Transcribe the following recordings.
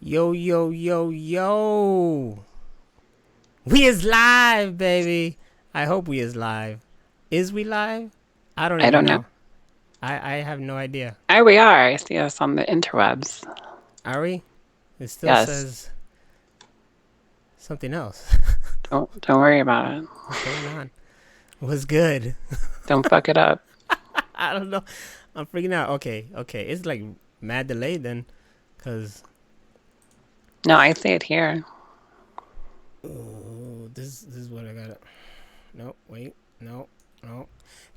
Yo, yo, yo, yo. We is live, baby. I hope we is live. Is we live? I don't I even don't know. know. I have no idea. We are. I see us on the interwebs. Are we? It still Yes. says something else. Don't worry about it. What's going on? What's good? Don't fuck it up. I don't know. I'm freaking out. Okay. It's like mad delayed then. Because... No, I see it here. Oh, this is what I gotta... No, wait. No.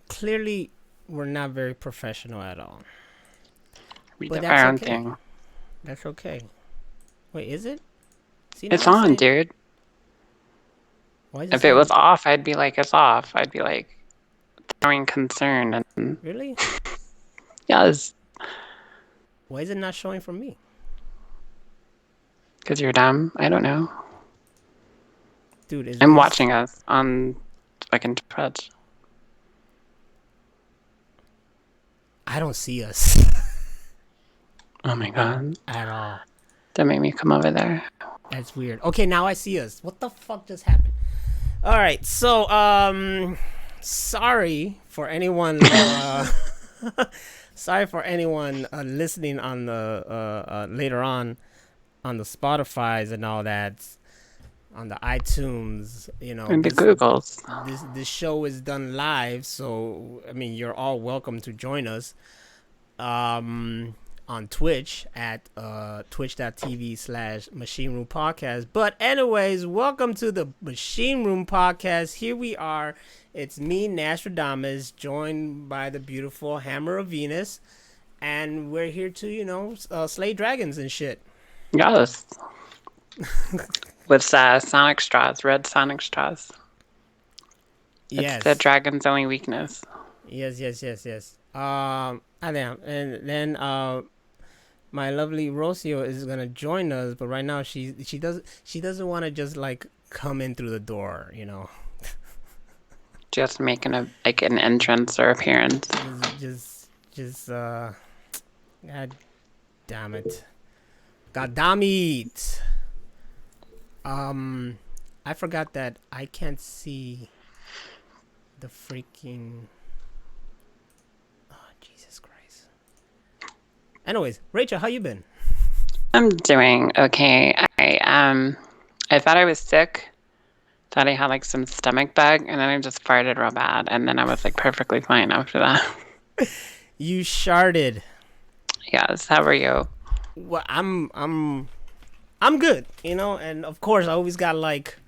Clearly, we're not very professional at all. We But do that's our own okay. thing. That's okay. Wait, is it? See, It's now on, dude. Why is it If it was saying... off, I'd be like, it's off. I'd be like, throwing concern. And Really? yes, Why is it not showing for me? because you're dumb. I don't know. Dude, I'm watching us on fucking Twitch. I don't see us. Oh my god. At all. Don't make me come over there. That's weird. Okay, now I see us. What the fuck just happened? Alright, so, sorry for anyone, listening on the, later on the Spotify's and all that, on the iTunes, you know. And the Googles. This show is done live, so, I mean, you're all welcome to join us. On Twitch at twitch.tv/Machine Room Podcast. But anyways, welcome to the Machine Room Podcast. Here we are. It's me, Nostradamus, joined by the beautiful Hammer of Venus. And we're here to, slay dragons and shit. Yes. With Sonic straws, red Sonic straws. Yes. It's the dragon's only weakness. Yes. And then my lovely Rocio is gonna join us, but right now she doesn't want to just like come in through the door, Just making an entrance or appearance. Just God damn it. God damn it. I forgot that I can't see the freaking... Jesus Christ. Anyways, Rachel, how you been? I'm doing okay. I thought I was sick. Thought I had like some stomach bug, and then I just farted real bad, and then I was like perfectly fine after that. You sharted. Yes. How are you? Well, I'm good, and of course I always got like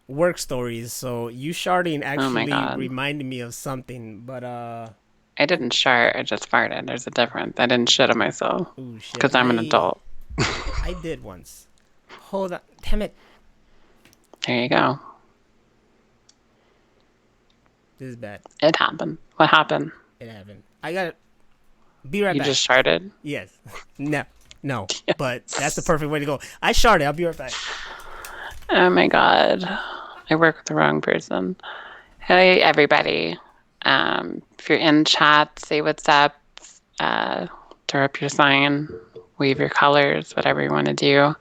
work stories. So you sharding actually reminded me of something, but I didn't shart. I just farted. There's a difference. I didn't shit on myself because I'm an adult. I did once. Hold on, damn it. There you go. This is bad. It happened. What happened? It happened. I gotta be right back. You just sharted? Yes. No. Yes. But that's the perfect way to go. I sharted. I'll be right back. Oh my god. I work with the wrong person. Hey, everybody. If you're in chat, say what's up. Throw up your sign. Wave your colors. Whatever you want to do.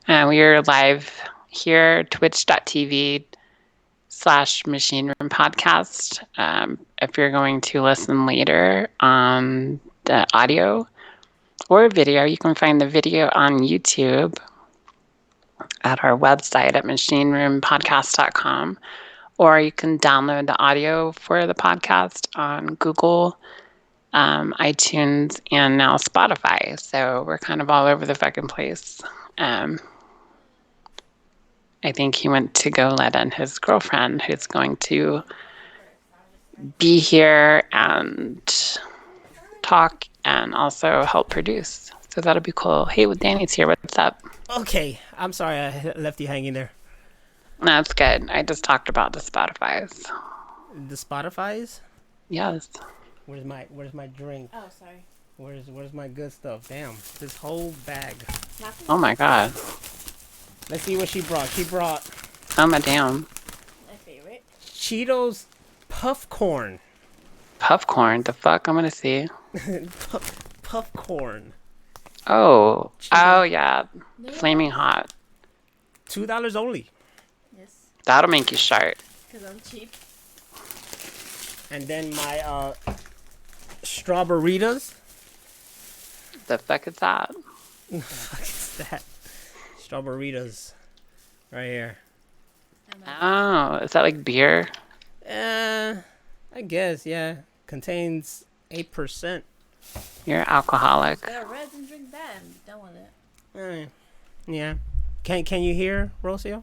We are live here, twitch.tv/Machine Room Podcast. If you're going to listen later on the audio or video, you can find the video on YouTube at our website at machineroompodcast.com, or you can download the audio for the podcast on Google, iTunes, and now Spotify. So we're kind of all over the fucking place. I think he went to go let in his girlfriend, who's going to be here and talk and also help produce. So that'll be cool. Hey, Danny's here. What's up? Okay. I'm sorry I left you hanging there. No, it's good. I just talked about the Spotifys. The Spotifys? Yes. Where's my drink? Oh, sorry. Where's my good stuff? Damn. This whole bag. Oh my god. Let's see what she brought. She brought... Oh my damn. My favorite. Cheetos puff corn. Puff corn? The fuck? I'm gonna see. Puff corn. Oh, Cheetos. yeah. No Flaming one's- hot. $2 only. Yes, That'll make you sharp. because I'm cheap. And then my strawberries. The fuck is that? What's that? Strawberries. Right here. Oh, is that like beer? I guess, yeah. Contains 8%. You're an alcoholic. Got reds and drink that. I'm done with it. Yeah. Can you hear Rocio?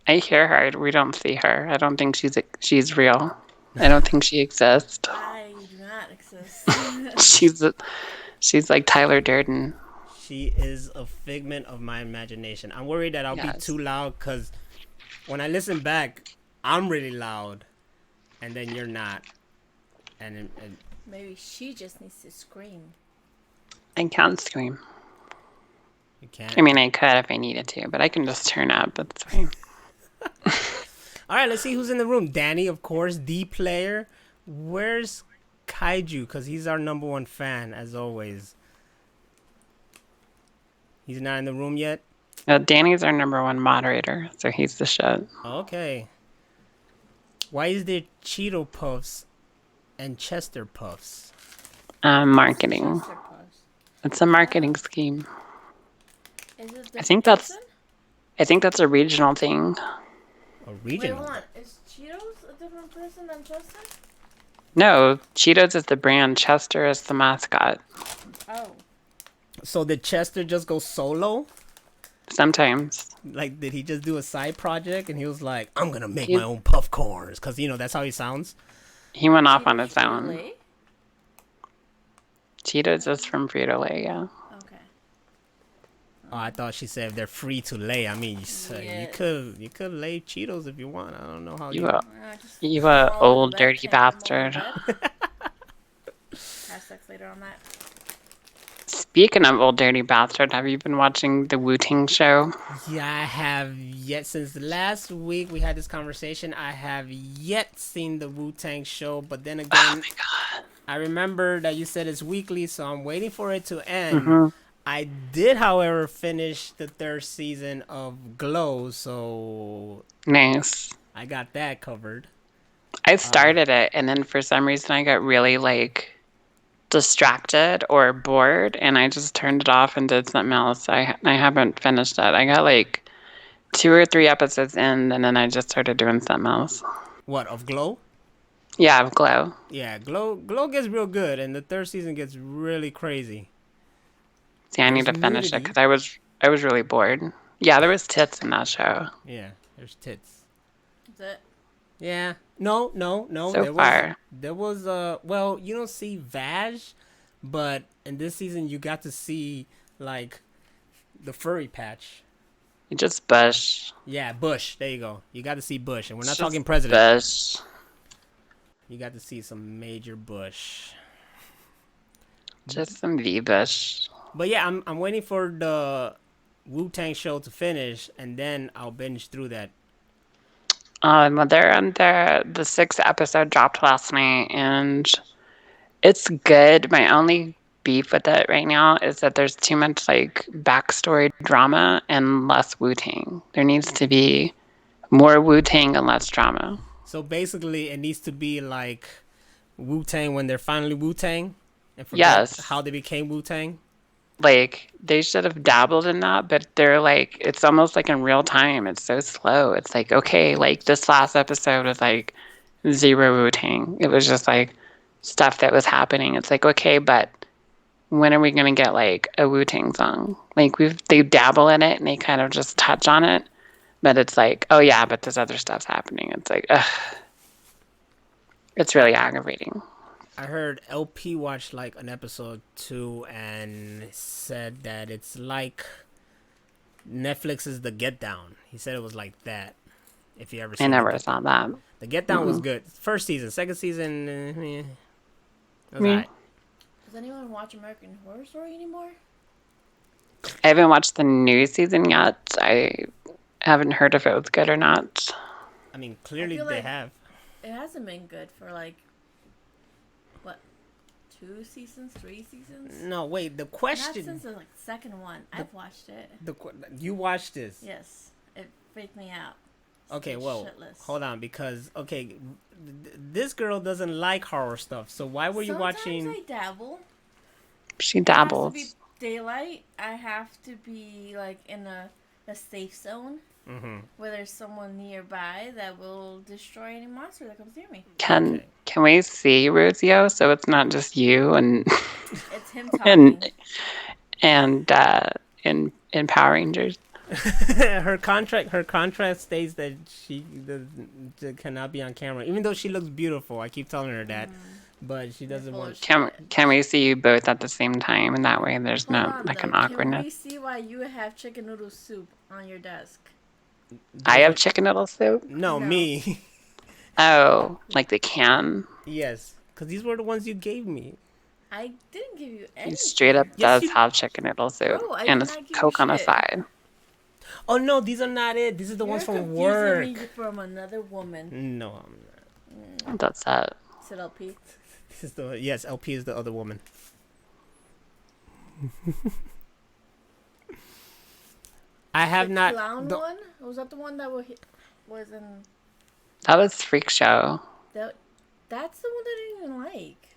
I hear her. We don't see her. I don't think she's real. I don't think she exists. I do not exist. She's like Tyler Durden. She is a figment of my imagination. I'm worried that I'll be Yes. too loud because when I listen back, I'm really loud, and then you're not. And Maybe she just needs to scream. I can't scream. you can't. I mean, I could if I needed to, but I can just turn up. It's fine. All right, let's see who's in the room. Danny, of course, D player. Where's Kaiju? Because he's our number one fan, as always. He's not in the room yet? Danny's our number one moderator, so he's the shit. Okay. Why is there Cheeto Puffs and Chester Puffs? Marketing. Chester Puffs. It's a marketing scheme. Is it I think that's a regional thing. A Wait, regional. hold on. Is Cheetos a different person than Chester? No, Cheetos is the brand. Chester is the mascot. Oh. So did Chester just go solo? Sometimes. Like, did he just do a side project and he was like, I'm going to make He- my own puff corns? Because, that's how he sounds. He went off on Cheetos his own. Frito-Lay? Cheetos is from Frito-Lay, yeah. Okay. Oh, I thought she said if they're free to lay. I mean, Yes. you could lay Cheetos if you want. I don't know how You a Just you roll a over old the bed, dirty take them over bastard. the bed. Have sex later on that. Speaking of old dirty bastard, have you been watching the Wu-Tang show? Yeah, I have yet since last week we had this conversation. I have yet seen the Wu-Tang show, but then Oh again, my god. I remember that you said it's weekly, so I'm waiting for it to end. I did, however, finish the third season of Glow, so Nice. I got that covered. I started it and then for some reason I got really like distracted or bored and I just turned it off and did something else. I haven't finished it. I got like 2 or 3 episodes in and then I just started doing something else. What, of Glow? Yeah, of Glow. Yeah, Glow gets real good, and the third season gets really crazy. See, I need to There's finish it nudity. because I was really bored. Yeah, there was tits in that show. Yeah, there's tits. Is it? Yeah. No. So far. There was well, you don't see Vag, but in this season you got to see like the furry patch. You just Bush. Yeah, Bush. There you go. You got to see Bush, and we're not Just talking president. Bush. You got to see some major Bush. Just some V-Bush. But yeah, I'm waiting for the Wu-Tang show to finish, and then I'll binge through that. They're on the 6th episode dropped last night, and it's good. My only beef with it right now is that there's too much like backstory drama and less Wu-Tang. There needs to be more Wu-Tang and less drama. So basically, it needs to be like Wu-Tang when they're finally Wu-Tang, and forget Yes. how they became Wu-Tang. Like they should have dabbled in that, but they're like it's almost like in real time. It's so slow. It's like okay, like this last episode was like zero Wu-Tang. It was just like stuff that was happening. It's like okay, but when are we gonna get like a Wu-Tang song? Like they dabble in it and they kind of just touch on it, but it's like oh yeah, but this other stuff's happening. It's like ugh. It's really aggravating. I heard LP watched like an episode 2 and said that it's like Netflix's The Get Down. He said it was like that. If you ever I seen never saw that. The Get Down was good. First season, second season, it was Me. alright. Does anyone watch American Horror Story anymore? I haven't watched the new season yet. I haven't heard if it was good or not. I mean, clearly feel they like- have. It hasn't been good for like, what, 2 seasons, 3 seasons. No, wait. The Not question. since the second one. I've watched it. You watched this. Yes, it freaked me out. Okay, Stayed well, shitless. hold on, because this girl doesn't like horror stuff. So why were you watching? Sometimes I dabble. She It has dabbles. to be daylight. I have to be like in a safe zone where there's someone nearby that will destroy any monster that comes near me. Can we see Ruzio so it's not just you and It's him talking. and in Power Rangers? her contract states that she cannot be on camera, even though she looks beautiful. I keep telling her that, but she doesn't want. Can we see you both at the same time? And that way there's Hold no on, like though. an awkwardness. Can we see why you have chicken noodle soup on your desk? I have chicken noodle soup? No, me. Oh, like the can? Yes, because these were the ones you gave me. I didn't give you any. He straight up Yes, does have chicken noodle soup. Bro, I and did a not give you Coke on the shit. side. Oh no, these are not it. These are the ones from work. Me from another woman. No, I'm not. That's it. Said LP. This is yes, LP is the other woman. I have the not. Clown one? Was that the one that was in? That was Freak Show. That's the one that I didn't even like.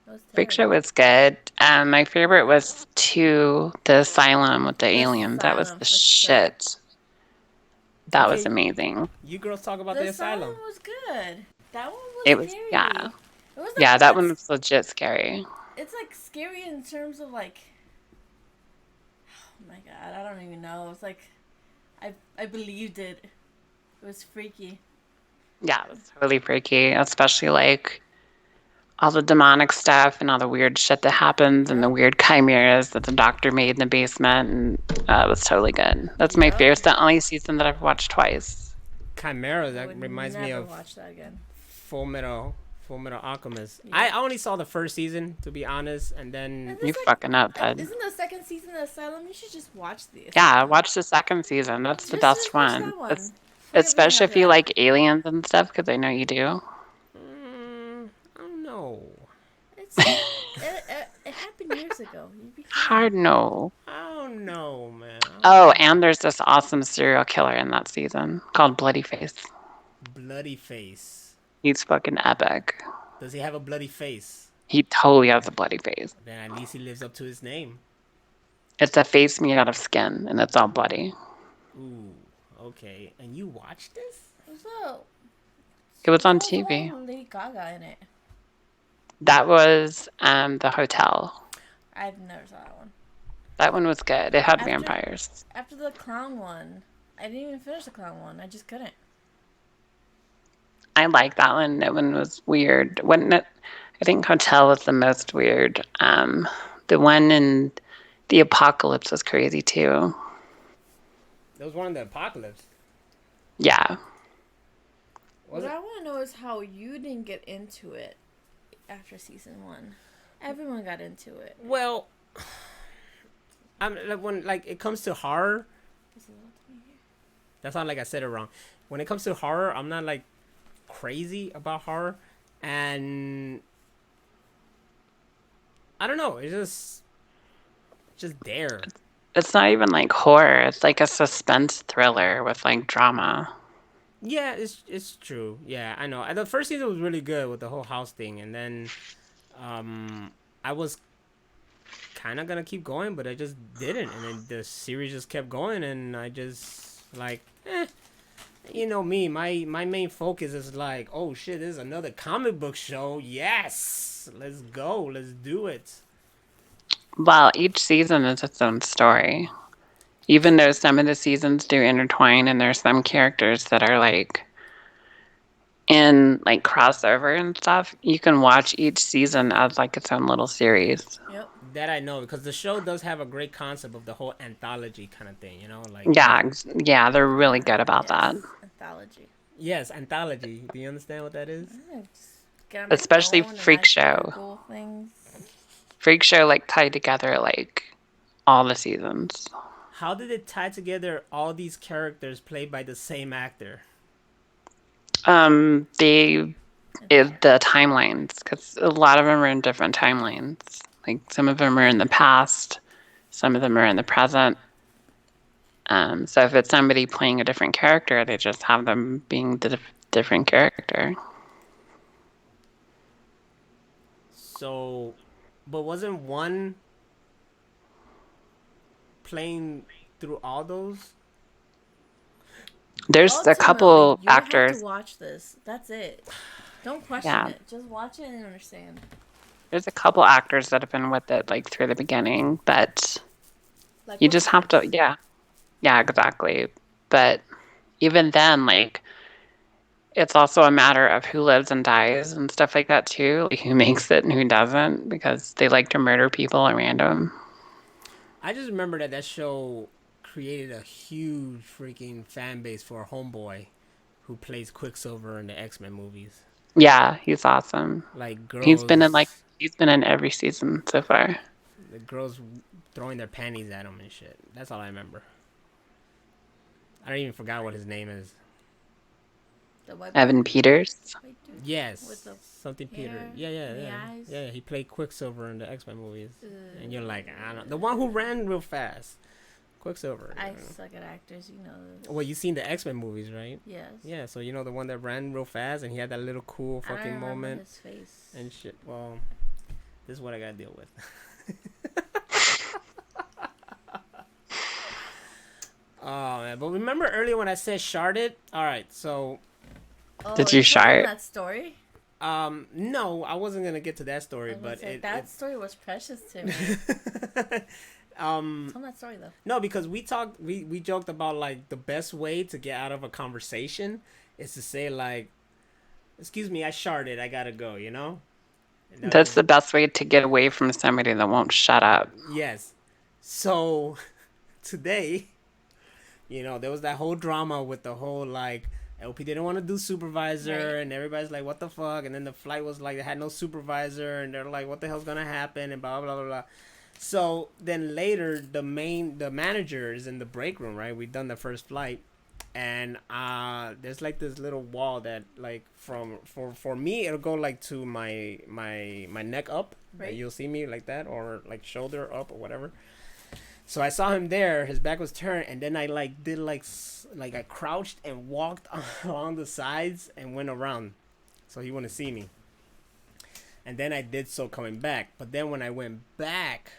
That was Freak Show terrible. was good. My favorite was the Asylum with the aliens. That was Asylum, the for sure. shit. That Okay. was amazing. You girls talk about the asylum. was good. That one was It was scary. yeah. It was like, Yeah, that one was legit scary. It's like scary in terms of like. Oh my god, I don't even know. It's like, I believed it. It was freaky. Yeah, it was totally freaky, especially like all the demonic stuff and all the weird shit that happens and the weird chimeras that the doctor made in the basement, and it was totally good. That's my favorite. It's the only season that I've watched twice. Chimera. I That would reminds me never of watch that again. Full Metal Alchemist. Yeah. I only saw the first season, to be honest, and then Is You this like- fucking up, bud. Isn't the second season of Asylum? You should just watch this. Yeah, watch the second season. That's the best watch one. that one. It's, Forget we especially have if you that. like aliens and stuff, because I know you do. I don't know. It happened years ago. You'd be fine. Hard no. I don't know, man. Oh, and there's this awesome serial killer in that season called Bloody Face. Bloody face. He's fucking epic. Does he have a bloody face? He totally has a bloody face. Then at least he lives up to his name. It's a face made out of skin, and it's all bloody. Ooh, okay. And you watched this? So, It was on what was the TV. one with Lady Gaga in it. That was The Hotel. I've never saw that one. That one was good. It had After- vampires. After the clown one, I didn't even finish the clown one. I just couldn't. I like that one. That one was weird. Wasn't it? I think Hotel was the most weird. The one in the Apocalypse was crazy too. That was one of the Apocalypse. Yeah. Was What it? I want to know is how you didn't get into it after season 1. Everyone got into it. Well, I'm when it comes to horror. That sounds like I said it wrong. When it comes to horror, I'm not like crazy about horror, and I don't know. It's just there. It's not even like horror. It's like a suspense thriller with like drama. Yeah, it's true. Yeah, I know. And the first season was really good with the whole house thing, and then I was kind of gonna keep going, but I just didn't, and then the series just kept going, and I just like, you know me, my main focus is like, oh shit, this is another comic book show. Yes, let's go, let's do it. Well, each season is its own story. Even though some of the seasons do intertwine and there's some characters that are like in like crossover and stuff, you can watch each season as like its own little series. Yep. That I know, because the show does have a great concept of the whole anthology kind of thing, you know, like Yeah, they're really good about that. Anthology. yes, anthology. Do you understand what that is? Just get on my Especially phone and Freak I Show. Google things. Freak Show like tied together like all the seasons. How did it tie together all these characters played by the same actor? They the timelines, because a lot of them are in different timelines. Like some of them are in the past, some of them are in the present. So if it's somebody playing a different character, they just have them being the different character. So, but wasn't one playing through all those? There's a couple you have actors. to watch this. That's it. Don't question Yeah. it. Just watch it and understand. There's a couple actors that have been with it like through the beginning, but Like, you what's just have to, next? yeah, exactly. But even then, like, it's also a matter of who lives and dies and stuff like that too, like who makes it and who doesn't, because they like to murder people at random. I just remember that show created a huge freaking fan base for Homeboy, who plays Quicksilver in the X-Men movies. Yeah, he's awesome. Like He's been girls, in every season so far. the girls throwing their panties at him and shit. That's all I remember. I don't even forgot what his name is. The white Evan Peters. white dude? Yes, With the something Peter. hair Yeah, and the eyes? yeah. He played Quicksilver in the X-Men movies, and you're like, I don't know, the one who ran real fast, Quicksilver. I suck at actors, you know this. Well, you seen the X-Men movies, right? Yes. Yeah, so you know the one that ran real fast and he had that little cool I don't fucking remember moment his face. and shit. Well, this is what I gotta deal with. Oh man, but remember earlier when I said sharded? All right, so Did you you're telling shart? that story? no, I wasn't gonna get to that I story, was gonna but say, it that story was precious to me. Tell me that story though. no, because we joked about like the best way to get out of a conversation is to say like, excuse me, I sharded, I gotta go, you know? And That's the best way to get away from somebody that won't shut up. yes. So today, you know, there was that whole drama with the whole like LP didn't want to do supervisor, Right. and everybody's like, what the fuck? And then the flight was like, they had no supervisor, and they're like, what the hell's gonna happen? And blah blah blah blah. So then later, the manager is in the break room, right? We've done the first flight, and there's like this little wall that like for me it'll go like to my neck up. Right. You'll see me like that, or like shoulder up or whatever. So I saw him there. His back was turned, and then I like did like I crouched and walked along the sides and went around, so he wouldn't see me. And then I did so coming back. But then when I went back,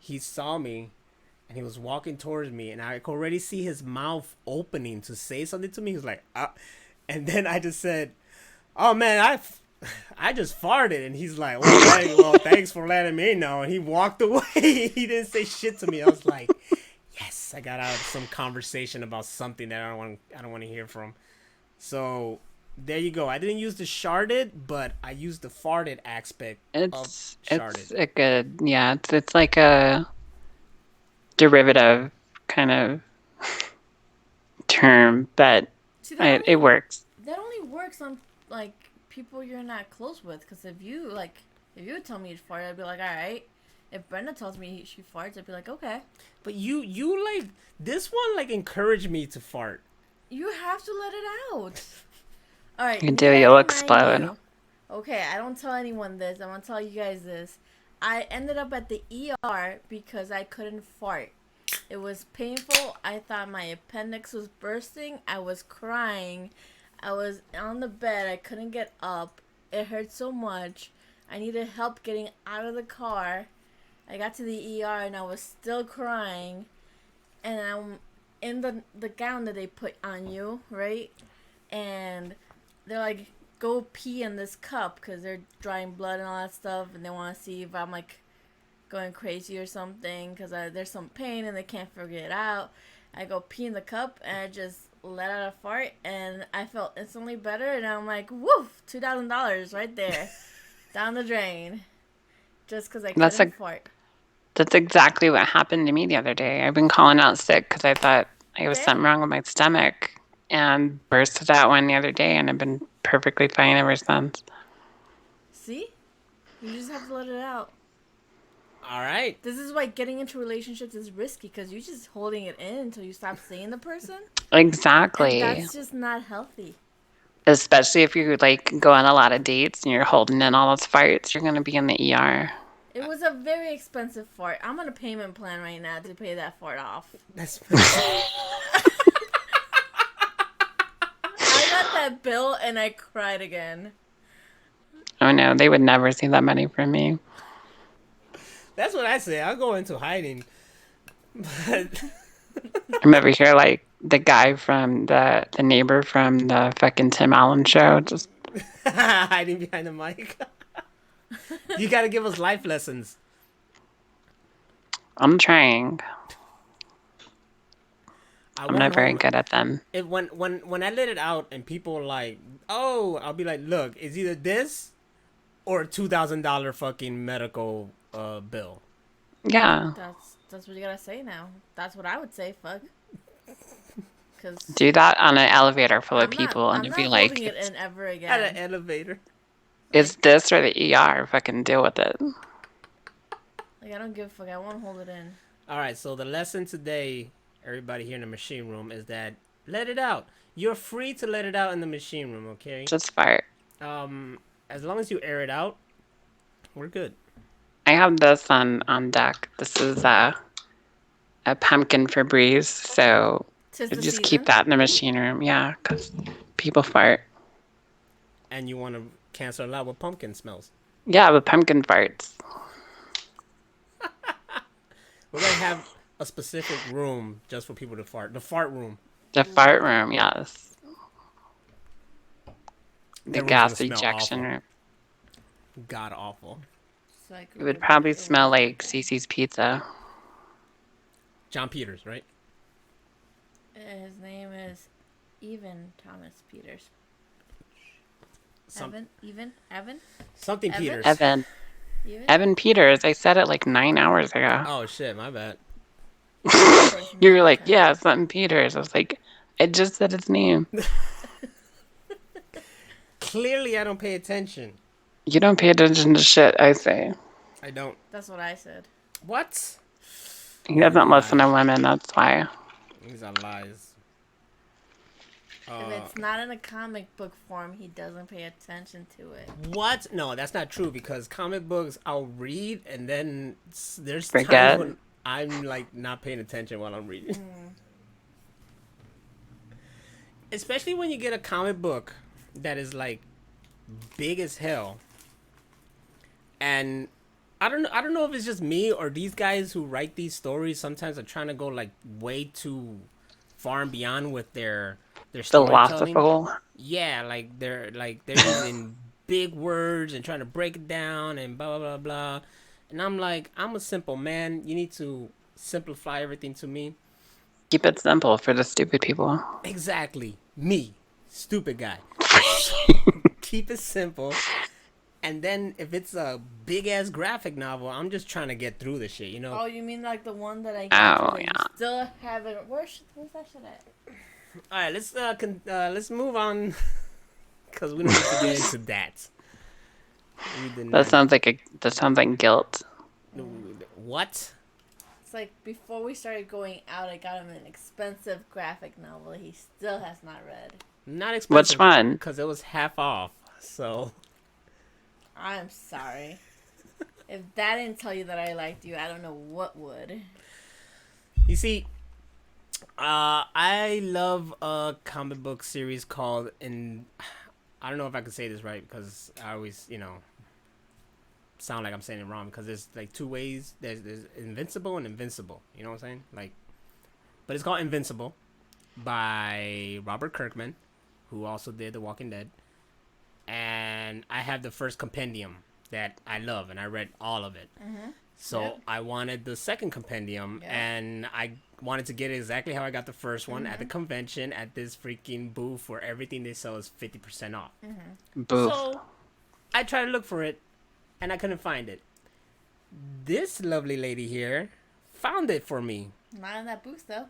he saw me, and he was walking towards me, and I could already see his mouth opening to say something to me. He was like, and then I just said, "Oh man, I just farted," and he's like, well, thanks for letting me know. And he walked away. He didn't say shit to me. I was like, yes, I got out of some conversation about something that I don't want to hear from. So there you go. I didn't use the sharded, but I used the farted aspect of sharded. It's a good, yeah. It's like a derivative kind of term, but See, it works. That only works on like people you're not close with. Because if you would tell me you fart, I'd be like, all right. If Brenda tells me she farts, I'd be like, okay. But you like this one like encouraged me to fart. You have to let it out. All right. You do, you'll remind explode. you. Okay, I don't tell anyone this. I'm gonna tell you guys this. I ended up at the ER because I couldn't fart. It was painful. I thought my appendix was bursting. I was crying. I was on the bed. I couldn't get up. It hurt so much. I needed help getting out of the car. I got to the ER and I was still crying. And I'm in the gown that they put on you, right? And they're like, go pee in this cup because they're drawing blood and all that stuff. And they want to see if I'm like going crazy or something because there's some pain and they can't figure it out. I go pee in the cup and I just let out a fart and I felt instantly better. And I'm like, woof, $2,000 right there down the drain just because I couldn't fart. That's exactly what happened to me the other day. I've been calling out sick because I thought I was something wrong with my stomach and bursted out one the other day, and I've been perfectly fine ever since. See? You just have to let it out. All right. This is why getting into relationships is risky because you're just holding it in until you stop seeing the person. Exactly. And that's just not healthy. Especially if you like go on a lot of dates and you're holding in all those farts, you're gonna be in the ER. It was a very expensive fart. I'm on a payment plan right now to pay that fart off. That's I got that bill and I cried again. Oh no, they would never see that money from me. that's what I say. I'll go into hiding. But I'm over here like the guy from the neighbor from the fucking Tim Allen show. Just hiding behind the mic. You gotta give us life lessons. I'm trying. I'm not very know. good at them. When I let it out and people are like, oh, I'll be like, look, it's either this or a $2,000 fucking medical bill. Yeah. That's what you gotta say now. That's what I would say. Fuck. Cause Do that on an elevator full of people I'm and not be like, holding it in ever again. At an elevator. it's this or the ER. Fucking deal with it. Like, I don't give a fuck. I won't hold it in. All right, so the lesson today, everybody here in the machine room, is that let it out. You're free to let it out in the machine room, okay? Just fart. As long as you air it out, we're good. I have this on deck. This is a pumpkin Febreze, so just keep that in the machine room. Yeah, because people fart. And you want to cancel it out with pumpkin smells. Yeah, with pumpkin farts. We're going to have a specific room just for people to fart. The fart room. The fart room, yes. The gas ejection room. God awful. It would probably smell like Cece's Pizza. John Peters, right? His name is Evan Thomas Peters. Evan? Something Evan? Peters. Evan Peters. I said it like 9 hours ago. Oh, shit, my bad. You were like, yeah, something Peters. I was like, I just said his name. Clearly, I don't pay attention. You don't pay attention to shit I say. I don't. That's what I said. What? He doesn't listen to women, that's why. These are lies. If it's not in a comic book form, he doesn't pay attention to it. What? No, that's not true because comic books I'll read and then there's Forget. times when I'm like not paying attention while I'm reading. Especially when you get a comic book that is like big as hell. And I don't know if it's just me or these guys who write these stories sometimes are trying to go like way too far and beyond with their storytelling. Philosophical. Yeah, like they're using big words and trying to break it down and blah blah blah blah. And I'm like, I'm a simple man. You need to simplify everything to me. Keep it simple for the stupid people. Exactly. Me. Stupid guy. Keep it simple. And then if it's a big ass graphic novel, I'm just trying to get through the shit, you know? Oh, you mean like the one that I got you still haven't... Where's that shit at? All right, let's move on because we don't need to get into that. That sounds like guilt. What? It's like before we started going out, I got him an expensive graphic novel he still has not read. Not expensive. Which one? Because it was half off. So. I'm sorry. If that didn't tell you that I liked you, I don't know what would. You see, I love a comic book series called, and I don't know if I can say this right because I always, sound like I'm saying it wrong because there's like two ways. There's Invincible and Invincible. You know what I'm saying? Like, but it's called Invincible by Robert Kirkman, who also did The Walking Dead. And I have the first compendium that I love, and I read all of it. Mm-hmm. So I wanted the second compendium, and I wanted to get it exactly how I got the first one at the convention at this freaking booth where everything they sell is 50% off. Mm-hmm. Booth. So I tried to look for it, and I couldn't find it. This lovely lady here found it for me. Not in that booth, though.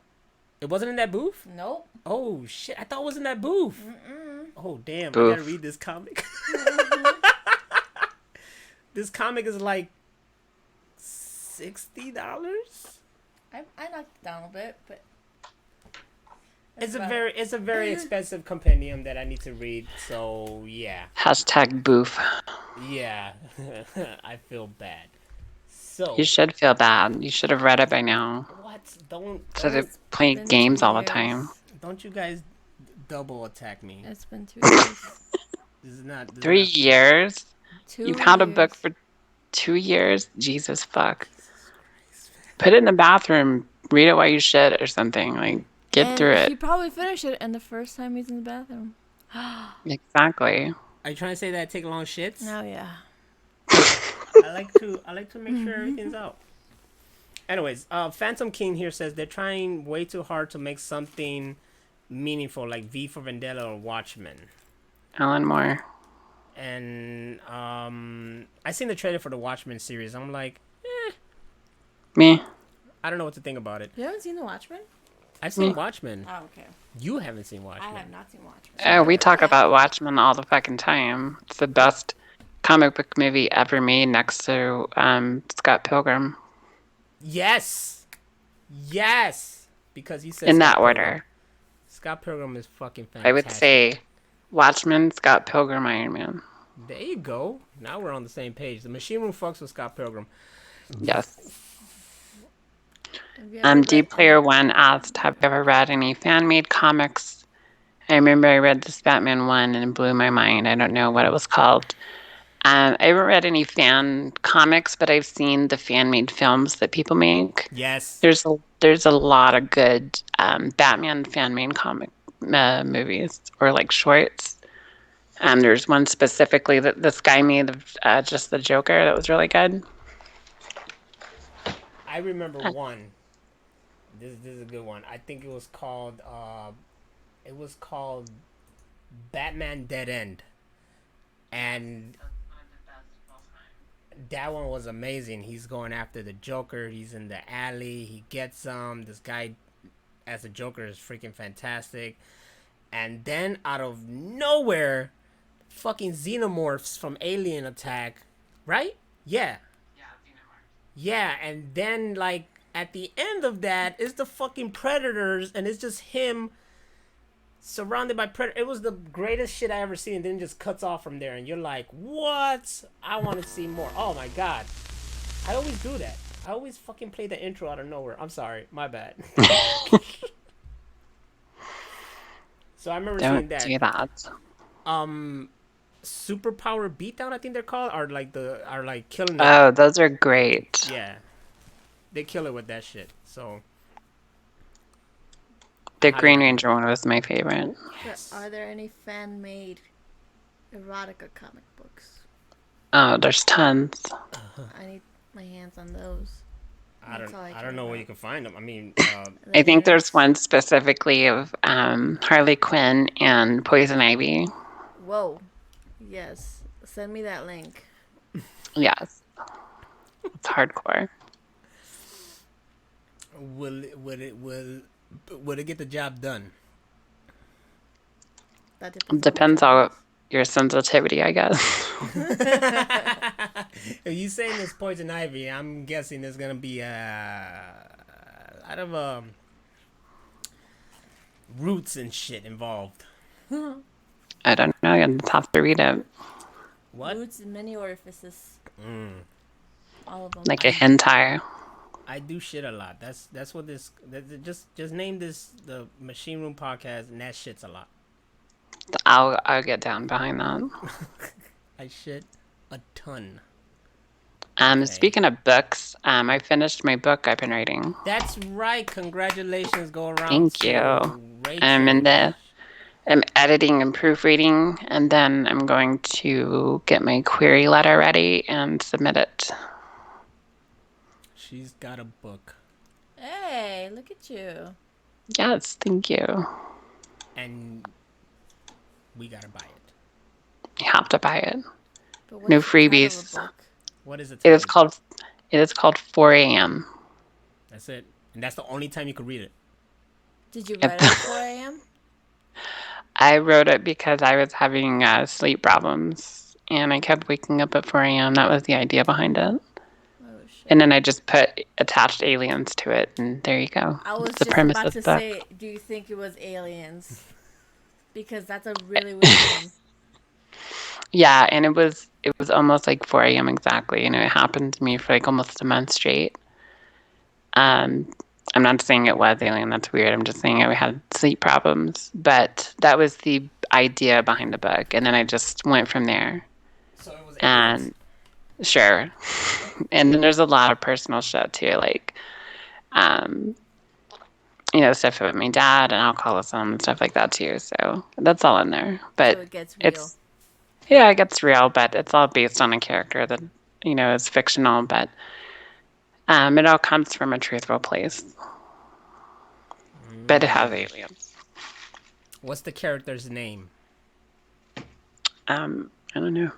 It wasn't in that booth? Nope. Oh, shit. I thought it was in that booth. Mm-mm. Oh, damn. Booth. I gotta read this comic. This comic is like $60. I knocked it down a bit, but It's a very expensive compendium that I need to read. So yeah, #boof. yeah, I feel bad. So You should feel bad. You should have read it by now. what? Don't Instead of It's playing been games 2 all the time. years. don't you guys double attack me? It's been 2 years. This is not. This is 3 not. years? You've 2 had a years. book for 2 years? Jesus fuck. Jesus Christ. Put it in the bathroom. Read it while you shit or something. Like, get And through he it. probably finished it, and the first time he's in the bathroom. Exactly. Are you trying to say that I take long shits? Oh yeah. I like to make sure everything's out. Anyways, Phantom King here says they're trying way too hard to make something meaningful like V for Vendetta or Watchmen. Alan Moore. And I seen the trailer for the Watchmen series. I'm like, Me. I don't know what to think about it. You haven't seen The Watchmen? I've seen Me. Watchmen. Oh, okay. You haven't seen Watchmen. I have not seen Watchmen. We talk about Watchmen all the fucking time. It's the best comic book movie ever made next to Scott Pilgrim. Yes, yes, because you said In that Scott Pilgrim. order. Scott Pilgrim is fucking fantastic. I would say Watchmen, Scott Pilgrim, Iron Man. There you go. Now we're on the same page. The Machine Room fucks with Scott Pilgrim. Yes. Have you ever read D Player One asked, "Have you ever read any fan-made comics?" I remember I read this Batman one and it blew my mind. I don't know what it was called. I haven't read any fan comics, but I've seen the fan-made films that people make. Yes. There's a lot of good Batman fan-made comic movies or like shorts. There's one specifically that this guy made of just the Joker that was really good. I remember one. This is a good one. I think it was called Batman Dead End. And that one was amazing. He's going after the Joker. He's in the alley. He gets this guy as a Joker is freaking fantastic. And then out of nowhere, fucking xenomorphs from Alien attack, right? Yeah. Yeah, and then like at the end of that is the fucking predators, and it's just him surrounded by predators. It was the greatest shit I ever seen. And then it just cuts off from there, and you're like, what? I want to see more. Oh my god, I always do that. I always fucking play the intro out of nowhere. I'm sorry, my bad. So I remember seeing Don't that. do that. Superpower Beatdown, I think they're called, are like killing it. Oh, those are great. Yeah, they kill it with that shit. So The Green Ranger one was my favorite. Are there any fan-made erotica comic books? Oh, there's tons. I need my hands on those. I That's all I don't care know where about. you can find them. I mean, I think there's one specifically of Harley Quinn and Poison Ivy. Whoa. Yes. Send me that link. Yes. It's hardcore. will it get the job done? That depends. Depends on your sensitivity, I guess. If you saying it's Poison Ivy, I'm guessing there's gonna be out of roots and shit involved. I don't know. You'll have to read it. What? Roots in many orifices. All of them. Like a hentai. I do shit a lot. That's what this. Just name this the Machine Room Podcast, and that shit's a lot. I'll get down behind that. I shit a ton. Speaking of books, I finished my book I've been writing. That's right. Congratulations go around. Thank to you. Rachel. I'm editing and proofreading, and then I'm going to get my query letter ready and submit it. She's got a book. Hey, look at you. Yes, thank you. And we gotta buy it. You have to buy it. But what's No the title of freebies. the book? What is it? It is called 4 a.m. That's it. And that's the only time you could read it. Did you write it at 4 a.m.? I wrote it because I was having sleep problems, and I kept waking up at 4 a.m. That was the idea behind it. Oh, And then I just put attached aliens to it, and there you go. I was That's the just premise about of to the book. say, do you think it was aliens? Because that's a really weird name. Yeah, and it was almost like 4 a.m. exactly. It happened to me for like almost a month straight. Um, I'm not saying it was alien. That's weird. I'm just saying I had sleep problems. But that was the idea behind the book, and then I just went from there. So it was aliens. And sure, and then there's a lot of personal shit too, like um, stuff about my dad and alcoholism and stuff like that too. So that's all in there. But So it gets real. it gets real, but it's all based on a character that is fictional, but it all comes from a truthful place. But it has aliens. What's the character's name? I don't know.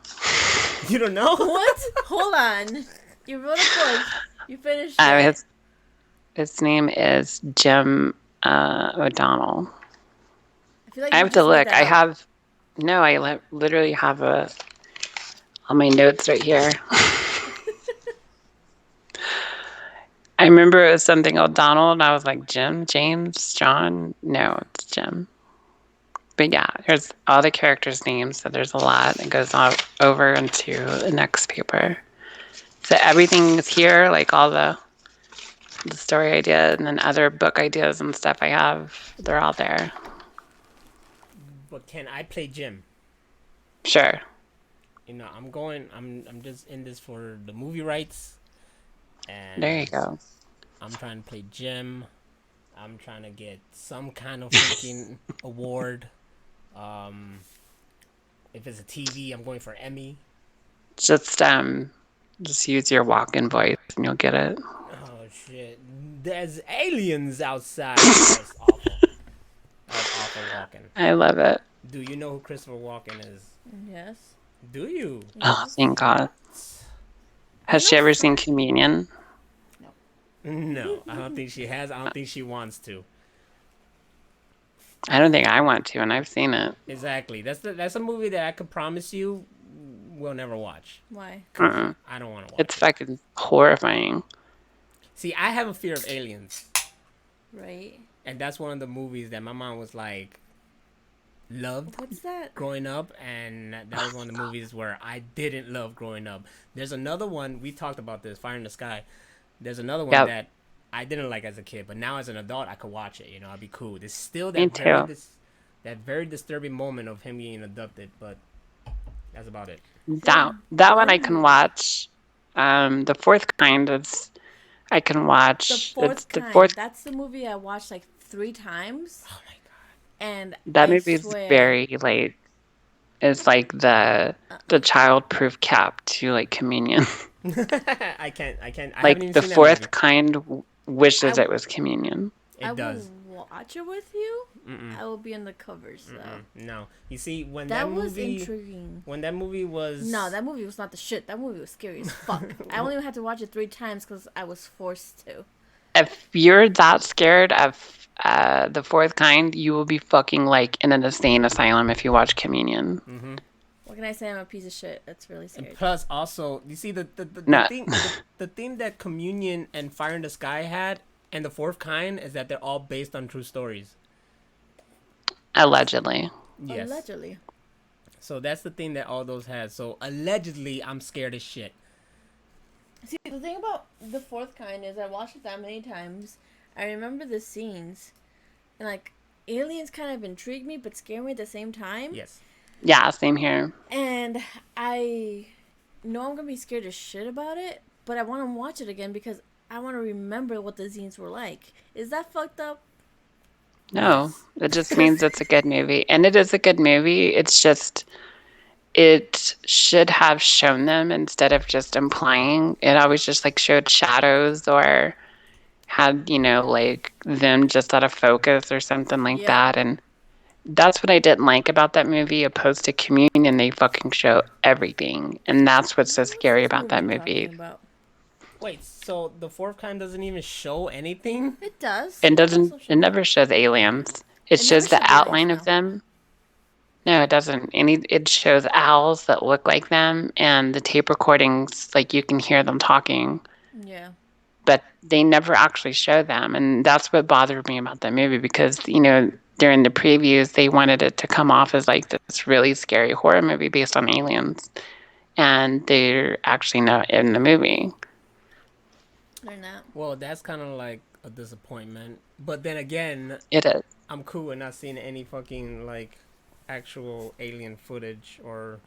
You don't know? What? Hold on. You wrote a book. You finished it. His name is Jim O'Donnell. I feel like I you have to just made look. that up. I literally have all my notes right here. I remember it was something O'Donnell, and I was like, Jim, James, John. No, it's Jim. But yeah, here's all the characters' names. So there's a lot. It goes on over into the next paper. So everything is here, like all the story idea, and then other book ideas and stuff I have. They're all there. But can I play Jim? Sure. I'm just in this for the movie rights. And there you go. I'm trying to play Jim. I'm trying to get some kind of freaking award. If it's a TV, I'm going for Emmy. Just use your walk-in voice and you'll get it. Oh shit! There's aliens outside. That's awful. That's awful walking. I love it. Do you know who Christopher Walken is? Yes. Do you? Oh, thank God. Has she ever seen Communion? No, I don't think she has. I don't think she wants to. I don't think I want to, and I've seen it. Exactly. That's a movie that I could promise you we'll never watch. Why? I don't want to watch. It's fucking horrifying. See, I have a fear of aliens. Right. And that's one of the movies that my mom was like, loved. What's that? Growing up, and that was one of the movies where I didn't love growing up. There's another one, we talked about this, Fire in the Sky. There's another one that I didn't like as a kid, but now as an adult, I could watch it. I'd be cool. There's still that very disturbing moment of him being abducted, but that's about it. That one I can watch. The Fourth Kind is I can watch. The Fourth. That's the movie I watched like 3 times. Oh my god! And that movie is very like it's like the child-proof cap to like Communion. I can't. Like the Fourth Kind wishes it was Communion. It does. Will watch it with you. Mm-mm. I will be in the covers though. No, you see when that movie was intriguing. When that movie was that movie was not the shit. That movie was scary as fuck. I only had to watch it 3 times because I was forced to. If you're that scared of the Fourth Kind, you will be fucking like in an insane asylum if you watch Communion. Mm-hmm. What can I say? I'm a piece of shit. That's really scary. And plus, also, you see the theme that Communion and Fire in the Sky had, and the Fourth Kind is that they're all based on true stories. Allegedly. Yes. Allegedly. So that's the thing that all those had. So allegedly, I'm scared as shit. See, the thing about the Fourth Kind is I watched it that many times. I remember the scenes, and like aliens kind of intrigue me but scare me at the same time. Yes. Yeah, same here. And I know I'm gonna be scared as shit about it, but I want to watch it again because I want to remember what the scenes were like. Is that fucked up? No, it just means it's a good movie. And it is a good movie. It's just, it should have shown them instead of just implying. It always just like showed shadows or had, like them just out of focus or something like that. And that's what I didn't like about that movie, opposed to Communion. They fucking show everything. And that's what's so scary about that movie. Wait, so the Fourth Kind doesn't even show anything? It does. It never shows aliens. It shows the outline of them. No, it doesn't. It shows owls that look like them, and the tape recordings, like you can hear them talking. Yeah. but they never actually show them. And that's what bothered me about that movie because, during the previews, they wanted it to come off as like this really scary horror movie based on aliens. And they're actually not in the movie. They're not. Well, that's kind of like a disappointment. But then again, It is. I'm cool with not seeing any fucking like actual alien footage or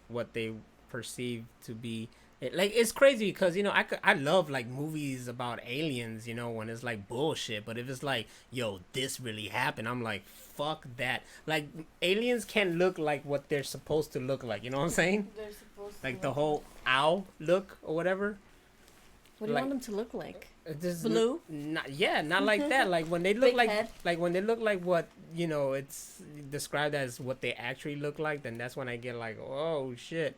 what they perceive to be. It's crazy because I love like movies about aliens, when it's like bullshit. But if it's like, yo, this really happened, I'm like, fuck that. Like aliens can look like what they're supposed to look like. You know what I'm saying? They're supposed Like the whole owl look or whatever. What do you want them to look like? Just Blue? Not like that. Like when they look Big head. like when they look like what it's described as what they actually look like. Then that's when I get like, oh shit.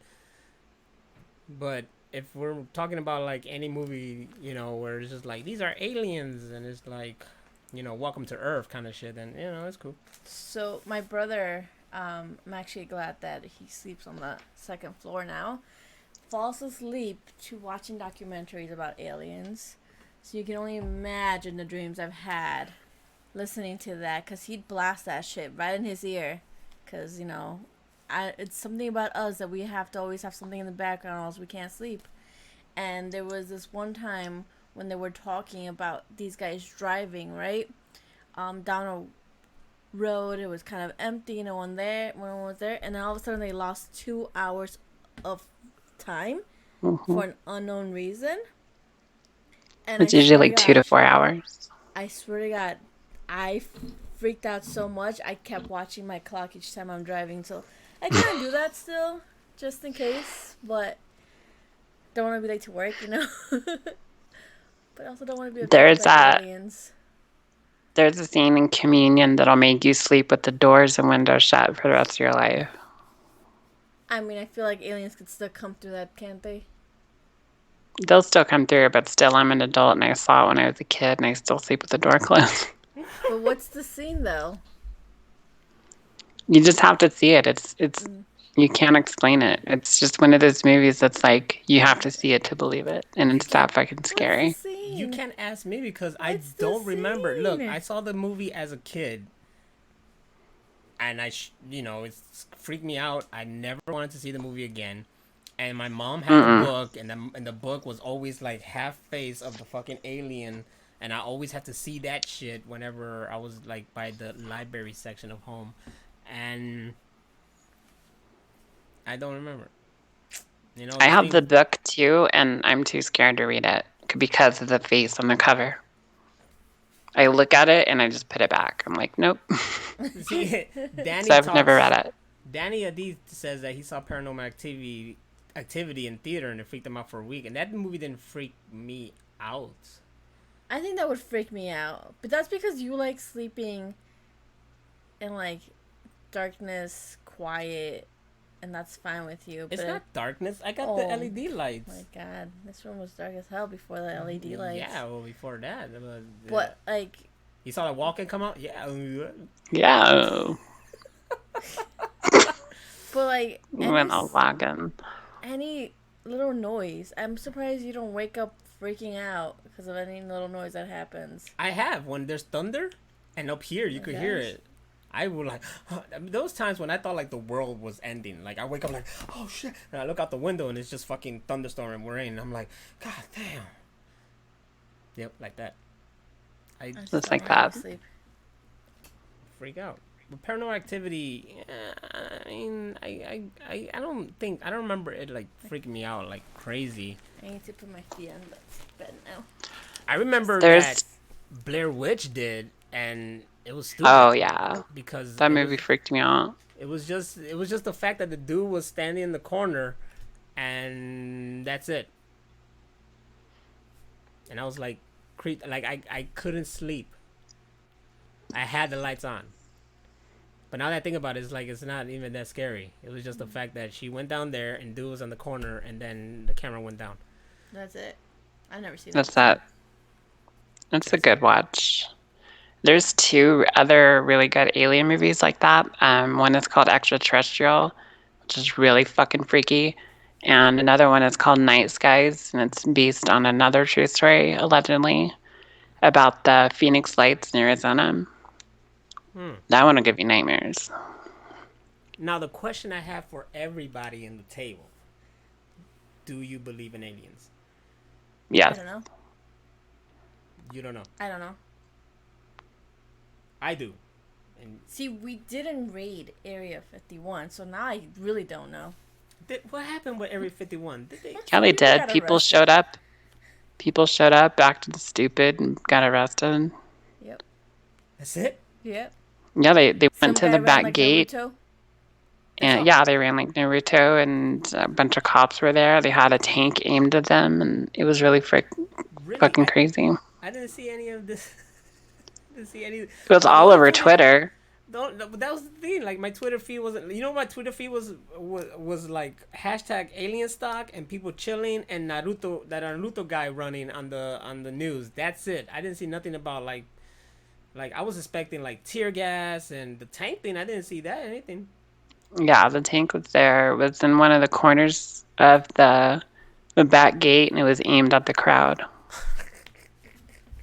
But if we're talking about like any movie, where it's just like these are aliens and it's like, welcome to Earth kind of shit, then it's cool. So my brother, I'm actually glad that he sleeps on the second floor now. Falls asleep to watching documentaries about aliens. So you can only imagine the dreams I've had listening to that, because he'd blast that shit right in his ear. Because, it's something about us that we have to always have something in the background or else we can't sleep. And there was this one time when they were talking about these guys driving, right? Down a road. It was kind of empty, no one was there. And then all of a sudden they lost 2 hours of time for an unknown reason. And It's usually like 2 to 4 hours. I swear to God, I freaked out so much. I kept watching my clock each time I'm driving. So I can't do that still, just in case. But don't want to be late to work, But I also don't want to be attacked by aliens. There's a scene in Communion that'll make you sleep with the doors and windows shut for the rest of your life. I mean, I feel like aliens could still come through that, can't they? They'll still come through, but still, I'm an adult and I saw it when I was a kid and I still sleep with the door closed. But what's the scene, though? You just have to see it. It's You can't explain it. It's just one of those movies that's like, you have to see it to believe it. And it's that fucking scary. What's the scene? You can't ask me because I What's the don't remember. Look, scene? I saw the movie as a kid. And it's freaked me out. I never wanted to see the movie again. And my mom had the book, and the book was always like half face of the fucking alien, and I always had to see that shit whenever I was like by the library section of home, and I don't remember. I have the book too, and I'm too scared to read it because of the face on the cover. I look at it and I just put it back. I'm like, nope. See, Danny So I've never read it. Danny Adi says that he saw Paranormal Activity in theater and it freaked him out for a week, and that movie didn't freak me out. I think that would freak me out, but that's because you like sleeping in like darkness, quiet, and that's fine with you. It's not darkness. I got the LED lights. Oh my God, this room was dark as hell before the LED lights. Yeah, well, before that. But like, you saw the walk-in come out? Yeah. Yeah. But like, When I'll log in. any little noise, I'm surprised you don't wake up freaking out because of any little noise that happens. I have. When there's thunder, and up here you could hear it. I will like those times when I thought like the world was ending. Like I wake up like, oh shit, and I look out the window and it's just fucking thunderstorm and rain. And I'm like, God damn. Yep, like that. I just like that. Freak out. But Paranormal Activity, I mean, I don't remember it like freaking me out like crazy. I need to put my feet on the bed now. I remember that Blair Witch did, and it was stupid. Oh yeah, because that movie freaked me out. It was just the fact that the dude was standing in the corner, and that's it. And I was like, I couldn't sleep. I had the lights on. But now that I think about it, it's like it's not even that scary. It was just the fact that she went down there and dude was on the corner, and then the camera went down. That's it. I've never seen that. That's a good watch. There's 2 other really good alien movies like that. One is called Extraterrestrial, which is really fucking freaky. And another one is called Night Skies, and it's based on another true story, allegedly, about the Phoenix Lights in Arizona. That one will give you nightmares. Now, the question I have for everybody in the table: do you believe in aliens? Yes. I don't know. You don't know. I don't know. I do. And See, we didn't raid Area 51, so now I really don't know. what happened with Area 51? Did they? Yeah, they did. got People arrested. showed up. People showed up, acted stupid, and got arrested. Yep. That's it? Yep. Yeah, they went Some to guy the ran back like gate. Naruto. And yeah, they ran like Naruto, and a bunch of cops were there. They had a tank aimed at them, and it was really Really? fucking crazy. I didn't see any of this. Didn't see any. It was the all only over thing Twitter. that was the thing. Like my Twitter feed wasn't. You know, my Twitter feed was like hashtag alien stock and people chilling and Naruto, that Naruto guy running on the news. That's it. I didn't see nothing about like I was expecting like tear gas and the tank thing. I didn't see that anything. Yeah, the tank was there. It was in one of the corners of the back gate, and it was aimed at the crowd.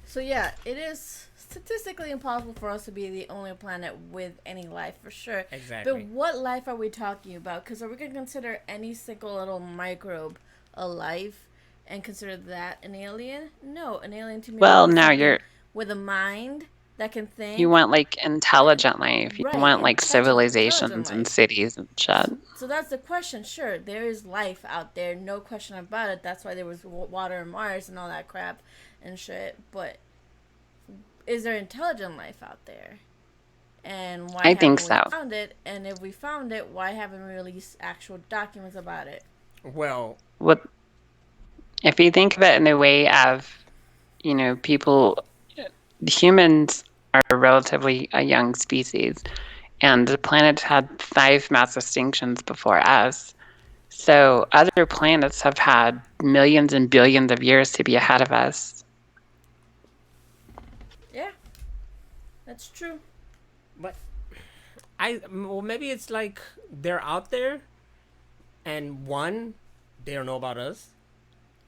So yeah, it is statistically impossible for us to be the only planet with any life, for sure. Exactly. But what life are we talking about? Because are we going to consider any single little microbe a life and consider that an alien? No, an alien to me Well, would be now something with a mind that can think. you want like intelligent life. You Right, want like intelligent civilizations and life. cities and shit. So that's the question. Sure, there is life out there, no question about it. That's why there was water on Mars and all that crap and shit. But is there intelligent life out there? And why I think haven't we so. found it? And if we found it, why haven't we released actual documents about it? Well, What if you think of it in the way of, people, humans are relatively a young species, and the planet had 5 mass extinctions before us. So other planets have had millions and billions of years to be ahead of us. Yeah, that's true. but maybe it's like they're out there, and one, they don't know about us,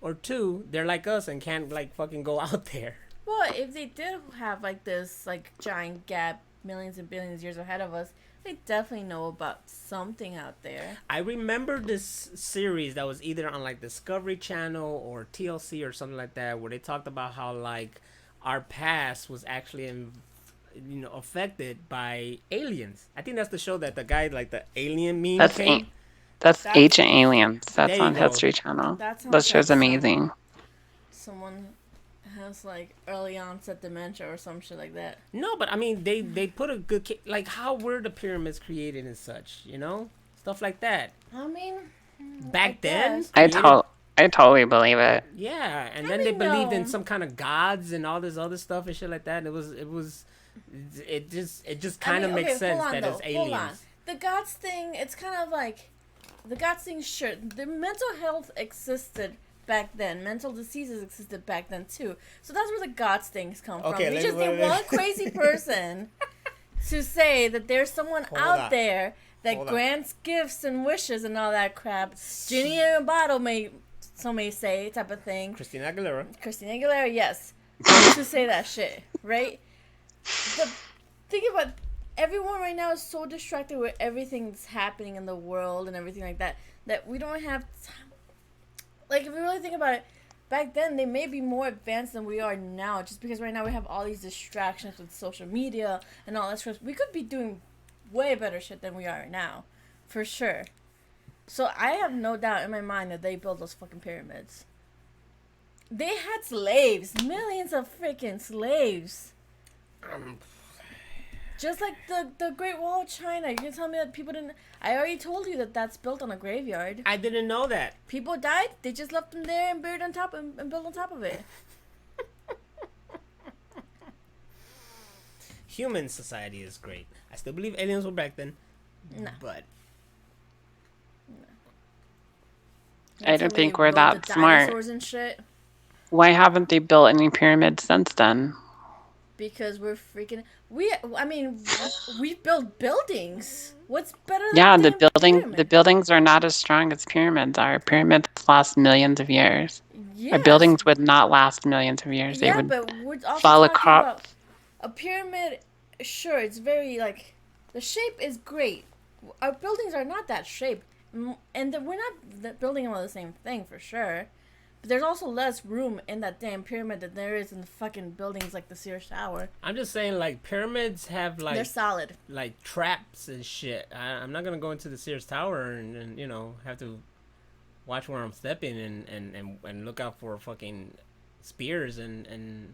or two, they're like us and can't like fucking go out there. Well, if they did have like this like giant gap, millions and billions of years ahead of us, they definitely know about something out there. I remember this series that was either on like Discovery Channel or TLC or something like that, where they talked about how like our past was actually affected by aliens. I think that's the show that the guy like the alien meme That's came. That's Ancient Aliens. That's There you on go. History Channel. That sounds That show's like amazing. someone has like early onset dementia or some shit like that. No, but I mean they put a good like how were the pyramids created and such, stuff like that. I mean, Back then, guess. I totally believe it. yeah, and I then they mean, believed in no. some kind of gods and all this other stuff and shit like that. It just kind of makes sense that it's aliens. Hold on. The gods thing, it's kind of like the gods thing. Sure, the mental health existed back then. Mental diseases existed back then too. So that's where the gods things come from. Okay, We let- just wait, need wait. one crazy person to say that there's someone Hold out on. there that Hold on. grants gifts and wishes and all that crap. Genie in a bottle, some may say, type of thing. Christina Aguilera. Christina Aguilera, yes, to say that shit, right? But think about everyone right now is so distracted with everything that's happening in the world and everything like that we don't have time. Like, if you really think about it, back then they may be more advanced than we are now, just because right now we have all these distractions with social media and all that stuff. We could be doing way better shit than we are now, for sure. So I have no doubt in my mind that they built those fucking pyramids. They had slaves, millions of freaking slaves. Just like the Great Wall of China. You can tell me that people didn't... I already told you that that's built on a graveyard. I didn't know that. People died. They just left them there and buried on top and built on top of it. Human society is great. I still believe aliens were back then. No. But I don't think we're Built that the smart. dinosaurs and shit. Why haven't they built any pyramids since then? because we're freaking. I mean, we built buildings. What's better than Yeah, a the damn pyramid? buildings are not as strong as pyramids are. Pyramids last millions of years. Our Yes, buildings would not last millions of years. They yeah, would but we're also fall talking across. about a pyramid. Sure, it's very like the shape is great. Our buildings are not that shape, and we're not building them on the same thing for sure. But there's also less room in that damn pyramid than there is in the fucking buildings like the Sears Tower. I'm just saying, like, pyramids have They're like solid. traps and shit. I'm not gonna go into the Sears Tower and have to watch where I'm stepping and look out for fucking spears and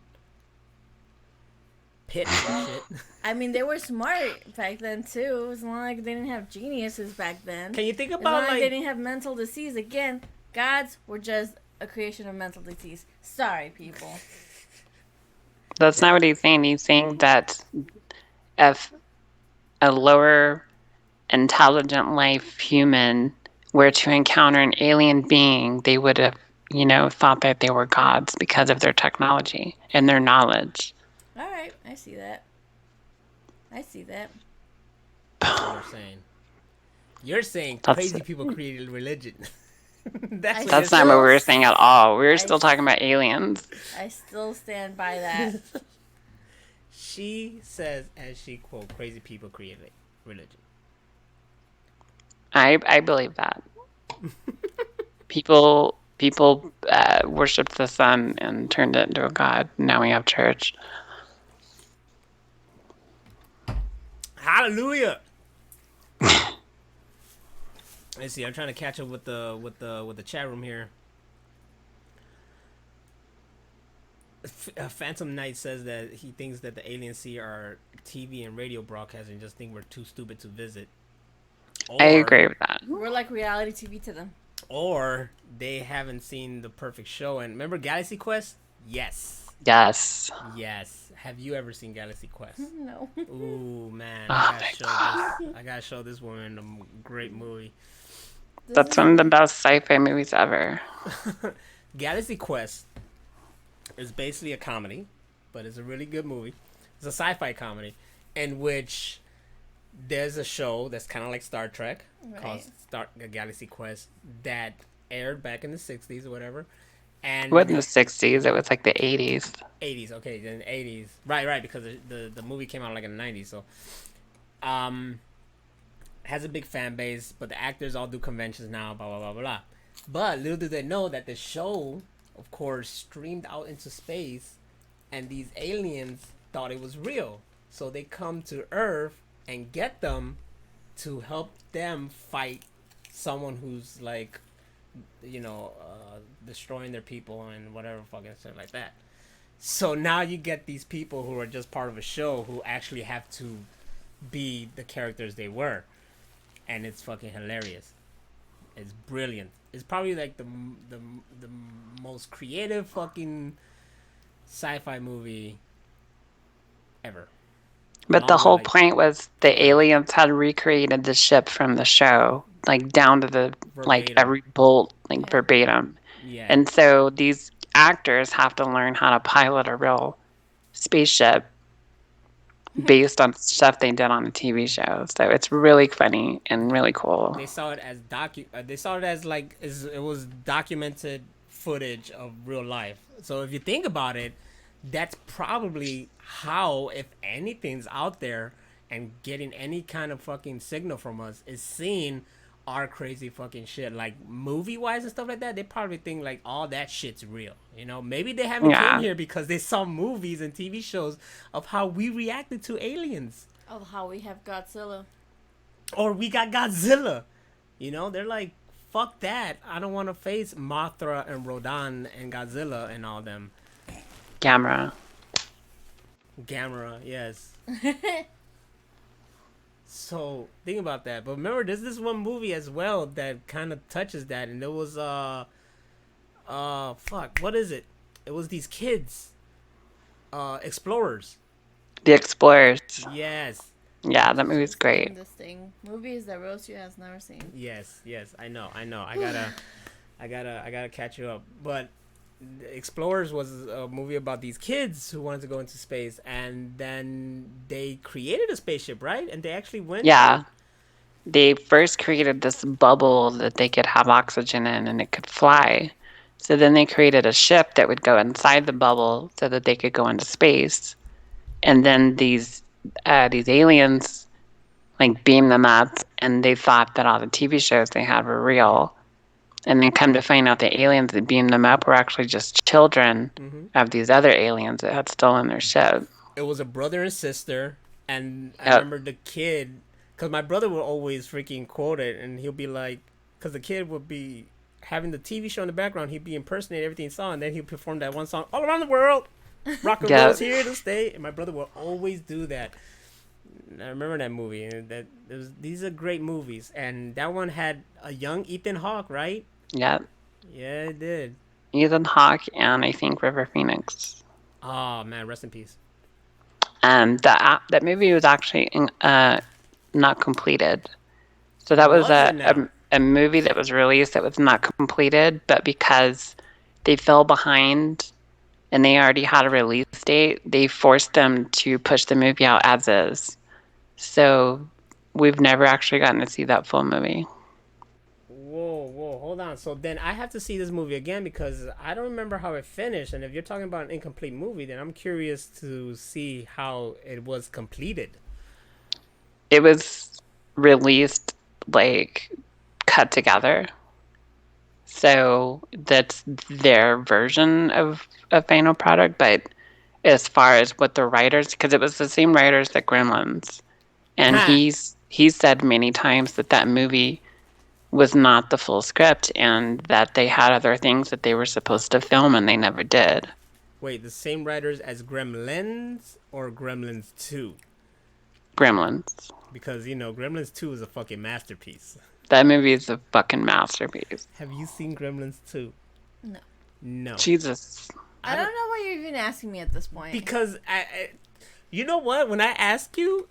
pits and shit. I mean, they were smart back then too. It's not like they didn't have geniuses back then. Can you think It's about not like they like didn't have mental disease. Again, gods were just a creation of mental disease. Sorry, people. That's not what he's saying. He's saying that if a lower intelligent life human were to encounter an alien being, they would have, thought that they were gods because of their technology and their knowledge. All right, I see that. I see that. That's what you're saying. You're saying That's crazy it. people created religion. That's That's not what we were saying at all. We were still talking about aliens. I still stand by that. She says, as she quote, crazy people created religion. I believe that. People worshipped the sun and turned it into a god. Now we have church. Hallelujah. Let's see. I'm trying to catch up with the chat room here. Phantom Knight says that he thinks that the aliens see our TV and radio broadcasts and just think we're too stupid to visit. I agree with that. We're like reality TV to them. Or they haven't seen The Perfect Show. And remember Galaxy Quest? Yes. Yes. Yes. Have you ever seen Galaxy Quest? No. Ooh, man. Oh, I gotta show this woman a great movie. That's one of the best sci-fi movies ever. Galaxy Quest is basically a comedy, but it's a really good movie. It's a sci-fi comedy in which there's a show that's kind of like Star Trek called Galaxy Quest that aired back in the 60s or whatever. And It wasn't the 60s. It was like the 80s. 80s, okay, then 80s. Right, because the movie came out like in the 90s, so has a big fan base, but the actors all do conventions now, blah blah blah blah. But little do they know that the show, of course, streamed out into space, and these aliens thought it was real, so they come to Earth and get them to help them fight someone who's like, destroying their people and whatever fucking shit like that. So now you get these people who are just part of a show who actually have to be the characters they were, and it's fucking hilarious. It's brilliant. It's probably like the most creative fucking sci-fi movie ever. But the whole point was the aliens had recreated the ship from the show, like down to the like every bolt, like verbatim. Yeah. And so these actors have to learn how to pilot a real spaceship based on stuff they did on a TV show. So it's really funny and really cool. They saw it as it was documented footage of real life. So if you think about it, that's probably how, if anything's out there and getting any kind of fucking signal from us, is seeing our crazy fucking shit, like movie wise and stuff like that. They probably think like all that shit's real. Maybe they haven't came here because they saw movies and TV shows of how we reacted to aliens. Of how we have Godzilla. Or we got Godzilla. They're like, fuck that. I don't want to face Mothra and Rodan and Godzilla and all them. Gamera, yes. So think about that. But remember, there's this one movie as well that kind of touches that, and it was fuck, what is it? It was these kids, explorers. The Explorers. Yes. Yeah, that movie's great. This thing, movies that Rosie has never seen. Yes, I know. I gotta catch you up. But Explorers was a movie about these kids who wanted to go into space, and then they created a spaceship, right? And they actually went. Yeah. They first created this bubble that they could have oxygen in and it could fly. So then they created a ship that would go inside the bubble so that they could go into space. And then these aliens like beamed them up, and they thought that all the TV shows they had were real. And then come to find out the aliens that beamed them up were actually just children of these other aliens that had stolen their ship. It was a brother and sister, and I Yep. remember the kid, because my brother would always freaking quote it, and he'll be like, because the kid would be having the TV show in the background, he'd be impersonating everything he saw, and then he'd perform that one song all around the world. Rock and Yep. roll's here to stay, and my brother will always do that. I remember that movie. And these are great movies, and that one had a young Ethan Hawke, right? Yep. Yeah, it did. Ethan Hawke and I think River Phoenix. Oh man, rest in peace. That movie was actually not completed. So that was Was it now? a movie that was released that was not completed, but because they fell behind and they already had a release date, they forced them to push the movie out as is. So we've never actually gotten to see that full movie. Whoa, hold on. So then I have to see this movie again because I don't remember how it finished. And if you're talking about an incomplete movie, then I'm curious to see how it was completed. It was released like cut together. So that's their version of a final product. But as far as what the writers, because it was the same writers that Gremlins, and Ha! he said many times that that movie was not the full script and that they had other things that they were supposed to film and they never did. Wait, the same writers as Gremlins or Gremlins 2? Gremlins. Because, you know, Gremlins 2 is a fucking masterpiece. That movie is a fucking masterpiece. Have you seen Gremlins 2? No. No. Jesus. I don't know why you're even asking me at this point. Because, you know what? When I ask you,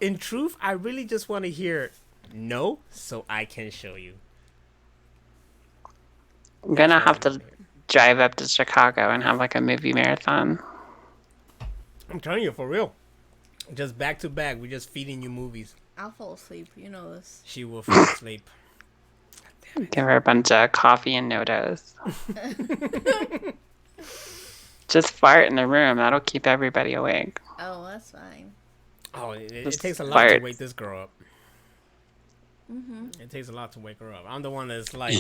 in truth, I really just want to hear no so I can show you. I'm gonna have to drive up to Chicago and have like a movie marathon. I'm telling you, for real. Just back to back, we're just feeding you movies. I'll fall asleep. You know this. She will fall asleep. Give her a bunch of coffee and no-dos. Just fart in the room. That'll keep everybody awake. Oh, that's fine. Oh, it Just takes a lot to fart. wake this girl up. Mm-hmm. It takes a lot to wake her up. I'm the one that's like,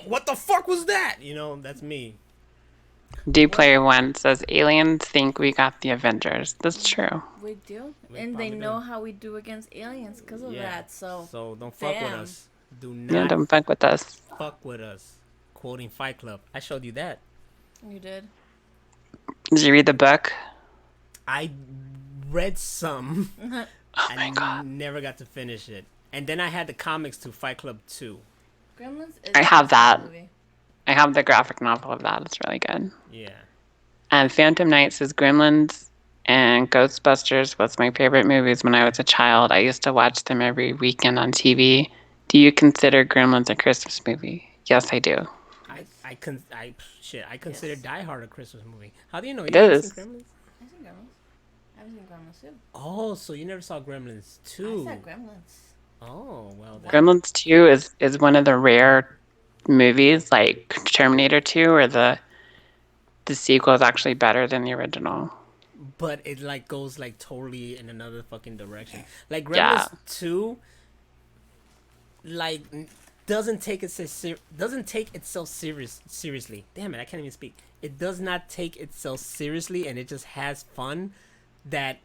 what the fuck was that? You know, that's me. D-Player 1 says, aliens think we got the Avengers. That's true. We do. We And they probably know do. how we do against aliens because of Yeah. that. So, So don't fuck with Damn. us. Do Yeah, not don't fuck with us. fuck with us. Quoting Fight Club. I showed you that. you did. Did you read the book? I read some. Oh my I god. never got to finish it. And then I had the comics to Fight Club 2. Gremlins is I have an awesome that. movie. I have the graphic novel of that. It's really good. Yeah. And Phantom Knight says Gremlins and Ghostbusters was my favorite movies when I was a child. I used to watch them every weekend on TV. Do you consider Gremlins a Christmas movie? Yes, I do. I consider Yes. Die Hard a Christmas movie. How do you know? It You haven't is. seen Gremlins? I've seen Gremlins. I've seen Gremlins too. Oh, so you never saw Gremlins 2. I said Gremlins. Oh, well then. Gremlins 2 is one of the rare movies, like Terminator 2, where the sequel is actually better than the original. But it like goes like totally in another fucking direction. Like Gremlins Yeah. 2 like doesn't take itself seriously. Damn it, I can't even speak. It does not take itself seriously, and it just has fun that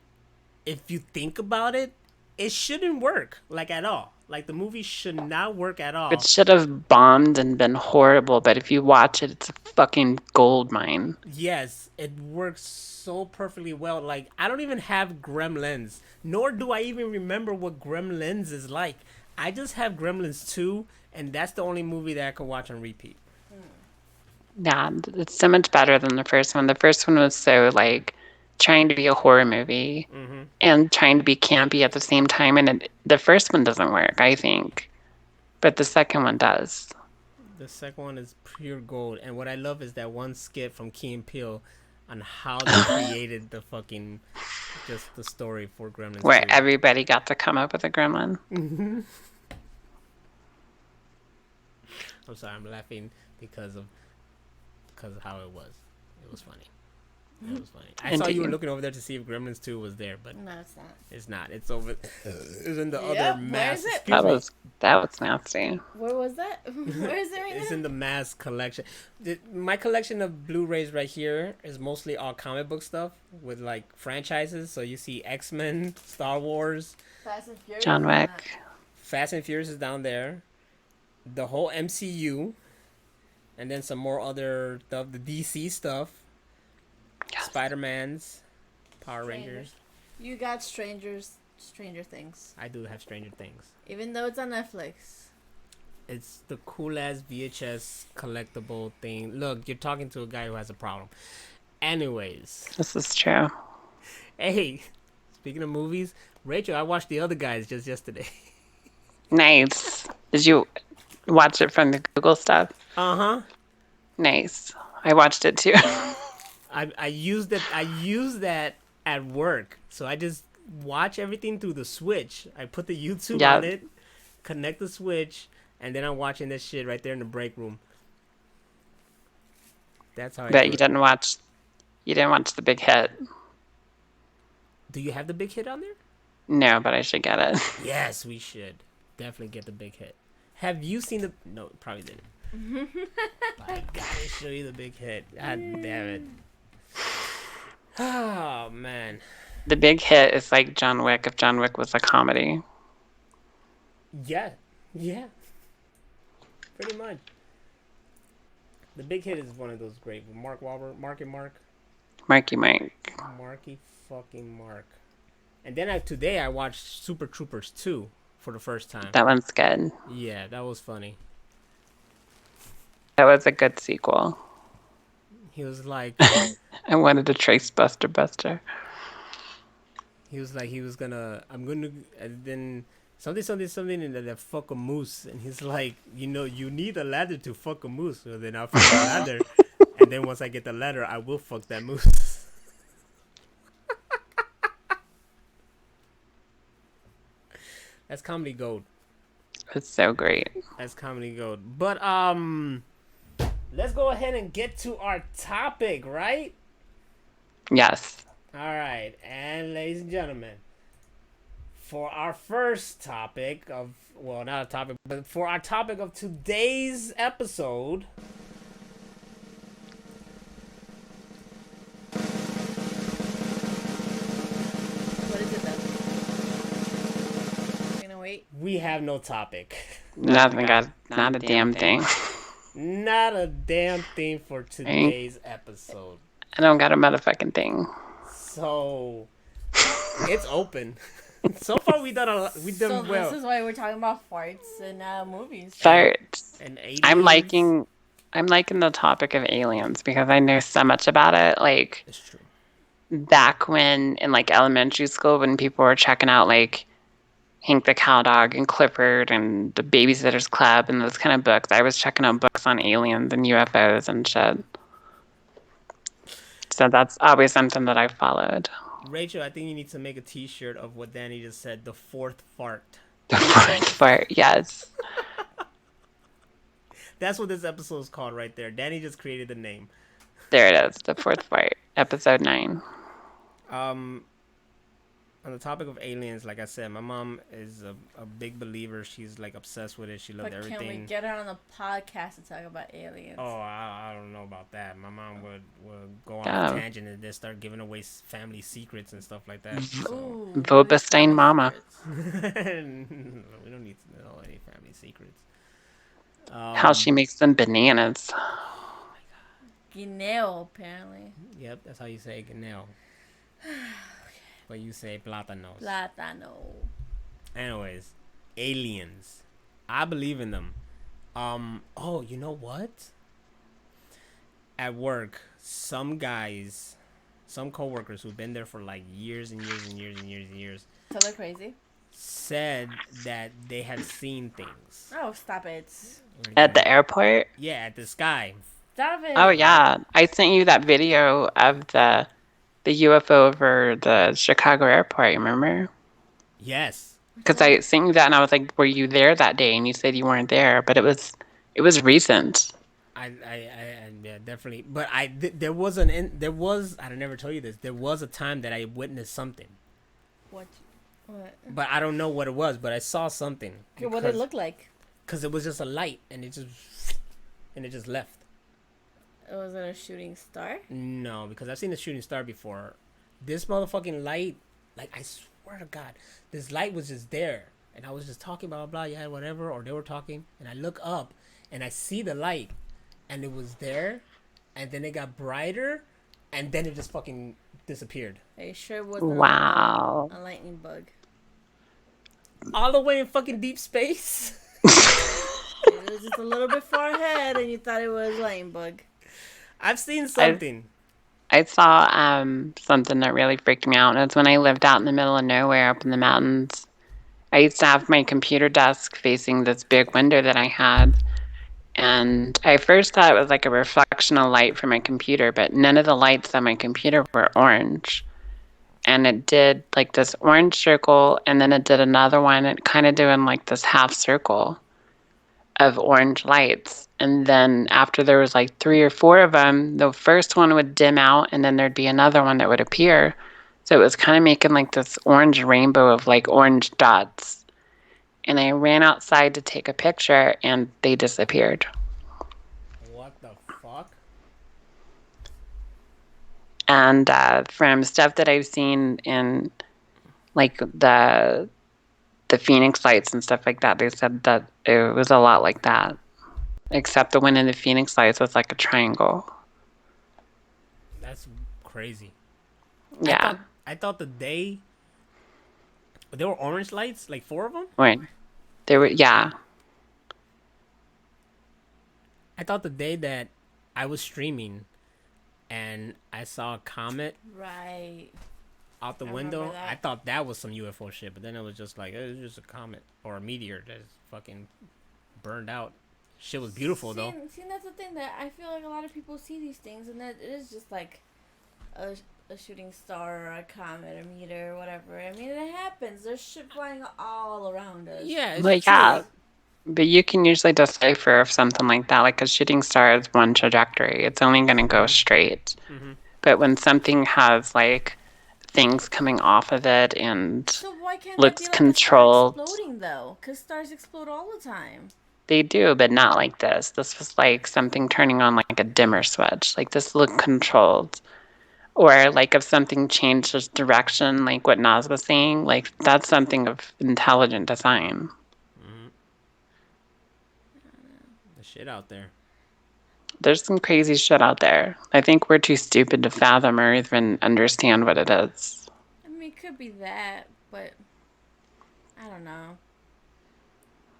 if you think about it, it shouldn't work like at all. Like the movie should not work at all. It should have bombed and been horrible, but if you watch it, it's a fucking gold mine. Yes, it works so perfectly well. Like, I don't even have Gremlins, nor do I even remember what Gremlins is like. I just have Gremlins 2, and that's the only movie that I can watch on repeat. Yeah, it's so much better than the first one. The first one was so, like, trying to be a horror movie and trying to be campy at the same time, and the first one doesn't work, I think. But the second one does. The second one is pure gold. And what I love is that one skit from Key and Peele on how they created the fucking just the story for Gremlins Where 2. everybody got to come up with a gremlin. I'm sorry, I'm laughing because of how it was. It was funny. It was funny. I saw you were looking over there to see if Gremlins 2 was there, but No, it's not. it's not. It's over. It's in the Yep, other where mass. is it? Excuse me. That was nasty. Where was that? Where is it right It's now? in the mass collection. My collection of Blu-rays right here is mostly all comic book stuff with like franchises. So you see X-Men, Star Wars, Fast and Furious. John Wick. Fast and Furious is down there, the whole MCU, and then some more other stuff, the DC stuff, Yes. Spider-Man's, Power Rangers. You got Stranger Things. I do have Stranger Things. Even though it's on Netflix. It's the cool ass VHS collectible thing. Look, you're talking to a guy who has a problem. Anyways, This is true. hey, speaking of movies, Rachel, I watched The Other Guys just yesterday. Nice. Did you watch it from the Google stuff? Uh-huh. Nice. I watched it too. I used that at work. So I just watch everything through the Switch. I put the YouTube on it, connect the Switch, and then I'm watching this shit right there in the break room. That's how I But do you it. didn't watch The Big Hit. Do you have The Big Hit on there? No, but I should get it. Yes, we should. Definitely get The Big Hit. Have you seen the... No, probably didn't. But I gotta show you The Big Hit. God damn it. Oh, man. The Big Hit is like John Wick if John Wick was a comedy. Yeah. Yeah. Pretty much. The Big Hit is one of those great. Mark Wahlberg, Marky Mark. Marky Mike. Marky fucking Mark. And then today I watched Super Troopers 2 for the first time. That one's good. Yeah, that was funny. That was a good sequel. He was like... I wanted to trace Buster Buster. He was like, I'm gonna, and then something, and then fuck a moose. And he's like, you need a ladder to fuck a moose. So then I'll fuck the ladder. And then once I get the ladder, I will fuck that moose. That's comedy gold. It's so great. That's comedy gold. But, let's go ahead and get to our topic, right? Yes. All right, and ladies and gentlemen, for our first topic of, well, not a topic, but for our topic of today's episode, What is it then? You're gonna wait? we have no topic. Not a damn thing. Not a damn thing for today's episode. I don't got a motherfucking thing. So, it's open. So far, we done well. This is why we're talking about farts and movies. Farts. And I'm liking the topic of aliens because I know so much about it. Like It's true. back when in like elementary school when people were checking out like Hank the Cowdog and Clifford and the Babysitter's Club and those kind of books, I was checking out books on aliens and UFOs and shit. So that's always something that I've followed. Rachel, I think you need to make a T-shirt of what Danny just said. The fourth fart. The fourth fart, yes. That's what this episode is called right there. Danny just created the name. There it is, the fourth fart, episode 9. On the topic of aliens, like I said, my mom is a big believer. She's like obsessed with it. She loved But everything. can we get her on the podcast to talk about aliens? Oh, I don't know about that. My mom would go on Oh. a tangent and then start giving away family secrets and stuff like that. So. Ooh, Vobestein mama. We don't need to know any family secrets. How she makes them bananas. Guineo, apparently. Yep, that's how you say guineo. But you say plátanos. Plátano. Anyways, aliens. I believe in them. Oh, you know what? At work, some coworkers who've been there for like years and years and years and years and years. So they're crazy. said that they have seen things. Oh, stop it. At the airport? Yeah, at the sky. Stop it. Oh, yeah. I sent you that video of the UFO over the Chicago airport, remember? Yes. Because I sent you that and I was like, were you there that day? And you said you weren't there, but it was recent. Yeah, definitely. But there was I never told you this. There was a time that I witnessed something. What? But I don't know what it was. But I saw something. Okay, what did it look like? Because it was just a light, and it just left. Was it a shooting star? No, because I've seen a shooting star before. This motherfucking light, like I swear to God, this light was just there, and I was just talking blah blah blah, yeah, whatever, or they were talking, and I look up, and I see the light, and it was there, and then it got brighter, and then it just fucking disappeared. Are you sure it wasn't Wow. a lightning bug? All the way in fucking deep space. It was just a little bit far ahead, and you thought it was a lightning bug. I've seen something. I saw something that really freaked me out. It's when I lived out in the middle of nowhere up in the mountains. I used to have my computer desk facing this big window that I had. And I first thought it was like a reflection of light from my computer, but none of the lights on my computer were orange. And it did like this orange circle, and then it did another one. It kind of doing like this half circle of orange lights. And then after there was like 3 or 4 of them, the first one would dim out, and then there'd be another one that would appear. So it was kind of making like this orange rainbow of like orange dots. And I ran outside to take a picture, and they disappeared. What the fuck? And from stuff that I've seen in like the Phoenix lights and stuff like that, they said that it was a lot like that. Except the one in the Phoenix lights was like a triangle. That's crazy. Yeah. I thought the day there were orange lights, like 4 of them. Right. There were, yeah. I thought the day that I was streaming and I saw a comet Right. out the window, I thought that was some UFO shit, but then it was just like, it was just a comet or a meteor that fucking burned out. Shit was beautiful though. See, that's the thing that I feel like a lot of people see these things, and that it is just like a shooting star or a comet or meteor or whatever. I mean, it happens. There's shit flying all around us. Yeah, it's Like, true. yeah. But you can usually decipher if something like that, like a shooting star is one trajectory. It's only going to go straight. Mm-hmm. But when something has like things coming off of it and So why can't looks that be like controlled. a star exploding though? Because stars explode all the time. They do, but not like this. This was like something turning on like a dimmer switch. Like this looked controlled. Or like if something changed its direction, like what Naz was saying, like that's something of intelligent design. Mm-hmm. The shit out there. There's some crazy shit out there. I think we're too stupid to fathom or even understand what it is. I mean, it could be that, but I don't know.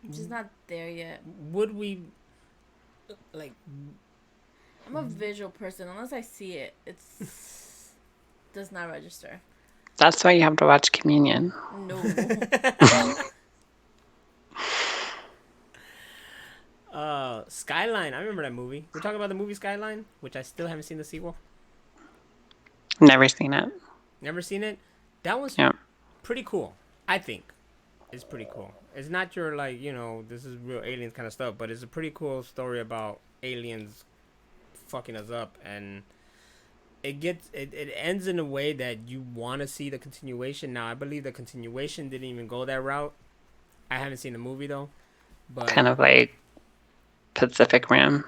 I'm just not there yet. Would we like? I'm a visual person. Unless I see it, it's does not register. That's why you have to watch Communion. No. Skyline. I remember that movie. We're talking about the movie Skyline, which I still haven't seen the sequel. Never seen it. Never seen it. That was Yeah. pretty cool. I think it's pretty cool. It's not your like this is real aliens kind of stuff, but it's a pretty cool story about aliens fucking us up, and it ends in a way that you want to see the continuation. Now I believe the continuation didn't even go that route. I haven't seen the movie though, but Kind of like Pacific Rim.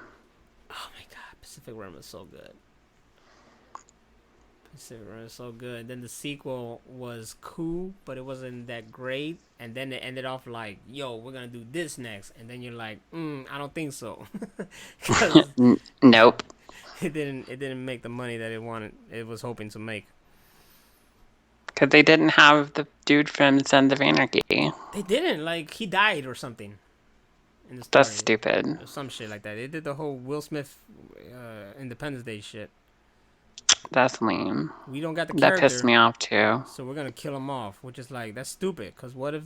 oh my god, Pacific Rim is so good. Pacific Rim is so good. Then the sequel was cool, but it wasn't that great. And then it ended off like, "Yo, we're gonna do this next," and then you're like, "I don't think so," 'cause Nope. it didn't make the money that it was hoping to make. Because they didn't have the dude from Sons of Anarchy. They didn't, like, he died or something in the story. That's stupid. Or some shit like that. They did the whole Will Smith Independence Day shit. That's lame. We don't got the That character, pissed me off too. so we're gonna kill him off, which is like, that's stupid. Because what if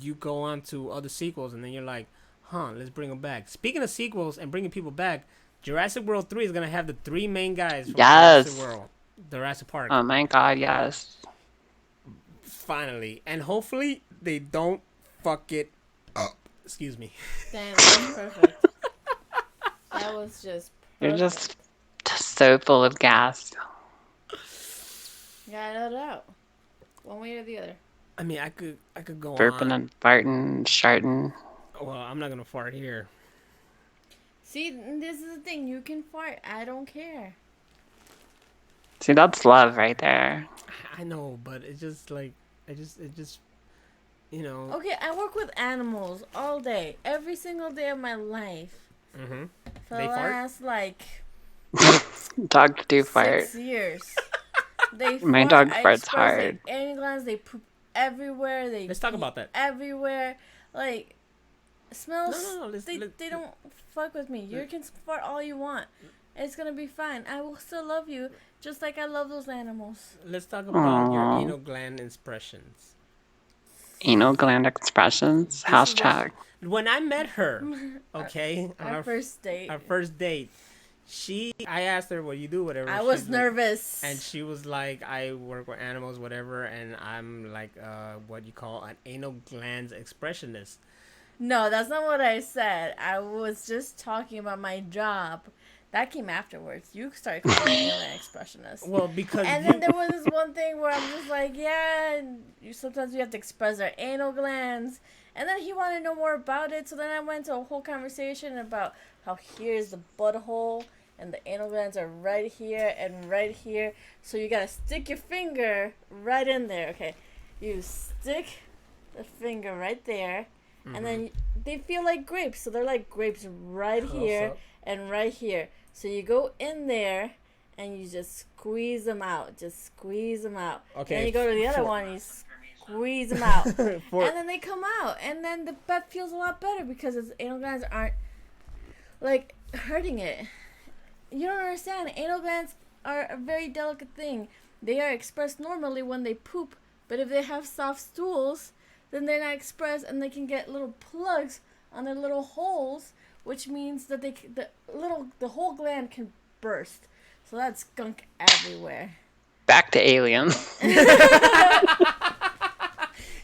you go on to other sequels, and then you're like, huh, let's bring them back. Speaking of sequels and bringing people back, Jurassic World 3 is gonna have the three main guys from Yes. Jurassic Park. Oh my God, yes. Finally, and hopefully they don't fuck it up. Excuse me. Damn, that was perfect. That was just You're perfect. just so full of gas. Yeah, no doubt. One way or the other. I mean, I could go Burping on. and farting, sharting. Well, I'm not gonna fart here. See, this is the thing. You can fart. I don't care. See, that's love right there. I know, but it's just like it just you know. Okay, I work with animals all day, every single day of my life. Mm-hmm. For They the fart? last like Dogs do fart. 6 years. They My fart. dog I farts express hard. They anal glands. They poop everywhere. They Let's talk pee about that. everywhere. Like smells. No. They don't fuck with me. You can fart all you want. It's gonna be fine. I will still love you, just like I love those animals. Let's talk about your Aww. anal gland expressions. Anal gland expressions. This is Hashtag. When I met her, okay, on Our first date. our first date, I asked her what you do, whatever. I was She's like- nervous. and she was like, I work with animals, whatever, and I'm like, what you call an anal glands expressionist. No, that's not what I said. I was just talking about my job. That came afterwards. You started calling me an expressionist. Well, because And then there was this one thing where I'm just like, yeah, sometimes we have to express our anal glands. And then he wanted to know more about it. So then I went to a whole conversation about how here's the butthole and the anal glands are right here and right here. So you got to stick your finger right in there. Okay. You stick the finger right there. And then they feel like grapes. So they're like grapes right here up. and right here. So you go in there and you just squeeze them out. Just squeeze them out. Okay, Then you go to the other one and you squeeze them out. And for then they come out. And then the butt feels a lot better because its anal glands aren't like hurting it. You don't understand. Anal glands are a very delicate thing. They are expressed normally when they poop. But if they have soft stools, then they're not expressed and they can get little plugs on their little holes, which means that the whole gland can burst. So that's gunk everywhere. Back to aliens.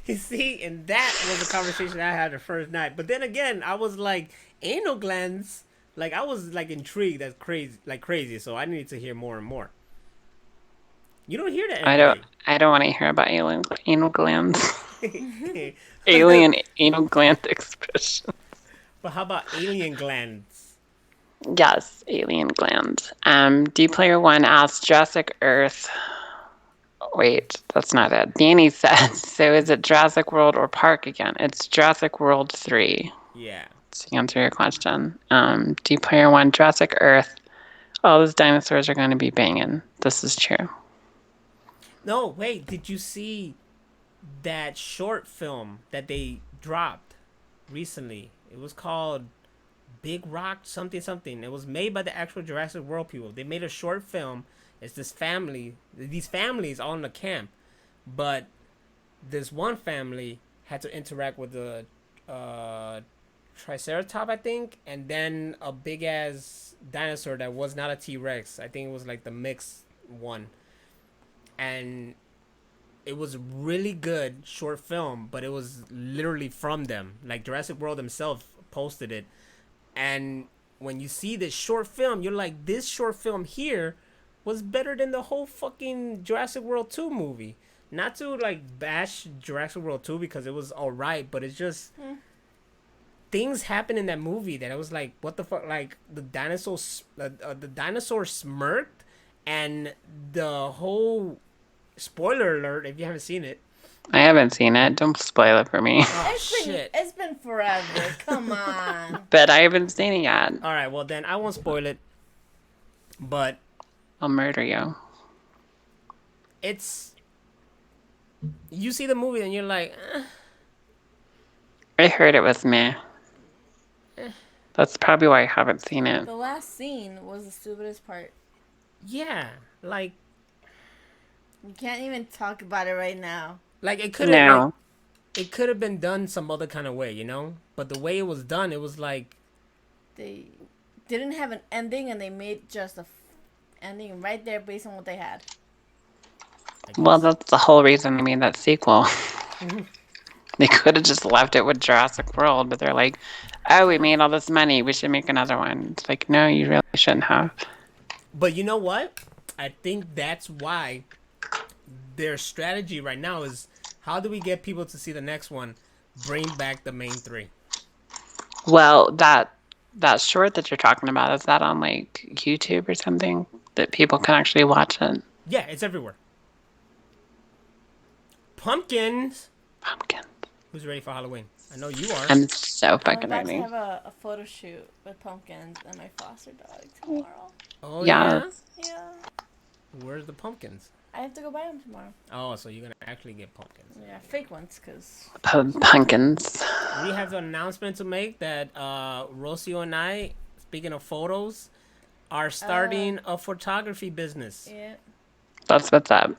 you see, and that was a conversation I had the first night. But then again, I was like, anal glands. Like I was like intrigued. That's crazy. So I need to hear more and more. You don't hear that. I don't want to hear about anal glands. Every Alien anal gland expression. But how about alien glands? Yes, alien glands. D-Player 1 asked Jurassic Earth. Wait, that's not it. Danny said, so is it Jurassic World or Park again? It's Jurassic World 3. Yeah. To answer your question. D-Player 1, Jurassic Earth. All those dinosaurs are going to be banging. This is true. No, wait. Did you see that short film that they dropped recently? It was called Big Rock something. It was made by the actual Jurassic World people. They made a short film. It's this family. These families all in a camp, but this one family had to interact with the Triceratops, I think, and then a big ass dinosaur that was not a T-Rex. I think it was like the mixed one, and it was really good short film, but it was literally from them. Like Jurassic World themselves posted it, and when you see this short film, you're like, this short film here was better than the whole fucking Jurassic World 2 movie. Not to like bash Jurassic World 2 because it was alright, but it's just things happen in that movie that I was like, what the fuck? Like the dinosaur smirked, and the whole spoiler alert if you haven't seen it. I haven't seen it. Don't spoil it for me. Oh shit! It's been forever. Come on. But I haven't seen it yet. All right, well then I won't spoil it. But I'll murder you. it's you see the movie and you're like, I heard it was meh. That's probably why I haven't seen it. The last scene was the stupidest part. yeah, You can't even talk about it right now. like it could have. No. it could have been done some other kind of way, But the way it was done, it was like They didn't have an ending, and they made just a ending right there based on what they had. Well, that's the whole reason I made that sequel. They could have just left it with Jurassic World, but they're like, oh, we made all this money. We should make another one. It's like, no, you really shouldn't have. But you know what? I think that's why their strategy right now is, how do we get people to see the next one? Bring back the main three. Well, that short that you're talking about, is that on like YouTube or something that people can actually watch it? Yeah, it's everywhere. Pumpkins. Who's ready for Halloween? I know you are. I'm so I'm fucking about ready. to have a photo shoot with pumpkins and my foster dog tomorrow. Oh, Yeah. Yeah. Where's the pumpkins? I have to go buy them tomorrow. Oh, so you're going to actually get pumpkins. Yeah, fake ones, because... Pumpkins. We have an announcement to make that Rocio and I, speaking of photos, are starting a photography business. Yeah. That's what's up.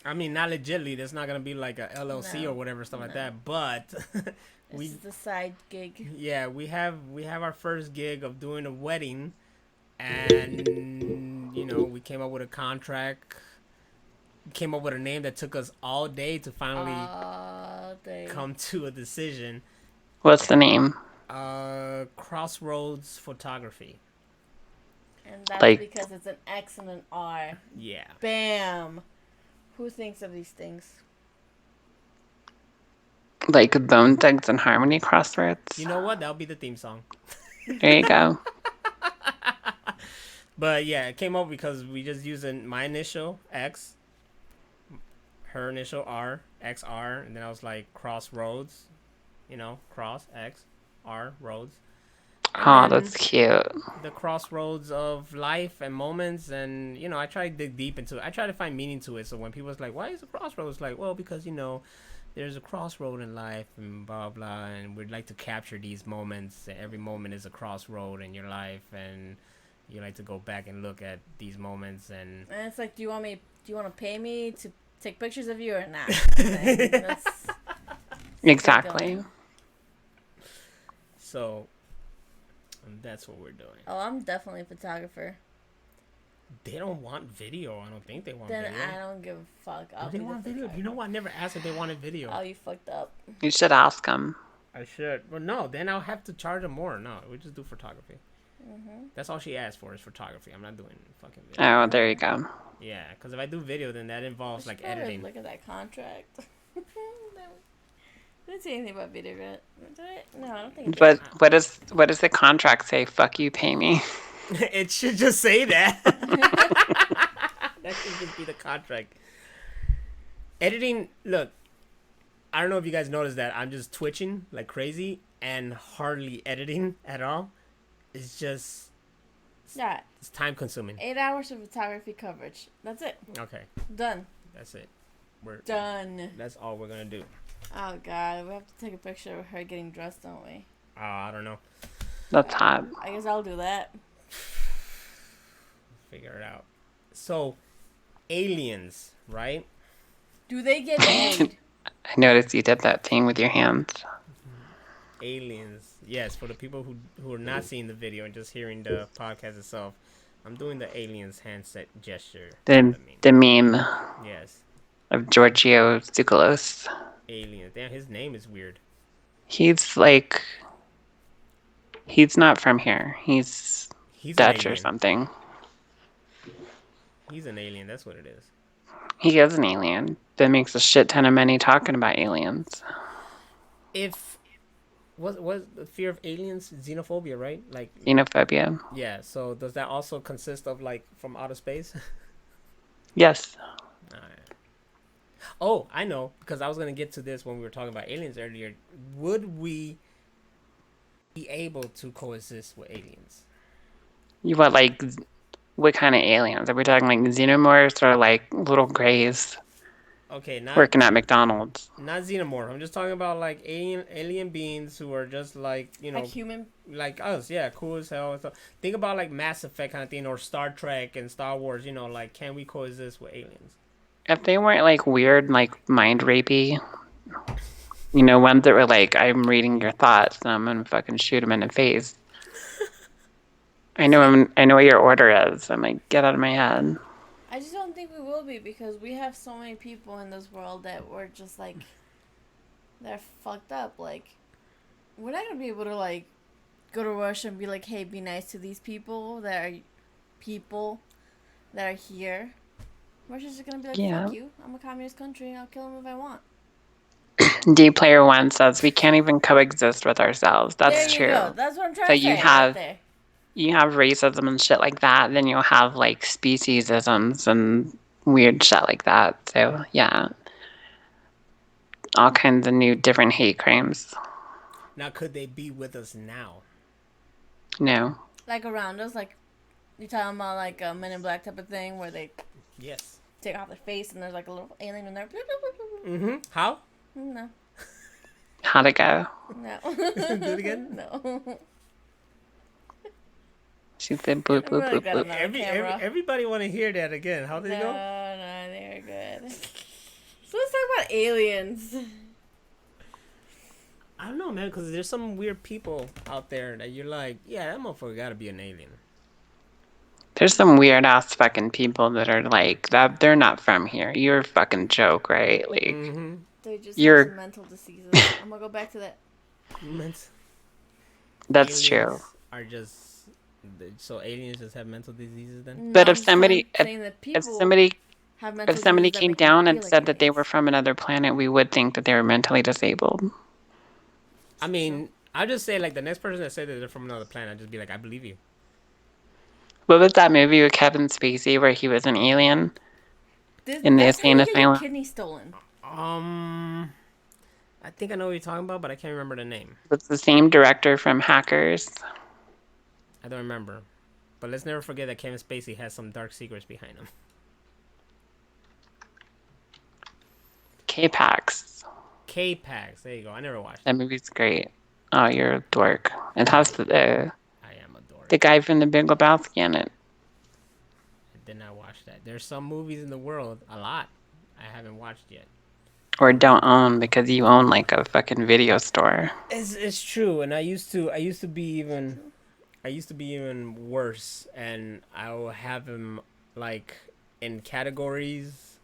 I mean, not legitly. There's not going to be like a LLC or whatever, stuff like that. But This is the side gig. Yeah, we have our first gig of doing a wedding. And, we came up with a contract. Came up with a name that took us all day to finally come to a decision. What's the name? Crossroads Photography. And that's Like, because it's an X and an R. Yeah. Bam. Who thinks of these things? Like Bone Thugs and Harmony Crossroads? You know what? That'll be the theme song. There you go. But yeah, it came up because we just using my initial X, her initial R, XR, and then I was like Crossroads, cross X R roads. Oh, that's cute. The crossroads of life and moments, and I try to dig deep into it. I try to find meaning to it. So when people's like, "Why is a crossroads?" Like, well, because there's a crossroad in life and blah blah, and we'd like to capture these moments. Every moment is a crossroad in your life, and you like to go back and look at these moments. And it's like, do you want to pay me to take pictures of you or not? That's Exactly. So that's what we're doing. Oh, I'm definitely a photographer. They don't want video. I don't think they want Then video. I don't give a fuck. I'll They want video. You know what? I never asked if they wanted video. Oh, you fucked up. You should ask them. I should. Well, no. Then I'll have to charge them more. No, we just do photography. That's all she asked for is photography. I'm not doing fucking video. Oh, there you go. Yeah, because if I do video, then that involves like editing. Look at that contract. Didn't say anything about video, right? Did I? No, I don't think. But what does the contract say? Fuck you, pay me. It should just say that. That should just be the contract. Editing. Look, I don't know if you guys noticed that I'm just twitching like crazy and hardly editing at all. It's just. Yeah. It's time consuming. 8 hours of photography coverage. That's it. Okay. Done. That's it. We're done. That's all we're gonna do. Oh God, we have to take a picture of her getting dressed, don't we? Oh, I don't know. That's hot. I guess I'll do that. Figure it out. So, aliens, right? Do they get paid? I noticed you did that thing with your hands. Aliens. Yes, for the people who are not seeing the video and just hearing the podcast itself, I'm doing the aliens handset gesture. The meme Yes. of Giorgio Tsoukalos. Aliens. Damn, his name is weird. He's not from here. He's Dutch or something. He's an alien. That's what it is. He is an alien that makes a shit ton of money talking about aliens. Was the fear of aliens xenophobia, right? Like Xenophobia. Yeah. So does that also consist of like from outer space? Yes. All right. Oh, I know, because I was gonna get to this when we were talking about aliens earlier. Would we be able to coexist with aliens? You want what kind of aliens? Are we talking like xenomorphs or like little grays Okay, working at McDonald's? Not xenomorph. I'm just talking about like alien beings who are just like like human, like us. Yeah, cool as hell. And stuff. Think about like Mass Effect kind of thing, or Star Trek and Star Wars. Like can we coexist with aliens? If they weren't like weird, like mind rapey, You know, ones that were like, I'm reading your thoughts and I'm gonna fucking shoot him in the face. I know what your order is. I'm like, get out of my head. I just don't think we will be because we have so many people in this world that we're just like, they're fucked up. Like, we're not gonna be able to like go to Russia and be like, hey, be nice to these people that are here. Russia's just gonna be like, Yeah. fuck you. I'm a communist country. I'll kill them if I want. D Player One says we can't even coexist with ourselves. That's there you true. go. That's what I'm trying So to say. Right there. you have racism and shit like that, then you'll have like speciesisms and weird shit like that. So yeah, all kinds of new different hate crimes. Now, could they be with us now? No. Like around us, like you're talking about like a Men in Black type of thing where they Yes. take off their face and there's like a little alien in there. Mm-hmm. How? No. How'd it go? No. Do it again? No. She said bloop, I'm bloop, really bloop, good on bloop. that. Everybody want to hear that again. How did it go? No, they're good. So let's talk about aliens. I don't know, man, because there's some weird people out there that you're like, yeah, that motherfucker got to be an alien. There's some weird ass fucking people that are like that. They're not from here. You're a fucking joke, right? Like They just You're- have some mental diseases. I'm gonna go back to that. that's true. Aliens are just so aliens just have mental diseases then? But No, if I'm somebody saying that if people somebody have mental if somebody diseases that came make them down feel and like said that they aliens. were from another planet, we would think that they were mentally disabled. I mean, I'll just say like the next person that said that they're from another planet, I'll just be like, I believe you. What was that movie with Kevin Spacey where he was an alien in the That's how you insane get your asylum? kidney stolen. I think I know what you're talking about, but I can't remember the name. It's the same director from Hackers. I don't remember. But let's never forget that Kevin Spacey has some dark secrets behind him. K-Pax. K-Pax. There you go. I never watched it. That movie's great. Oh, you're a dork. It has I am a dork. the guy from The Big Lebowski in it. I did not watch that. There's some movies in the world, a lot, I haven't watched yet. Or don't own because you own like a fucking video store. It's true, and I used to be even worse, and I will have them like in categories,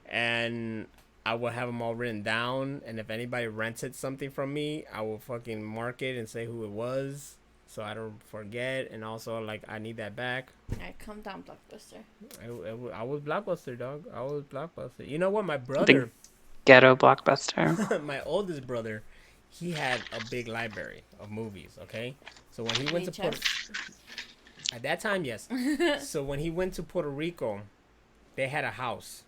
and I will have them all written down, and if anybody rented something from me, I will fucking mark it and say who it was, so I don't forget, and also like I need that back. Alright, calm down, Blockbuster. I was Blockbuster, dog. I was Blockbuster. You know what? My brother, Ghetto Blockbuster. my oldest brother, he had a big library of movies. Okay, so when he went to Puerto, at that time, yes. So when he went to Puerto Rico, they had a house.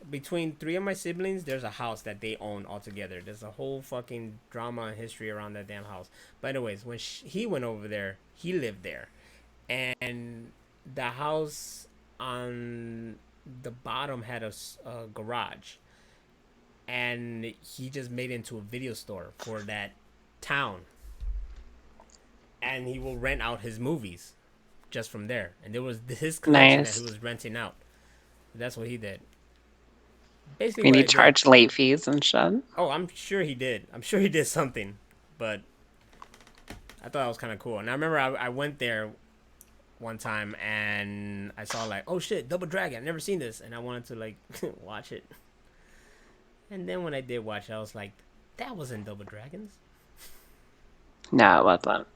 Between three of my siblings, there's a house that they own all together. There's a whole fucking drama and history around that damn house. But anyways, when he went over there, he lived there, and the house on the bottom had a garage, and he just made it into a video store for that town, and he will rent out his movies just from there, and there was his collection Nice. that he was renting out. That's what he did. Basically, Can what you I did- charge late fees and shit? Oh, I'm sure he did. I'm sure he did something, but I thought it was kind of cool. And I remember I went there one time and I saw like, oh shit, Double Dragon. I've never seen this, and I wanted to like watch it. And then when I did watch it, I was like, that wasn't Double Dragons. No, it wasn't.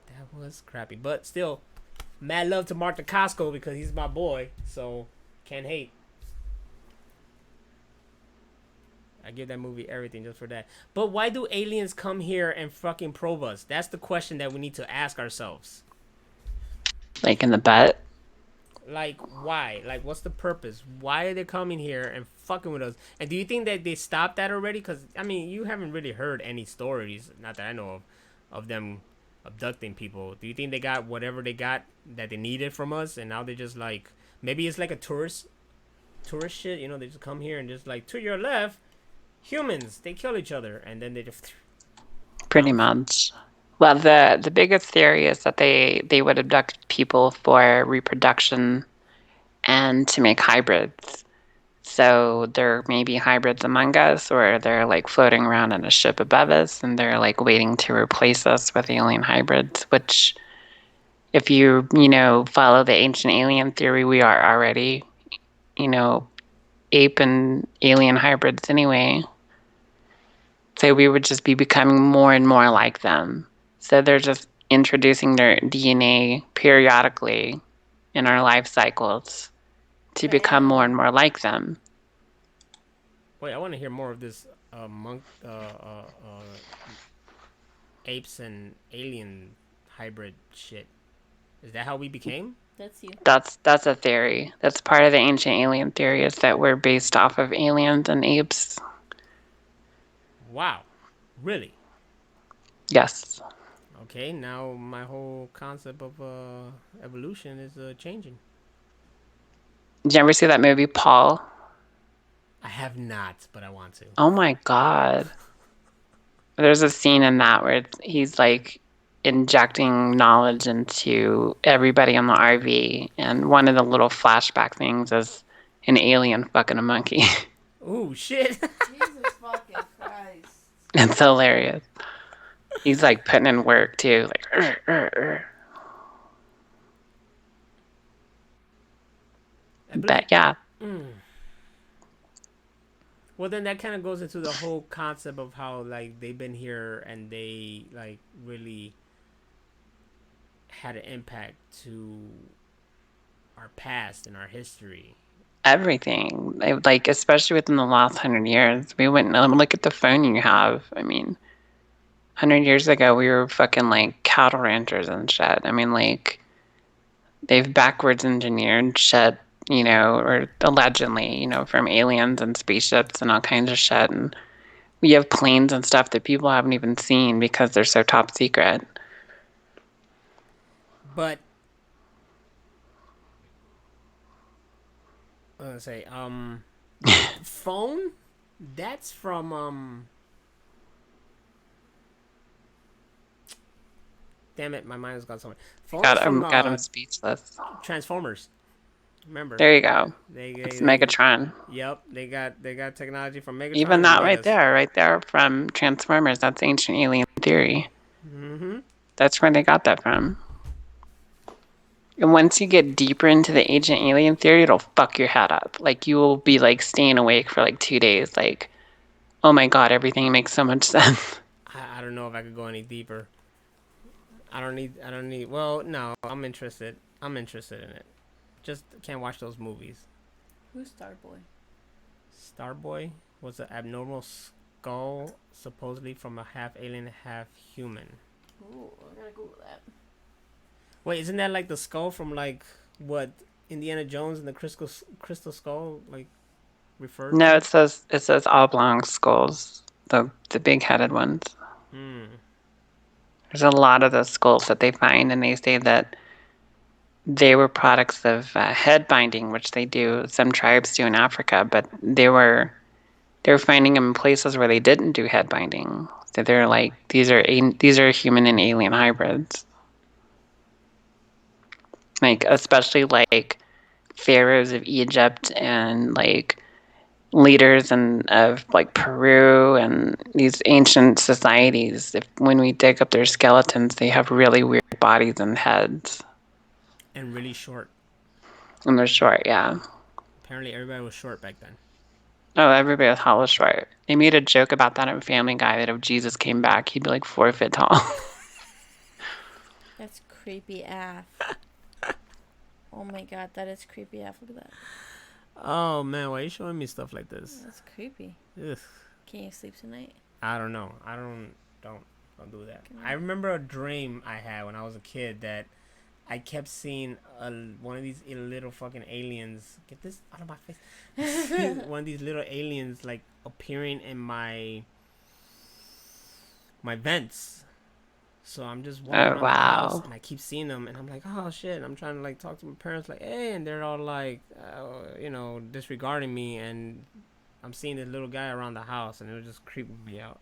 That was crappy, but still, mad love to Mark Costco because he's my boy. So can't hate. I give that movie everything just for that. But why do aliens come here and fucking probe us? That's the question that we need to ask ourselves. Like in the butt? Like, why? Like, what's the purpose? Why are they coming here and fucking with us? And do you think that they stopped that already? Because, I mean, you haven't really heard any stories, not that I know of them abducting people. Do you think they got whatever they got that they needed from us, and now they just, like, maybe it's like a tourist shit, you know, they just come here and just, like, to your left, humans, they kill each other, and then they just... Pretty much. Well, the biggest theory is that they would abduct people for reproduction and to make hybrids. So there may be hybrids among us, or they're like floating around in a ship above us, and they're like waiting to replace us with alien hybrids, which if you follow the ancient alien theory, we are already, you know, ape and alien hybrids anyway. So we would just be becoming more and more like them. So they're just introducing their DNA periodically in our life cycles to become more and more like them. Wait, I want to hear more of this apes and alien hybrid shit. Is that how we became? That's you. That's a theory. That's part of the ancient alien theory, is that we're based off of aliens and apes. Wow. Really? Yes. Okay, now my whole concept of evolution is changing. Did you ever see that movie, Paul? I have not, but I want to. Oh my God. There's a scene in that where he's like injecting knowledge into everybody on the RV, and one of the little flashback things is an alien fucking a monkey. Ooh, shit. Jesus fucking Christ. It's hilarious. He's like putting in work too, like. But yeah. Well, then that kind of goes into the whole concept of how like they've been here and they like really had an impact to our past and our history. Everything. Like, especially within the last 100 years. We went and look at the phone you have. I mean, 100 years ago, we were fucking like cattle ranchers and shit. I mean, like, they've backwards engineered shit, or allegedly, from aliens and spaceships and all kinds of shit. And we have planes and stuff that people haven't even seen because they're so top secret. But I was gonna say, phone? That's from damn it, my mind has gone somewhere. Phone Got from him speechless. Transformers. Remember? There you go. It's Megatron. Yep, they got technology from Megatron. Even that right there from Transformers. That's ancient alien theory. Mm-hmm. That's where they got that from. And once you get deeper into the ancient alien theory, it'll fuck your head up. Like, you will be like staying awake for like 2 days. Like, oh my God, everything makes so much sense. I don't know if I could go any deeper. I don't need. Well, no, I'm interested in it. Just can't watch those movies. Who's Starboy? Starboy was an abnormal skull, supposedly from a half alien, half human. Ooh, I gotta Google that. Wait, isn't that like the skull from like what Indiana Jones and the Crystal Skull like referred to? No, it says oblong skulls, the big headed ones. There's a lot of those skulls that they find, and they say that they were products of head binding, which some tribes do in Africa, but they were finding them in places where they didn't do head binding. So they're like, these are human and alien hybrids. Like, especially like pharaohs of Egypt and like leaders of like Peru and these ancient societies. When we dig up their skeletons, they have really weird bodies and heads. And really short. And they're short, yeah. Apparently everybody was short back then. Oh, everybody was hella short. They made a joke about that in Family Guy, that if Jesus came back, he'd be like 4 foot tall. That's creepy AF. Oh my God, that is creepy AF. Look at that. Oh man, why are you showing me stuff like this? That's creepy. Ugh. Can you sleep tonight? I don't know. Don't do that. I remember a dream I had when I was a kid that I kept seeing one of these little fucking aliens. Get this out of my face. One of these little aliens like appearing in my vents. So I'm just walking around the house and I keep seeing them and I'm like, oh shit. I'm trying to like talk to my parents like, hey, and they're all like, disregarding me, and I'm seeing this little guy around the house and it was just creeping me out.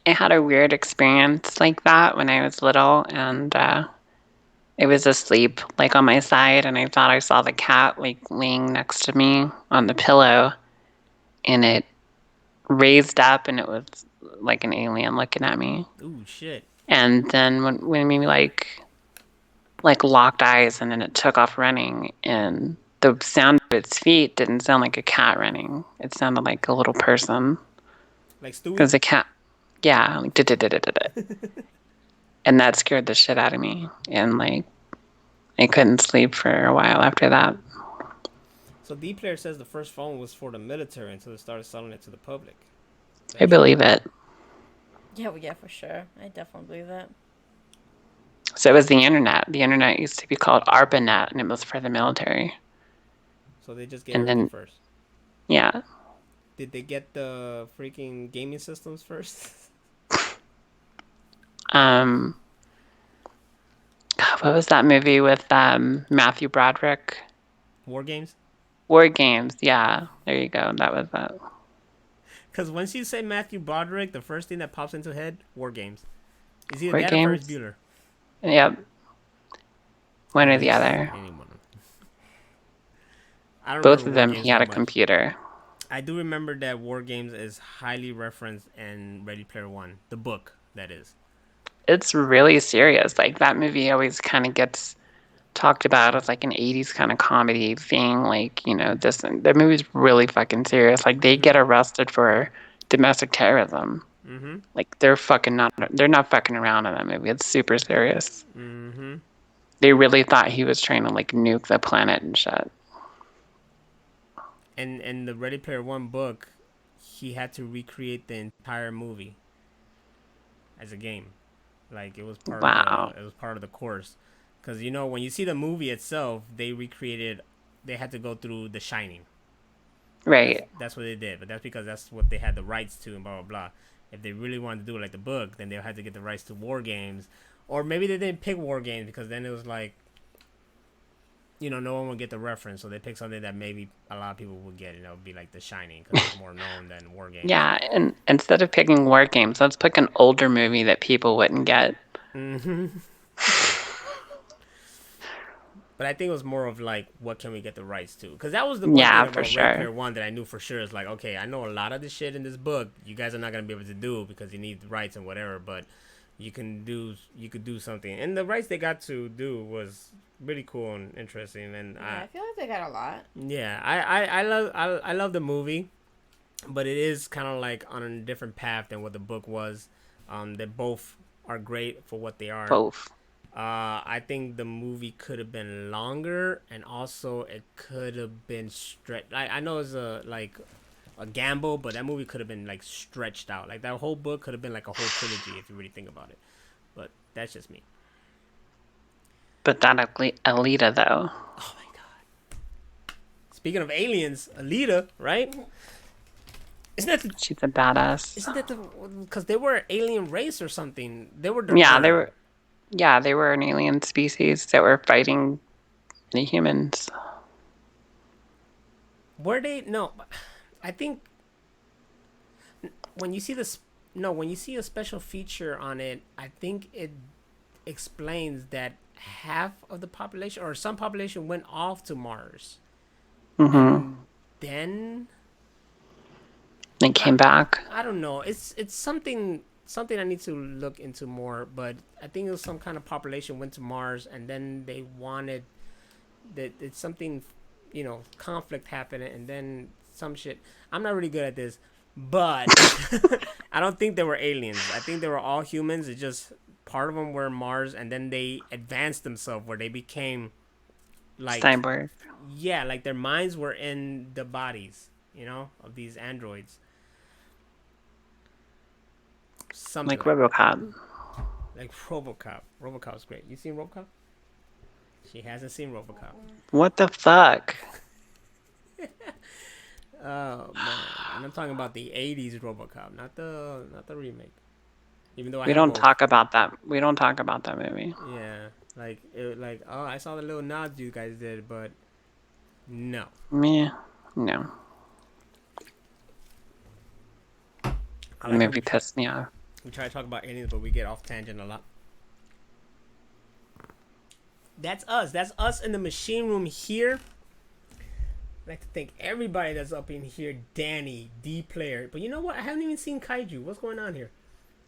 I had a weird experience like that when I was little, and I was asleep, like, on my side, and I thought I saw the cat, like, laying next to me on the pillow, and it raised up, and it was like an alien looking at me. Ooh, shit. And then when we like locked eyes, and then it took off running, and the sound of its feet didn't sound like a cat running. It sounded like a little person. Like Stewie? Because the cat, yeah, like and that scared the shit out of me. And like, I couldn't sleep for a while after that. So D-Player says the first phone was for the military until they started selling it to the public. I believe it. Yeah, well, yeah, for sure. I definitely believe that. So it was the internet. The internet used to be called ARPANET, and it was for the military. So they just get And everything then, first. yeah. Did they get the freaking gaming systems first? What was that movie with Matthew Broderick? War games? War Games. Yeah, there you go. That was that. Because once you say Matthew Broderick, the first thing that pops into head, War Games. Is either War that or Ferris Games. Bueller? Yep. One At or the least other. anyone. I don't Both remember of War them, Games he had that a much. computer. I do remember that War Games is highly referenced in Ready Player One, the book, that is. It's really serious. Like, that movie always kind of gets talked about as like an 80s kind of comedy thing. Like, you know, the movie's really fucking serious. Like, they get arrested for domestic terrorism. Mm-hmm. Like, they're not fucking around in that movie. It's super serious. Mm-hmm. They really thought he was trying to like nuke the planet and shit. And in the Ready Player One book, he had to recreate the entire movie as a game. Like it was part of Wow. the course. Because you know when you see the movie itself, they recreated. They had to go through The Shining. Right. That's what they did, but that's because that's what they had the rights to and blah blah blah. If they really wanted to do it like the book, then they had to get the rights to War Games, or maybe they didn't pick War Games because then it was like, you know, no one would get the reference, so they picked something that maybe a lot of people would get, and it would be like The Shining because it's more known than War Games. Yeah, and instead of picking War Games, let's pick an older movie that people wouldn't get. Mm-hmm. But I think it was more of like, what can we get the rights to? Because that was the one Yeah, thing for about Red Player sure. One that I knew for sure. It's like, okay, I know a lot of the shit in this book you guys are not gonna be able to do because you need the rights and whatever. But you could do something, and the rights they got to do was really cool and interesting. And Yeah, I feel like they got a lot. yeah, I love the movie, but it is kind of like on a different path than what the book was. They both are great for what they are. Both. I think the movie could have been longer, and also it could have been stretched. I know it's a gamble, but that movie could have been like stretched out. Like that whole book could have been like a whole trilogy if you really think about it. But that's just me. But that Alita, though. Oh my god! Speaking of aliens, Alita, right? Isn't that the? She's a badass. Isn't that the? Because they were an alien race or something. They were. Yeah, they were. Yeah, they were an alien species that were fighting the humans. Were they? No, I think when you see this, no, when you see a special feature on it, I think it explains that half of the population or some population went off to Mars, Mm-hmm. and then They came back. I don't know. It's something I need to look into more. But I think it was some kind of population went to Mars, and then they wanted that it's something, you know, conflict happened, and then some shit. I'm not really good at this, but I don't think they were aliens. I think they were all humans. It's just part of them were Mars, and then they advanced themselves where they became like Cyborg. yeah, like their minds were in the bodies, you know, of these androids. Something Like RoboCop. like RoboCop. RoboCop's great. You seen RoboCop? She hasn't seen RoboCop. What the fuck? Oh man, and I'm talking about the '80s RoboCop, not the remake. Even though I We have don't both. talk about that. We don't talk about that movie. Yeah, like oh, I saw the little nods you guys did, but no. Meh. No. I The like movie pissed me off. we try to talk about aliens, but we get off tangent a lot. That's us. That's us in the machine room here. I'd like to thank everybody that's up in here. Danny, D Player. But you know what? I haven't even seen Kaiju. What's going on here?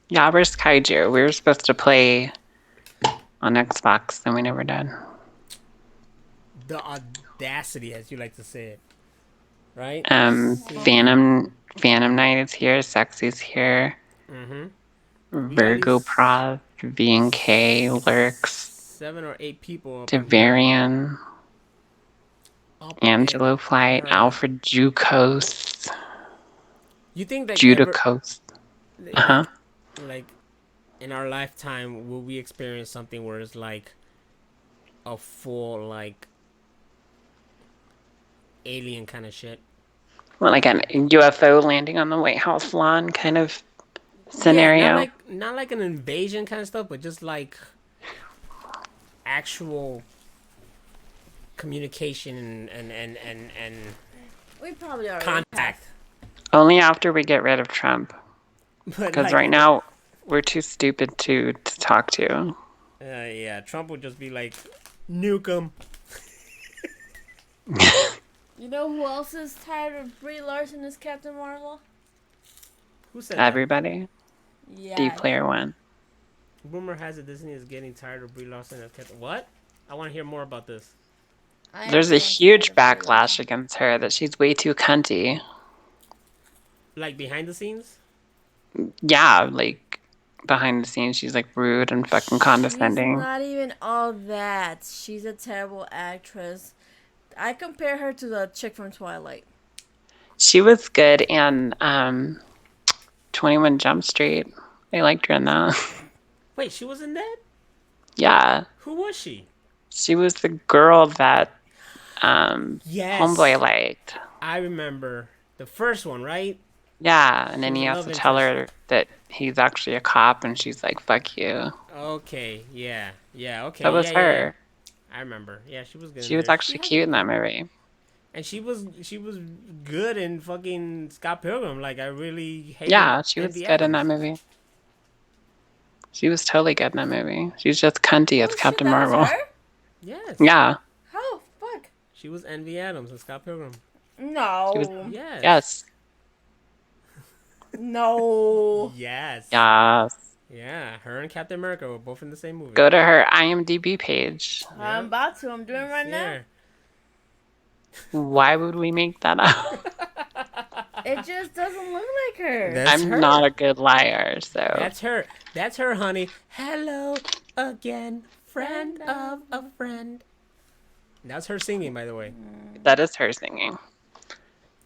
Yeah, where's Kaiju? We were supposed to play on Xbox, and we never did. The audacity, as you like to say it. Right? Phantom Knight is here. Sexy's here. Mm-hmm. Virgo Prof, V&K, Lurks, 7 or 8 people up in here. Devarian, Angelo Flight, Alfred Jukos, You think that Judicos. Like in our lifetime, will we experience something where it's like a full like alien kind of shit? Well, like a UFO landing on the White House lawn kind of scenario. Yeah, not like an invasion kind of stuff, but just like actual communication and We probably already contact. Only after we get rid of Trump. Because like, right now, we're too stupid to talk to. Yeah, Trump would just be like, nuke him. You know who else is tired of Brie Larson as Captain Marvel? Who said Everybody. Yeah. D Player 1. Rumor has it Disney is getting tired of Brie Larson as Captain. What? I want to hear more about this. There's a huge backlash against her that she's way too cunty. Like behind the scenes? Yeah, like behind the scenes, she's like rude and fucking condescending. She's not even all that. She's a terrible actress. I compare her to the chick from Twilight. She was good in 21 Jump Street. I liked her in that. Wait, she was in that? Yeah. Who was she? She was the girl that yes, Homeboy liked. I remember. The first one, right? Yeah, and then he has to tell her that he's actually a cop, and she's like, fuck you. Okay, yeah, okay. That was her. I remember. Yeah, she was good. She was actually cute in that movie. And she was good in fucking Scott Pilgrim. Like, I really hated. Yeah, she was good in that movie. She was totally good in that movie. She was just cunty as Captain Marvel. Was her? Yes. Yeah. How? Fuck. She was Envy Adams in Scott Pilgrim. No. Yes. Yes. No. Yes. Yes. Yeah, her and Captain America were both in the same movie. Go to her IMDb page. I'm about to. I'm doing it right now. Why would we make that up? It just doesn't look like her. I'm not a good liar, so. That's her. That's her, honey. Hello again, friend of a friend. That's her singing, by the way. That is her singing.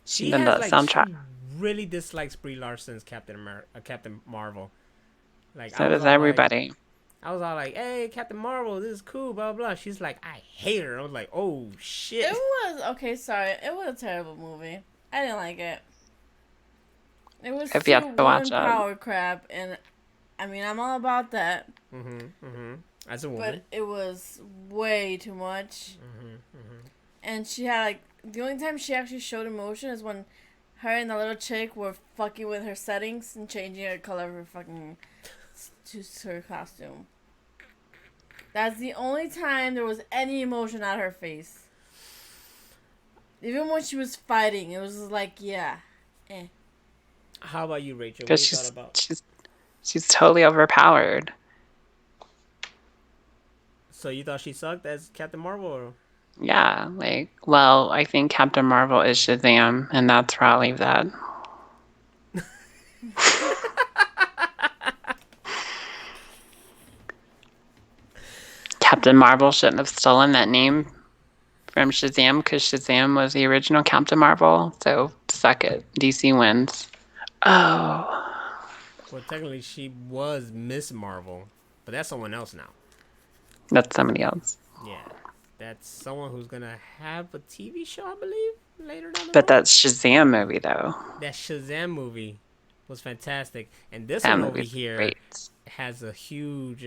She has, like, soundtrack. She really dislikes Brie Larson's Captain Marvel. Like, so does everybody. I was all like, hey, Captain Marvel, this is cool, blah, blah. She's like, I hate her. I was like, oh, shit. It was, okay, sorry. It was a terrible movie. I didn't like it. It was if you have to watch power crap, and, I mean, I'm all about that. As a woman. But it was way too much. And she had, like, the only time she actually showed emotion is when her and the little chick were fucking with her settings and changing her color of her fucking to her costume. That's the only time there was any emotion on her face. Even when she was fighting, it was like, yeah, eh. How about you, Rachel? What you thought about? She's totally overpowered. So you thought she sucked as Captain Marvel? Or? Yeah, like, well, I think Captain Marvel is Shazam, and that's where I'll leave that. Captain Marvel shouldn't have stolen that name from Shazam because Shazam was the original Captain Marvel. So suck it. DC wins. Oh. Well, technically, she was Miss Marvel, but that's someone else now. That's somebody else. Yeah. That's someone who's going to have a TV show, I believe, later down the road. But that Shazam movie, though. That Shazam movie was fantastic. And this one over here has a huge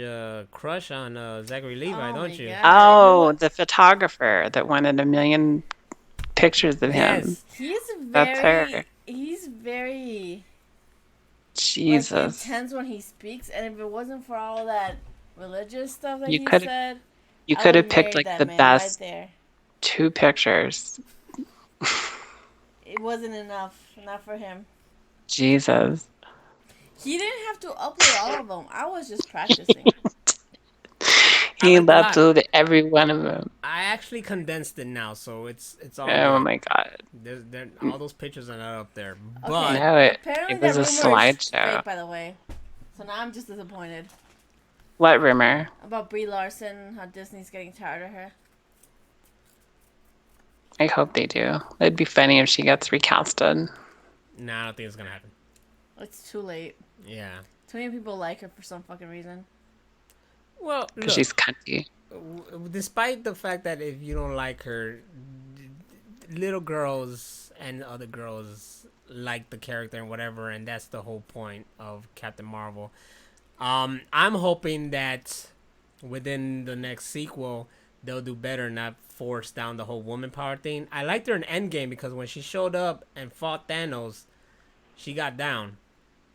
crush on Zachary Levi, don't you? God. Oh, the photographer that wanted 1 million pictures of him. That's her. He's very Jesus. Like, intense when he speaks, and if it wasn't for all that religious stuff that he said... You I could would have picked marry like that the man right best there. 2 pictures. It wasn't enough. Not for him. Jesus. He didn't have to upload all of them. I was just practicing. I He liked it a lot. uploaded every one of them. I actually condensed it now, so it's all Oh good. my god. All those pictures are not up there, Okay. but No, Apparently it that was a rumor is slideshow. fake, by the way. So now I'm just disappointed What rumor? about Brie Larson. How Disney's getting tired of her. I hope they do. It'd be funny if she gets recasted. nah, I don't think it's gonna happen. It's too late. Yeah. Too many people like her for some fucking reason. Well, Because look. she's cunty. Despite the fact that if you don't like her, little girls and other girls like the character and whatever, and that's the whole point of Captain Marvel. I'm hoping that within the next sequel they'll do better, not force down the whole woman power thing. I liked her in Endgame because when she showed up and fought Thanos, she got down.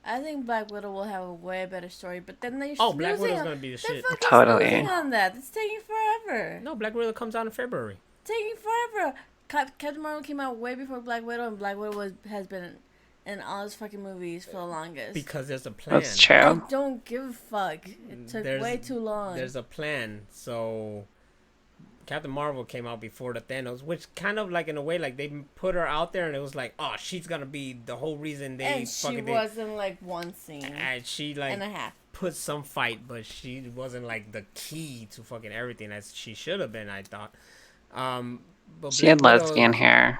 I think Black Widow will have a way better story, but then they're Black Widow's gonna be the they're shit. fucking Totally. snoozing on that. It's taking forever. No, Black Widow comes out in February. Taking forever. Captain Marvel came out way before Black Widow, and Black Widow has been in all his fucking movies for the longest. Because there's a plan. That's I true. don't give a fuck. It took way too long. There's a plan. So Captain Marvel came out before the Thanos, which kind of like in a way like they put her out there and it was like, oh, she's gonna be the whole reason they and she was in like one scene and she like and a half. put some fight, but she wasn't like the key to fucking everything as she should have been, I thought. But She had lesbian hair.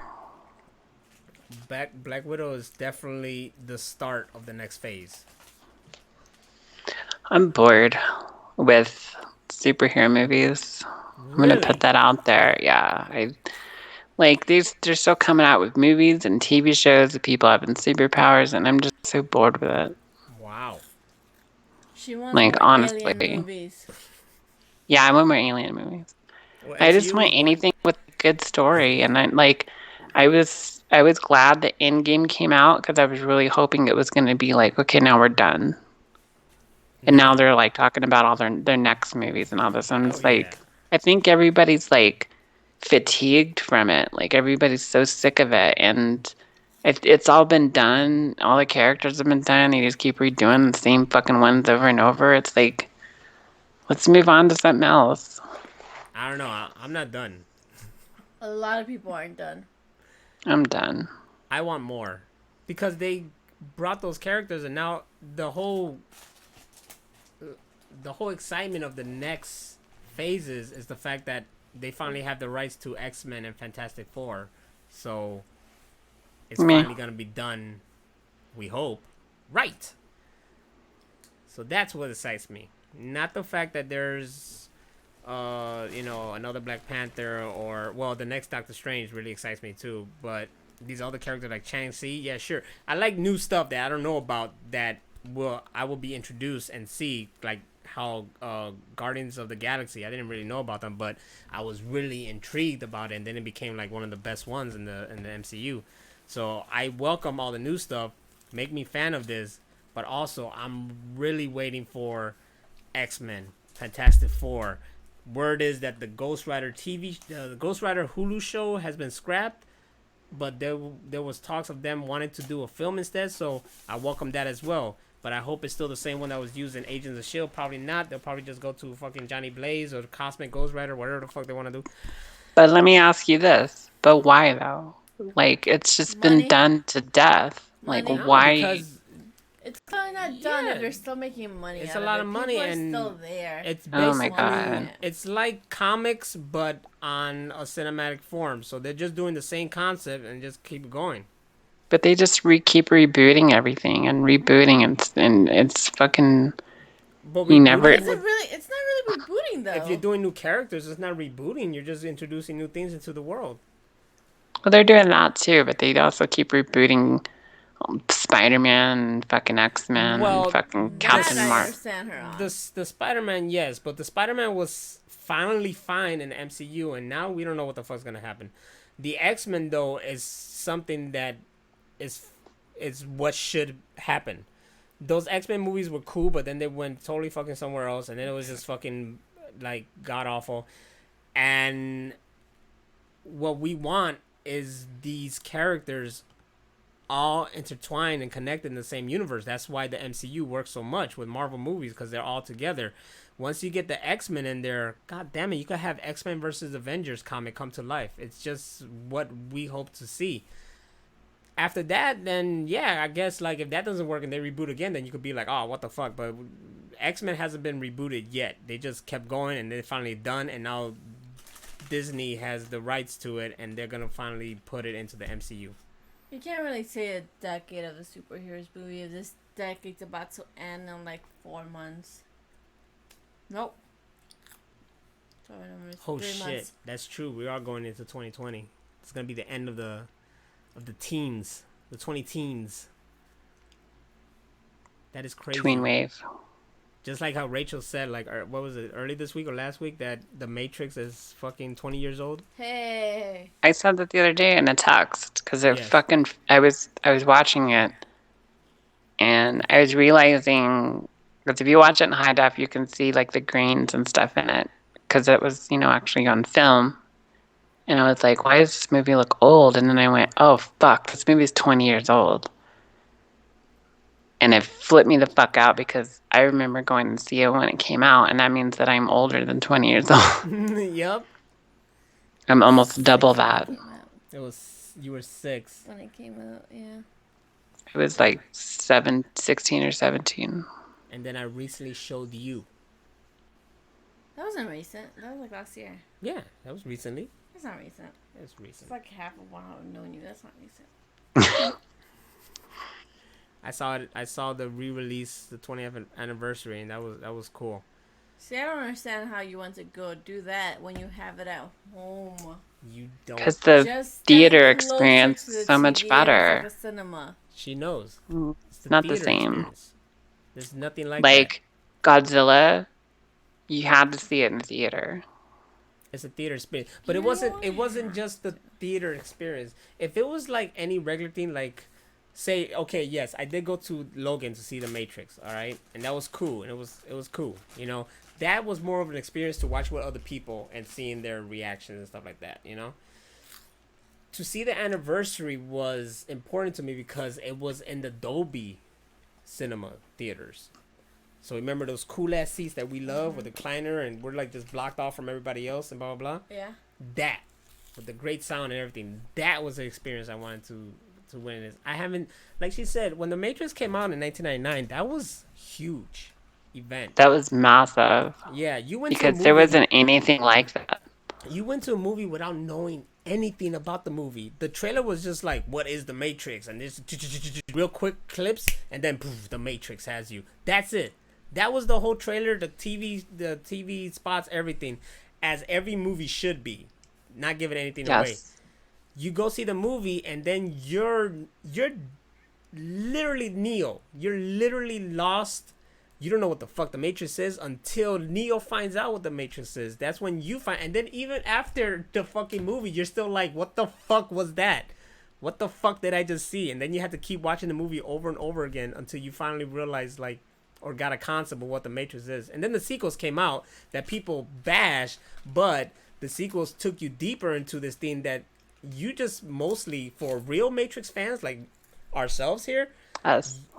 Black Widow is definitely the start of the next phase. I'm bored with superhero movies. I'm gonna put that out there. Yeah, they're still coming out with movies and TV shows with people having superpowers, and I'm just so bored with it. Wow. She wants Like, more honestly. alien movies. Yeah, I want more alien movies. Well, I just MCU want anything with a good story, and I was glad that Endgame came out because I was really hoping it was going to be like, okay, now we're done. And now they're like talking about all their next movies and all this. And it's like, I think everybody's like fatigued from it. Like everybody's so sick of it, and it's all been done. All the characters have been done. They just keep redoing the same fucking ones over and over. It's like, let's move on to something else. I don't know. I'm not done. A lot of people aren't done. I'm done. I want more because they brought those characters, and now the whole excitement of the next phases is the fact that they finally have the rights to X-Men and Fantastic Four, so it's finally gonna be done. We hope, right? So that's what excites me, not the fact that there's another Black Panther or the next Doctor Strange really excites me too. But these other characters like Shang-Chi, yeah, sure. I like new stuff that I don't know about that I will be introduced and see, like how Guardians of the Galaxy. I didn't really know about them, but I was really intrigued about it, and then it became like one of the best ones in the MCU. So I welcome all the new stuff. Make me fan of this, but also I'm really waiting for X-Men, Fantastic Four. Word is that the Ghost Rider the Ghost Rider Hulu show has been scrapped, but there was talks of them wanting to do a film instead, so I welcome that as well. But I hope it's still the same one that was used in Agents of S.H.I.E.L.D. Probably not. They'll probably just go to fucking Johnny Blaze or Cosmic Ghost Rider, whatever the fuck they want to do. But let me ask you this. But why, though? Like, it's just been done to death. Like, why? Because it's kind of not done if they're still making money. It's out a lot of of money, People and are still there. it's Oh my basically God. it's like comics, but on a cinematic form. So they're just doing the same concept and just keep going. But they just keep rebooting everything and rebooting, and it's fucking. But You never- It's not really rebooting though. If you're doing new characters, it's not rebooting. You're just introducing new things into the world. Well, they're doing that too, but they also keep rebooting Spider-Man, and fucking X-Men, Well, and fucking that Captain I Marvel. understand her on. The Spider-Man, yes, but the Spider-Man was finally fine in the MCU, and now we don't know what the fuck's gonna happen. The X-Men though is something that is what should happen. Those X-Men movies were cool, but then they went totally fucking somewhere else, and then it was just fucking like god awful. And what we want is these characters all intertwined and connected in the same universe. That's why the MCU works so much with Marvel movies, because they're all together. Once you get the X-Men in there, god damn it, you could have X-Men versus Avengers comic come to life. It's just what we hope to see. After that, then yeah, I guess like if that doesn't work and they reboot again, then you could be like, oh, what the fuck. But X-Men hasn't been rebooted yet. They just kept going and they're finally done, and now Disney has the rights to it, and they're gonna finally put it into the MCU. You can't really say a decade of the superheroes movie if this decade's about to end in like 4 months. Nope. Oh shit, that's true. We are going into 2020. It's gonna be the end of the teens, the 20 teens. That is crazy. Tween wave. Just like how Rachel said, like, what was it, early this week or last week, that The Matrix is fucking 20 years old? Hey. I said that the other day in a text because it fucking. I was watching it, and I was realizing because if you watch it in high def, you can see like the grains and stuff in it because it was actually on film, and I was like, why does this movie look old? And then I went, oh fuck, this movie is 20 years old. And it flipped me the fuck out because I remember going to see it when it came out, and that means that I'm older than 20 years old. Yep. I'm almost double that. You were 6 when it came out. Yeah. It was like 16 or 17. And then I recently showed you. That wasn't recent. That was like last year. Yeah, that was recently. It's not recent. It's recent. It's like half of what I've known you. That's not recent. I saw the re-release, the 20th anniversary, and that was cool. See, I don't understand how you want to go do that when you have it at home. You don't. Because the theater experience is so much better. Like a cinema. She knows. It's not the same. Experience. There's nothing like that. Godzilla, you had to see it in the theater. It's a theater experience, but it wasn't just the theater experience. If it was like any regular thing, like say, okay, yes, I did go to Logan to see The Matrix, all right, and that was cool, and it was cool, that was more of an experience to watch with other people and seeing their reactions and stuff like that, To see the anniversary was important to me because it was in the Dolby Cinema theaters. So remember those cool ass seats that we love with the recliner, and we're like just blocked off from everybody else and blah blah blah. Yeah. That with the great sound and everything, that was the experience I wanted to win this. I haven't, like she said, when The Matrix came out in 1999, that was huge event. That was massive. Yeah, you went because there wasn't anything like that. You went to a movie without knowing anything about the movie. The trailer was just like, what is The Matrix? And there's real quick clips, and then poof, The Matrix has you. That's it. That was the whole trailer, the TV spots, everything, as every movie should be. Not giving anything away. You go see the movie, and then you're literally Neo. You're literally lost. You don't know what the fuck the Matrix is until Neo finds out what the Matrix is. That's when you find, and then even after the fucking movie, you're still like, what the fuck was that? What the fuck did I just see? And then you have to keep watching the movie over and over again until you finally realize, like, or got a concept of what the Matrix is. And then the sequels came out that people bash, but the sequels took you deeper into this thing that you just mostly, for real Matrix fans like ourselves here,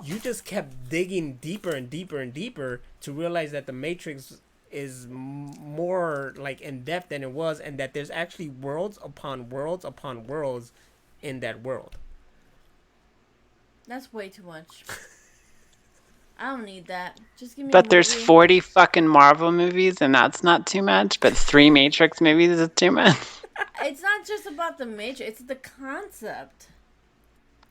you just kept digging deeper and deeper and deeper to realize that the Matrix is more like in depth than it was, and that there's actually worlds upon worlds upon worlds in that world. That's way too much. I don't need that. Just give me. But there's 40 fucking Marvel movies, and that's not too much. But 3 Matrix movies is too much. It's not just about the Matrix. It's the concept.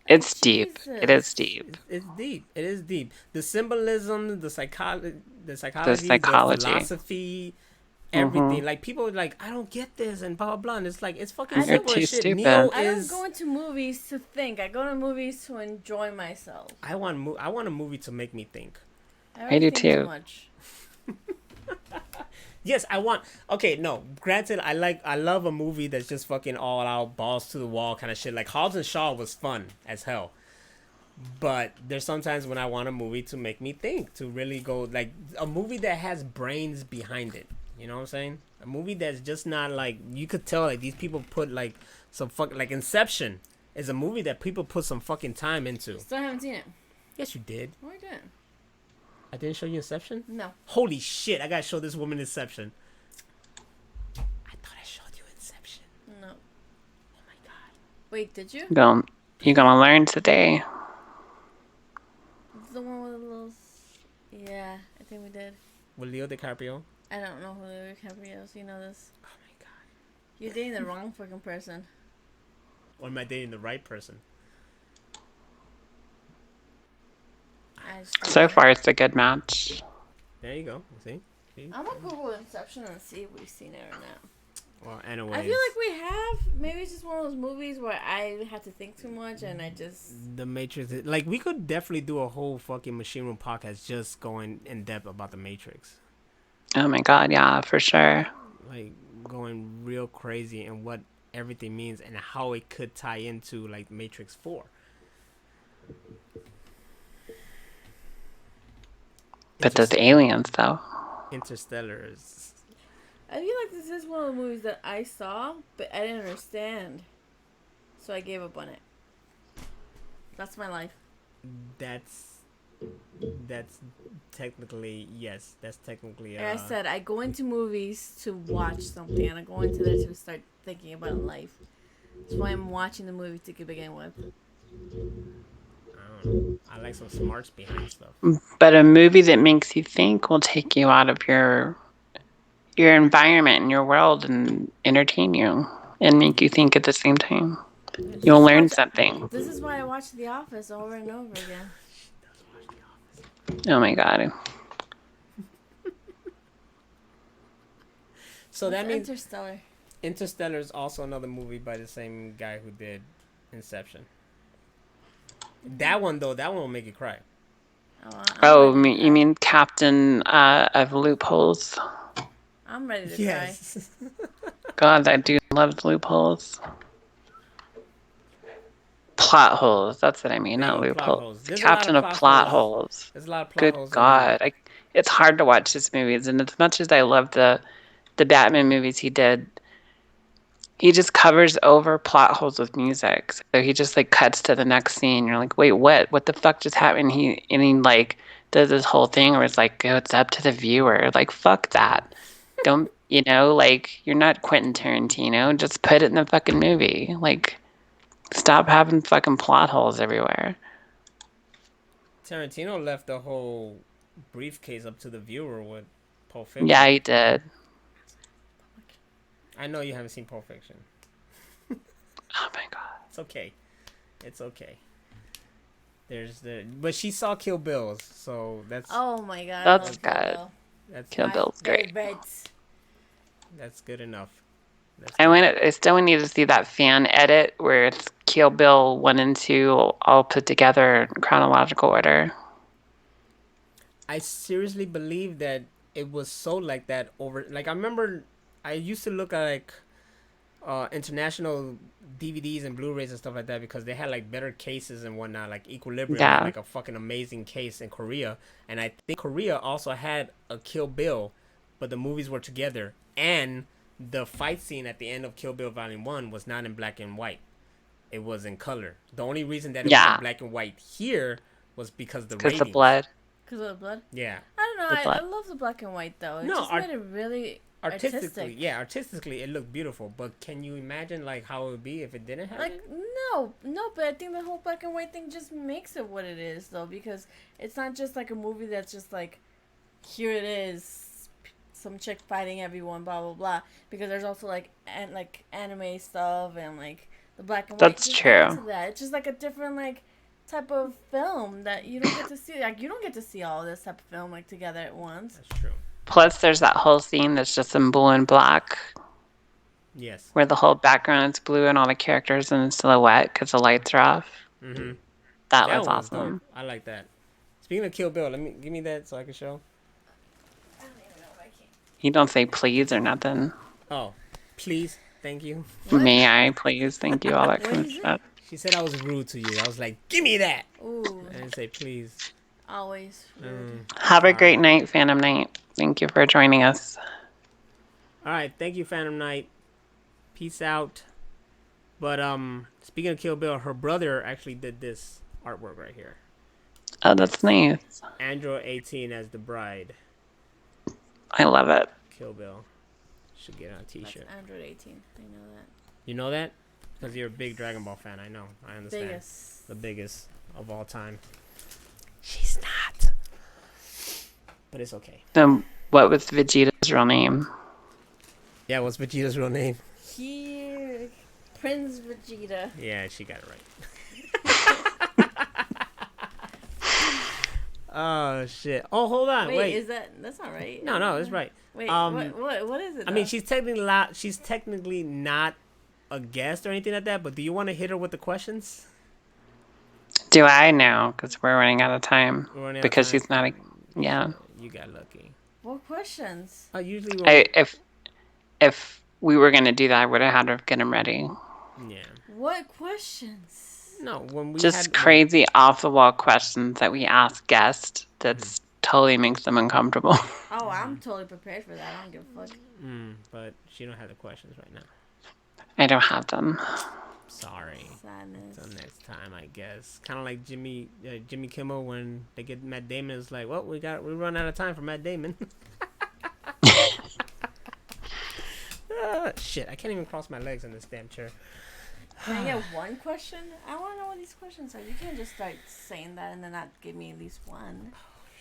It's deep. It is deep. It's deep. It is deep. The symbolism, the psychology, the philosophy, everything. Like, people are like, I don't get this, and blah blah blah. And it's like, it's fucking simple as shit. Stupid. I don't go into movies to think. I go to movies to enjoy myself. I want a movie to make me think. I do too. Too much. Yes, I want. Okay, no. Granted, I love a movie that's just fucking all out, balls to the wall kind of shit. Like Hobbs and Shaw was fun as hell. But there's sometimes when I want a movie to make me think, to really go, like a movie that has brains behind it. You know what I'm saying? A movie that's just not like you could tell like these people put like some like Inception is a movie that people put some fucking time into. Still haven't seen it. Yes, you did. Oh, I didn't. I didn't show you Inception? No. Holy shit! I gotta show this woman Inception. I thought I showed you Inception. No. Oh my god. Wait, did you? You're gonna learn today. It's the one with the little. Yeah, I think we did. With Leo DiCaprio? I don't know who Leo DiCaprio is. You know this. Oh my god. You're dating the wrong fucking person. Or am I dating the right person? So far, it's a good match. There you go. See? I'm gonna Google Inception and see if we've seen it or not. Well, anyways. I feel like we have. Maybe it's just one of those movies where I have to think too much and I just. The Matrix. Like, we could definitely do a whole fucking Machine Room podcast just going in depth about the Matrix. Oh my god, yeah, for sure. Like, going real crazy and what everything means and how it could tie into, like, Matrix 4. But those aliens, though. Interstellar is... I feel like this is one of the movies that I saw, but I didn't understand. So I gave up on it. That's my life. That's technically, yes. That's technically... Like I said, I go into movies to watch something, and I go into there to start thinking about life. That's why I'm watching the movie to begin with. I don't know. I like some smarts behind stuff. But a movie that makes you think will take you out of your environment and your world and entertain you and make you think at the same time. You'll learn something. This is why I watch The Office over and over again. Oh my god. So that means Interstellar. Interstellar is also another movie by the same guy who did Inception. That one will make you cry. You mean Captain of Loopholes? I'm ready to Yes. God, I do love loopholes. Plot holes, that's what I mean, not loopholes. Captain of plot holes. There's a lot of plot Good holes. God. It's hard to watch his movies, and as much as I love the Batman movies he did, he just covers over plot holes with music. So he just like cuts to the next scene. You're like, wait, what? What the fuck just happened? He like does this whole thing where it's like, oh, it's up to the viewer. Like, fuck that. Don't, like, you're not Quentin Tarantino. Just put it in the fucking movie. Like, stop having fucking plot holes everywhere. Tarantino left the whole briefcase up to the viewer with Pulp Fiction. Yeah, he did. I know you haven't seen Pulp Fiction. Oh my god. It's okay. But she saw Kill Bills, so that's. Oh my god. That's good. Kill Bill's great. That's good enough. I still need to see that fan edit where it's Kill Bill 1 and 2 all put together in chronological order. I seriously believe that it was sold like that over. Like, I remember I used to look at like international DVDs and Blu-rays and stuff like that because they had like better cases and whatnot, like Equilibrium, Yeah. like a fucking amazing case in Korea. And I think Korea also had a Kill Bill, but the movies were together. And the fight scene at the end of Kill Bill Volume 1 was not in black and white. It was in color. The only reason that it was in black and white here was because the ratings. Because the blood. Because of the blood? Yeah. I don't know. I love the black and white, though. It just made it really artistic. Yeah, artistically it looked beautiful. But can you imagine like how it would be if it didn't have it? No, but I think the whole black and white thing just makes it what it is, though, because it's not just like a movie that's just like, here it is, some chick fighting everyone, blah blah blah. Because there's also like anime stuff and like the black and white. That's true. That. It's just like a different like type of film that you don't get to see. Like, you don't get to see all this type of film like together at once. That's true. Plus, there's that whole scene that's just in blue and black. Yes. Where the whole background is blue and all the characters in silhouette because the lights are off. Mm-hmm. That was awesome. Dope. I like that. Speaking of Kill Bill, give me that so I can show. I don't even know if I can. You don't say please or nothing. Oh, please, thank you. What? May I please, thank you, all that kind of stuff. She said I was rude to you. I was like, give me that. Ooh. I didn't say please. Always rude. Have a great night, Phantom Night. Thank you for joining us. All right, thank you, Phantom Knight. Peace out. But speaking of Kill Bill, her brother actually did this artwork right here. Oh, that's nice. Android 18 as the bride. I love it. Kill Bill. Should get on a T-shirt. That's Android 18. I know that. You know that? Because you're a big Dragon Ball fan. I know. I understand. Biggest. The biggest of all time. She's not. But it's okay. Then what was Vegeta's real name? Yeah, what's Vegeta's real name? Here, Prince Vegeta. Yeah, she got it right. Oh shit! Oh, hold on. Wait. That's not right? No, that's right. Wait, what is it? I mean, she's technically not a guest or anything like that. But do you want to hit her with the questions? Do I know? Because we're running out of time. We're running out of Because time. she's not a... Yeah. You got lucky. What questions? Usually. If we were going to do that, I would have had to get them ready. Yeah. What questions? No, when we Just crazy off-the-wall questions that we ask guests that totally makes them uncomfortable. Oh, I'm totally prepared for that. I don't give a fuck. But she don't have the questions right now. I don't have them. Sorry. Sadness. Until next time, I guess. Kind of like Jimmy Kimmel when they get Matt Damon. It's like, well, we run out of time for Matt Damon. Shit, I can't even cross my legs on this damn chair. Can I get one question? I want to know what these questions are. You can't just start saying that and then not give me at least one.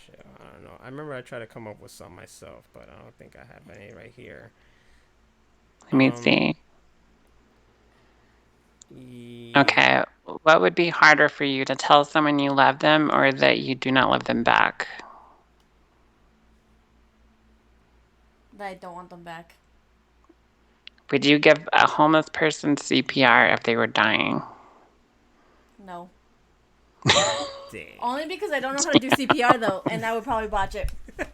Shit, I don't know. I remember I tried to come up with some myself, but I don't think I have any right here. Let me see. Okay. What would be harder for you, to tell someone you love them or that you do not love them back? That I don't want them back. Would you give a homeless person CPR if they were dying? No. Dang. Only because I don't know how to do CPR though, and I would probably botch it. Okay.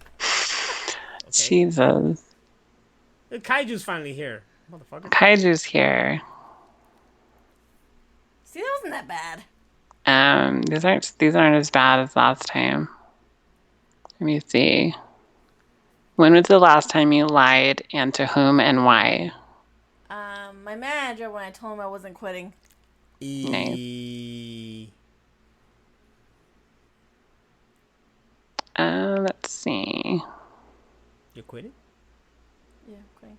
Jesus. The Kaiju's finally here, motherfucker. Kaiju's here. See, that wasn't that bad. These aren't as bad as last time. Let me see. When was the last time you lied, and to whom and why? My manager, when I told him I wasn't quitting. Let's see. You're quitting? Yeah, quitting.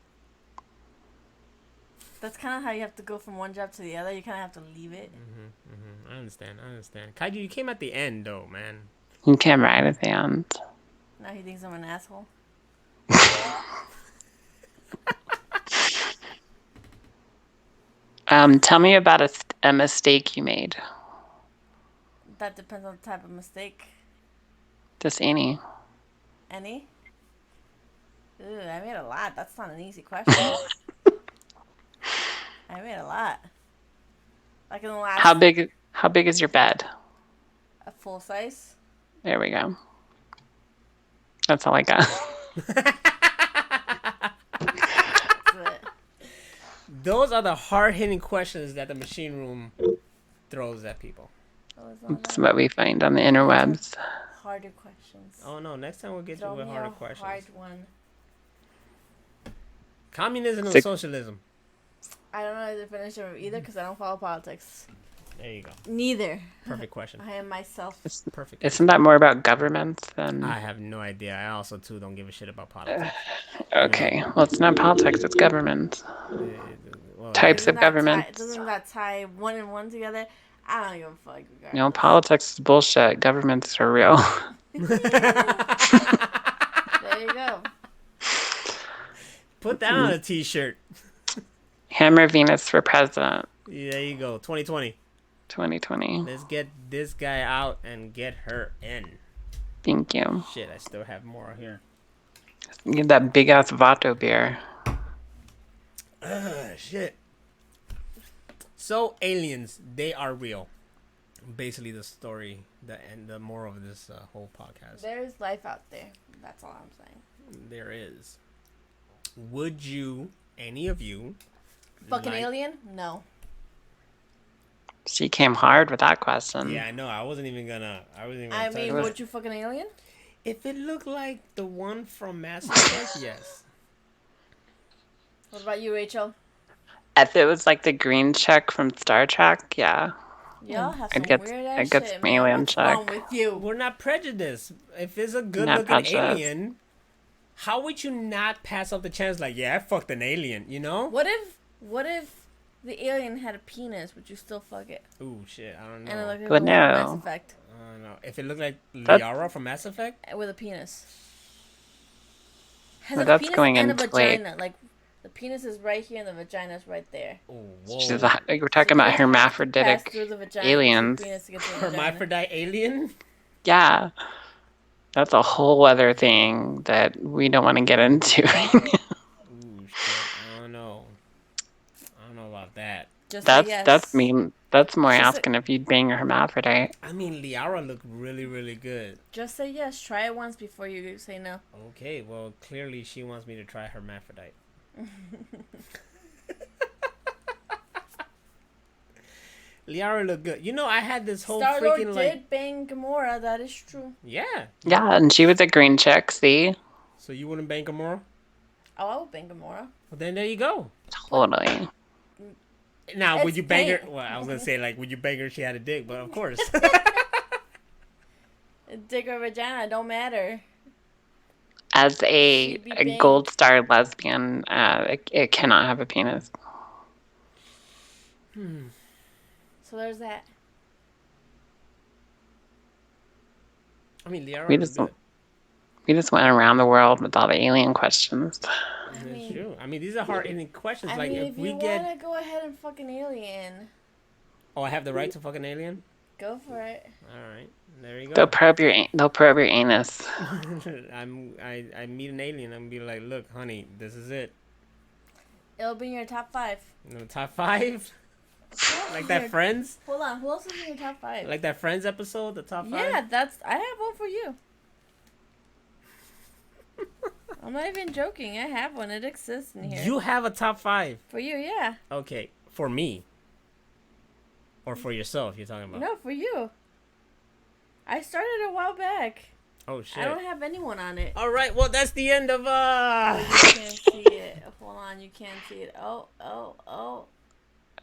That's kind of how you have to go from one job to the other. You kind of have to leave it. I understand. Kaiju, you came at the end, though, man. You came right at the end. Now he thinks I'm an asshole. Tell me about a mistake you made. That depends on the type of mistake. Just any. Any? Ooh, I made a lot. That's not an easy question. I made a lot. Like in the last... How big is your bed? A full size? There we go. That's all I got. Those are the hard-hitting questions that the machine room throws at people. That's what we find on the interwebs. Harder questions. Oh no! Next time we'll get you with harder questions. Hard one. Communism or socialism? I don't know the definition of either because I don't follow politics. There you go. Neither. Perfect question. I am myself. Perfect. Isn't that more about governments than... I have no idea. I also, too, don't give a shit about politics. Okay. Well, it's not politics. It's government. Well, Types of government. Doesn't that tie one and one together? I don't give a fuck. You know, politics is bullshit. Governments are real. There you go. Put that on a t-shirt. Hammer Venus for president. Yeah, there you go. 2020. 2020. Let's get this guy out and get her in. Thank you. Shit, I still have more here. Get that big ass Vato beer. Shit. So, aliens, they are real. Basically, the story, the moral of this whole podcast. There's life out there. That's all I'm saying. There is. Would you, any of you... Fucking alien? No. She came hard with that question. Yeah, I know. I wasn't even gonna I mean, would you fucking alien? If it looked like the one from Mass Effect, yes. What about you, Rachel? If it was like the green chick from Star Trek, yeah. Y'all have I'd some get, weird I'd ass get shit, some man. alien What's chick. wrong with you? We're not prejudiced. If it's a good Not looking prejudiced. alien, how would you not pass up the chance? Like, yeah, I fucked an alien. You know? What if the alien had a penis? Would you still fuck it? Ooh, shit. I don't know. And it looked like Well, the one from Mass no. Effect I don't know. If it looked like That's- Liara from Mass Effect. with a penis. Has Well, a that's penis going and a into vagina. Like the penis is right here and the vagina's right there. Oh, She's whoa. we're talking about Pass hermaphroditic through the vagina aliens. for the penis to get to the vagina. Hermaphrodite alien. Yeah. That's a whole other thing that we don't want to get into. Ooh, shit. I don't know. I don't know about that. Just say yes. That's mean. That's more Just asking if you'd bang a hermaphrodite. I mean, Liara looked really, really good. Just say yes. Try it once before you say no. Okay, well, clearly she wants me to try hermaphrodite. Liara looked good. You know, I had this whole Star-Lord freaking did like, bang Gamora. That is true. yeah. Yeah, and she was a green chick. See, So you wouldn't bang Gamora? Oh, I would bang Gamora. Well, then there you go. totally. Now, would It's you bang her? pain. Well, I was gonna say like, would you bang her if she had a dick? But of course. Dick or vagina, don't matter. As a She'd be gold star lesbian, it cannot have a penis. So there's that. I mean, Liara We looked just good. we just went around the world with all the alien questions. That's true. I mean, these are hard hitting questions. I Like, mean, if if we you get, wanna go ahead and fuck an alien, oh, I have the right to fuck an alien. go for it. All right, there you They'll go. probe your anus. I meet an alien. I'm gonna be like, look, honey, this is it. It'll be in your top 5. You know, top 5, like that Friends, Hold on, who else is in your top 5? like that Friends episode, the top 5. Yeah, I have one for you. I'm not even joking. I have one. It exists in here. You have a top 5. For you, yeah. Okay, for me. Or for yourself, you're talking about. No, for you. I started a while back. Oh shit. I don't have anyone on it. All right, well that's the end of You can't see it. Hold on, you can't see it. Oh. Oh.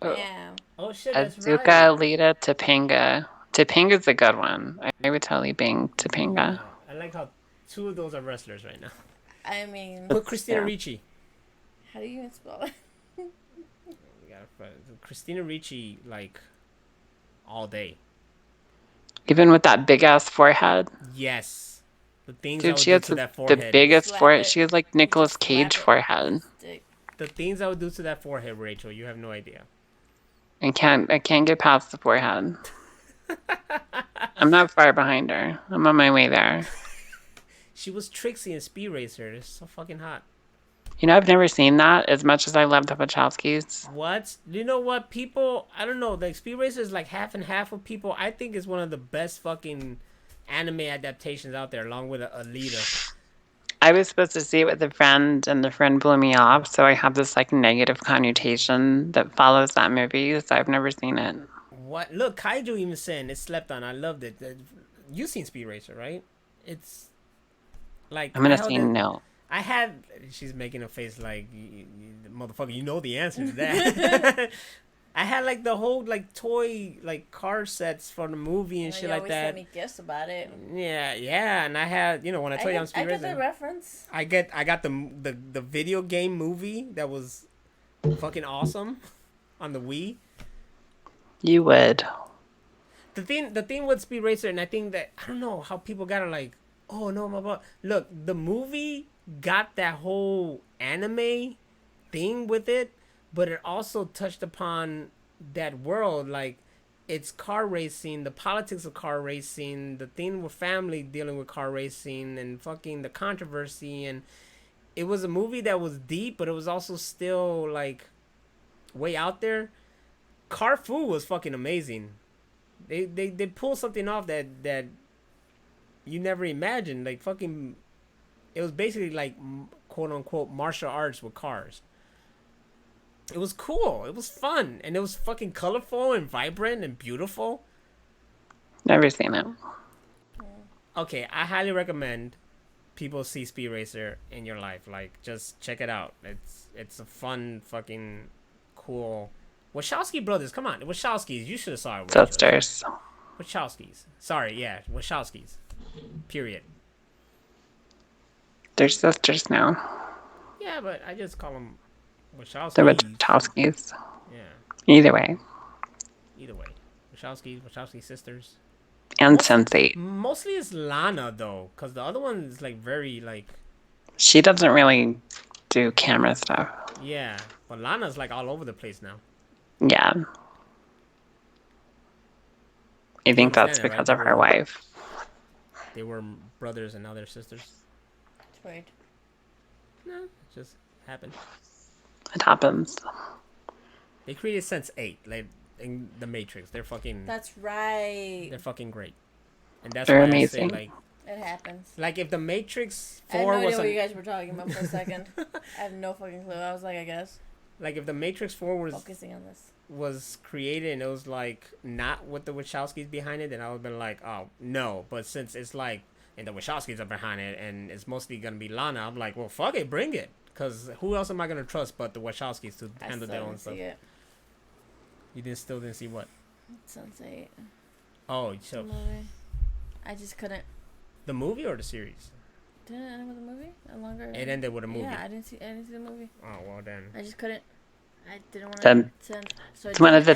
Damn. Oh shit, that's Azuka, right. Lita, Topanga. Topanga's a good one. I would totally bang Topanga. I like how 2 of those are wrestlers right now. I mean, Put Christina Yeah. Ricci. how do you even spell it? We gotta Christina Ricci like all day. Even with that big ass forehead. Yes. The things I Dude, would she do has to that the forehead. biggest Slap forehead. it. She has like Nicolas Just Cage slap it. forehead. Stick. The things I would do to that forehead, Rachel, you have no idea. I can't get past the forehead. I'm not far behind her. I'm on my way there. She was Trixie in Speed Racer. It's so fucking hot. You know, I've never seen that as much as I love the Wachowskis. What? You know what? People, I don't know. Like, Speed Racer is like half and half of people. I think it's one of the best fucking anime adaptations out there, along with Alita. I was supposed to see it with a friend, and the friend blew me off, so I have this like negative connotation that follows that movie, so I've never seen it. What? Look, Kaiju even saying it slept on. I loved it. You seen Speed Racer, right? It's like I'm gonna I held say it- no. I had. She's making a face like, motherfucker, you know the answer to that. I had like the whole like toy like car sets from the movie and You shit like always that. send me gifts about it. Yeah, and I had, when I told you I'm Speed I get the Racer, reference. I got the video game movie that was fucking awesome on the Wii. You would. The thing with Speed Racer, and I think that I don't know how people gotta like, oh no, my. Look, the movie got that whole anime thing with it, but it also touched upon that world, like it's car racing, the politics of car racing, the thing with family dealing with car racing, and fucking the controversy. And it was a movie that was deep, but it was also still like way out there. Car Fu was fucking amazing. They pulled something off that you never imagined. Like fucking, it was basically like quote unquote martial arts with cars. It was cool. It was fun, and it was fucking colorful and vibrant and beautiful. Never seen it. Okay, I highly recommend people see Speed Racer in your life, like just check it out. It's a fun fucking cool. Wachowski brothers, come on, Wachowskis. You should have saw it. Sisters. Wachowskis. Sorry, yeah, Wachowskis. Period. They're sisters now. Yeah, but I just call them Wachowskis. The Wachowskis. Yeah. Either way. Either way, Wachowski sisters. And Sense8. Mostly it's Lana though, cause the other one is like very like. She doesn't really do camera stuff. Yeah, but Lana's like all over the place now. Yeah. I think that's understand it, right? because of her wife. They were brothers and now they're sisters. It's weird. No, it just happened. It happens. They created Sense8, like in the Matrix. They're fucking. That's right. They're fucking great, and that's They're why amazing. I say It happens. like if the Matrix I had 4 no idea was what you guys were talking about for a second. I have no fucking clue. I was like, I guess. like if the Matrix 4 Focusing on this. was created and it was like not with the Wachowskis behind it, then I would have been like, oh no. But since it's like and the Wachowskis are behind it and it's mostly gonna be Lana, I'm like, well, fuck it, bring it. Cause who else am I gonna trust but the Wachowskis to handle their own stuff? It. You still didn't see what? Sense8. Oh, The so movie. I just couldn't. the movie or the series? Didn't it end with a movie? No longer. It ended with a movie. Yeah, I didn't see the movie. Oh well then. I just couldn't. I didn't want Then- to send. So It's one of the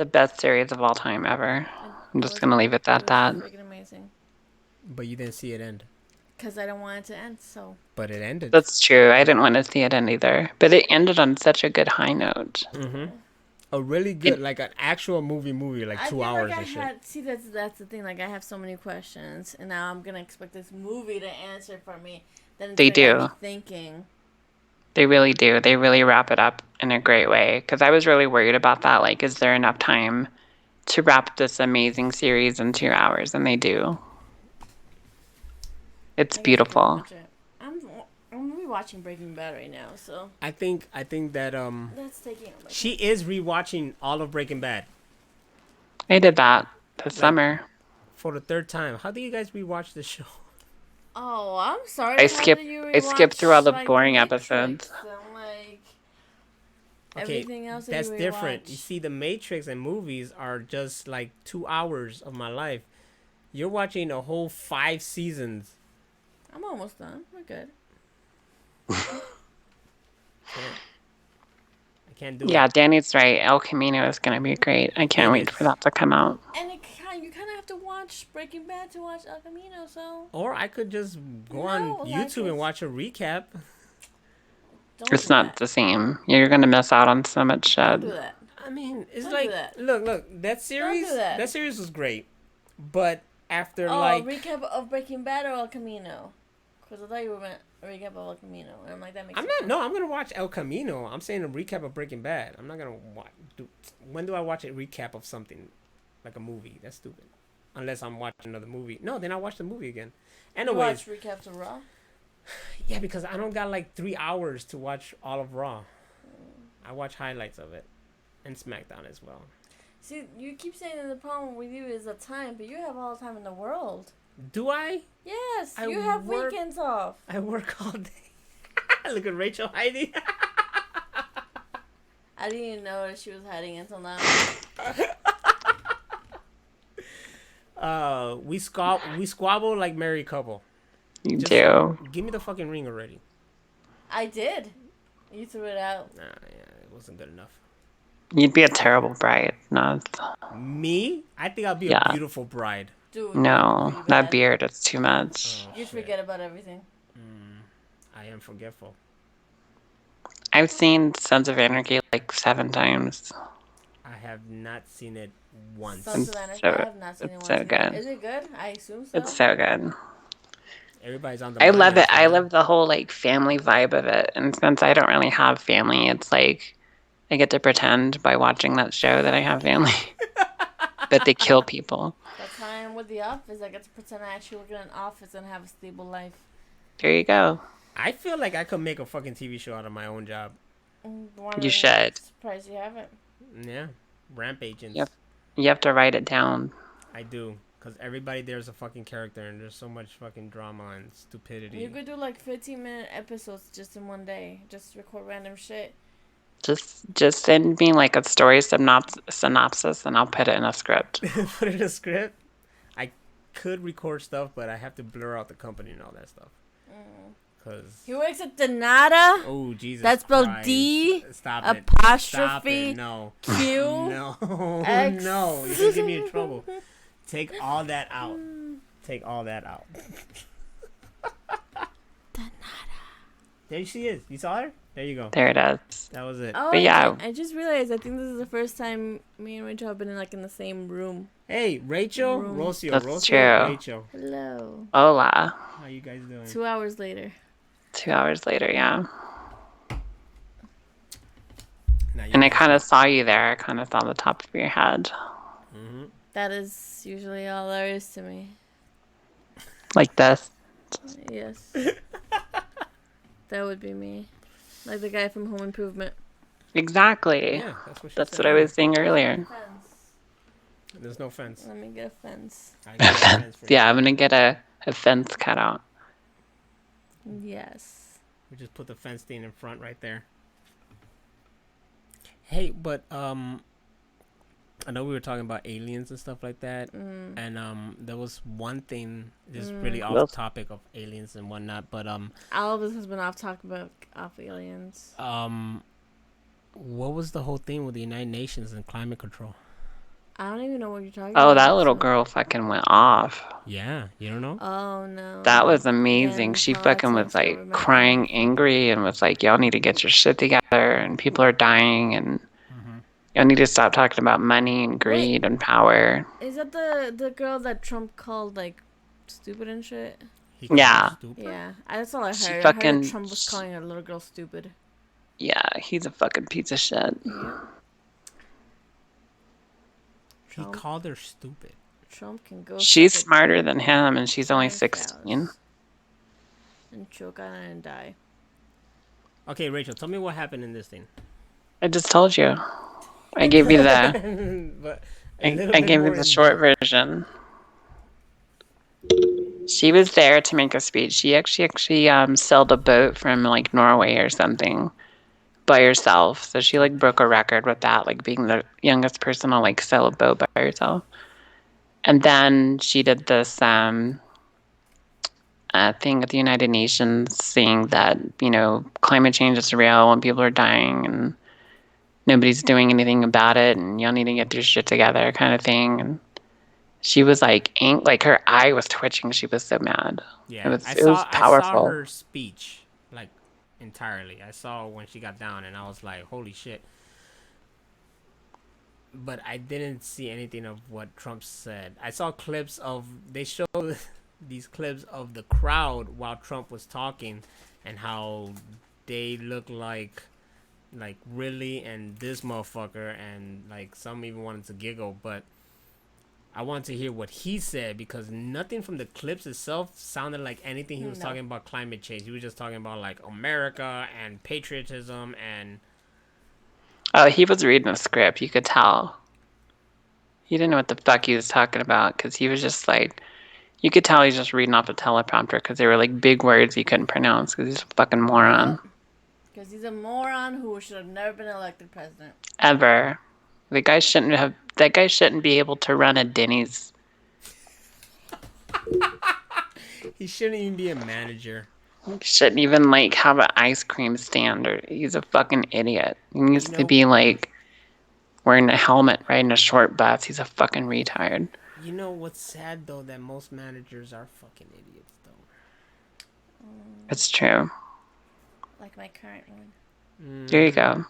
best series of all time ever. I'm just gonna leave it at that. Freaking amazing. But you didn't see it end. Cause I don't want it to end. So. But it ended. That's true. I didn't want to see it end either. But it ended on such a good high note. Mm-hmm. A really good, like an actual movie, like 2 hours like and shit. See, that's the thing. Like, I have so many questions, and now I'm gonna expect this movie to answer for me. Then it's They gonna get do. me thinking. They really do. They really wrap it up in a great way. Because I was really worried about that. Like, is there enough time to wrap this amazing series in 2 hours? And they do. It's I guess I can beautiful. watch it. I'm rewatching Breaking Bad right now, so I think that that's taking. she is rewatching all of Breaking Bad I did that this summer. for the third time. How do you guys rewatch the show? Oh, I'm sorry. I How skip- do you I skip through all the rewatch, boring Matrix episodes. and, like, Okay, everything else that that's you different. rewatch? You see, the Matrix and movies are just like 2 hours of my life. You're watching a whole 5 seasons. I'm almost done. We're good. I can't do it. Yeah, Danny's right. El Camino is going to be great. I can't wait for that to come out. And you kind of have to watch Breaking Bad to watch El Camino, so Or I could just go No, on like YouTube and it's- watch a recap. don't It's do not that. the same. You're going to miss out on so much Don't shit. do that. I mean, it's Don't like do that. look that series. do that. That series was great, but after Oh, like recap of Breaking Bad or El Camino? Because I thought you were meant a recap of El Camino. And I'm like, that makes I'm sense. not. No, I'm gonna watch El Camino. I'm saying a recap of Breaking Bad. I'm not gonna watch. When do I watch a recap of something, like a movie? That's stupid. Unless I'm watching another movie. No, then I watch the movie again. You Anyways, watch recaps of Raw? yeah, because I don't got like 3 hours to watch all of Raw. I watch highlights of it, and SmackDown as well. See, you keep saying that the problem with you is the time, but you have all the time in the world. Do I? Yes, I you have work- weekends off. I work all day. Look at Rachel hiding. I didn't even know that she was hiding until now. We squabble like married couple. You Just do. Give me the fucking ring already. I did. You threw it out. Nah, yeah, it wasn't good enough. You'd be a terrible bride. No, Me? I think I'll be Yeah. a beautiful bride. Dude, no, you'd be that bad. beard is too much. Oh, You'd shit. forget about everything. I am forgetful. I've seen Sons of Anarchy like 7 times. I have not seen it once. Sons of Anarchy. so- I have not seen it it's once. so good. Is it good? I assume so. It's so good. Everybody's on the. I mind love it. after I that. love the whole like family vibe of it. And since I don't really have family, it's like I get to pretend by watching that show that I have family. But they kill people. That's how I am with The Office. I get to pretend I actually work in an office and have a stable life. There you go. I feel like I could make a fucking TV show out of my own job. You should. Surprised you haven't. Yeah, Ramp Agents. Yep. You have to write it down. I do, because everybody there's a fucking character, and there's so much fucking drama and stupidity. You could do like 15-minute episodes just in one day. Just record random shit. Just send me like a story synopsis, and I'll put it in a script. Put it in a script. I could record stuff, but I have to blur out the company and all that stuff. Cause He works at Donata. oh Jesus, That's spelled Christ. D Stop it. apostrophe Stop it. No. Q. No. X. No. You're gonna get me in trouble. Take all that out. Take all that out. There she is. You saw her? There you go. There it is. That was it. Oh, But yeah. I just realized. I think this is the first time me and Rachel have been in the same room. Hey, Rachel, Room. Rocio, That's Rocio, true. Rachel. Hello. Hola. How you guys doing? 2 hours later. 2 hours later, yeah. Now you And I guys- kind of saw you there. I kind of saw the top of your head. Mhm. That is usually all there is to me. Like this. Yes. That would be me. Like the guy from Home Improvement. Exactly. Yeah, that's what she That's said. what I was saying earlier. Fence. There's no fence. Let me get a fence. I got a fence for you. Yeah, I'm going to get a fence cut out. Yes. We just put the fence thing in front right there. Hey, but I know we were talking about aliens and stuff like that, and there was one thing, just really off topic of aliens and whatnot, but All of this has been off aliens. what was the whole thing with the United Nations and climate control? I don't even know what you're talking Oh, about. that little so- girl fucking went off. Yeah, you don't know? Oh, no. That was amazing. Again, She fucking was politics, what like we're crying angry and was like, y'all need to get your shit together and people are dying and y'all need to stop talking about money and greed and power. Is that the girl that Trump called, like, stupid and shit? He called Yeah. her stupid? Yeah. That's all I heard. She I heard fucking- that Trump was calling a little girl stupid. Yeah, he's a fucking piece of shit. Yeah. He Trump, called her stupid. Trump can go. She's suck a smarter than him and she's only giant 16. phallus And choke on it and die. Okay, Rachel, tell me what happened in this thing. I just told you. I gave you the But I gave you the short version. She was there to make a speech. She actually sailed a boat from like Norway or something by herself. So she like broke a record with that, like being the youngest person to like sail a boat by herself. And then she did this thing at the United Nations saying that, you know, climate change is real and people are dying and nobody's doing anything about it and y'all need to get your shit together kind of thing. And she was like, like her eye was twitching. She was so mad. Yeah, It was I powerful. saw her speech like entirely. I saw when she got down, and I was like, "Holy shit!" But I didn't see anything of what Trump said. I saw clips of they showed these clips of the crowd while Trump was talking, and how they look like really and this motherfucker, and like some even wanted to giggle, but I want to hear what he said because nothing from the clips itself sounded like anything he was talking about climate change. He was just talking about like America and patriotism and. Oh, he was reading a script. You could tell. He didn't know what the fuck he was talking about because he was just like, you could tell he's just reading off a teleprompter because they were like big words he couldn't pronounce because he's a fucking moron. Because he's a moron who should have never been elected president. Ever. That guy shouldn't be able to run a Denny's. He shouldn't even be a manager. He shouldn't even like have an ice cream stand. Or he's a fucking idiot. He needs to be like wearing a helmet, riding a short bus. He's a fucking retard. You know what's sad though? That most managers are fucking idiots though. It's true. Like my current one. There you go.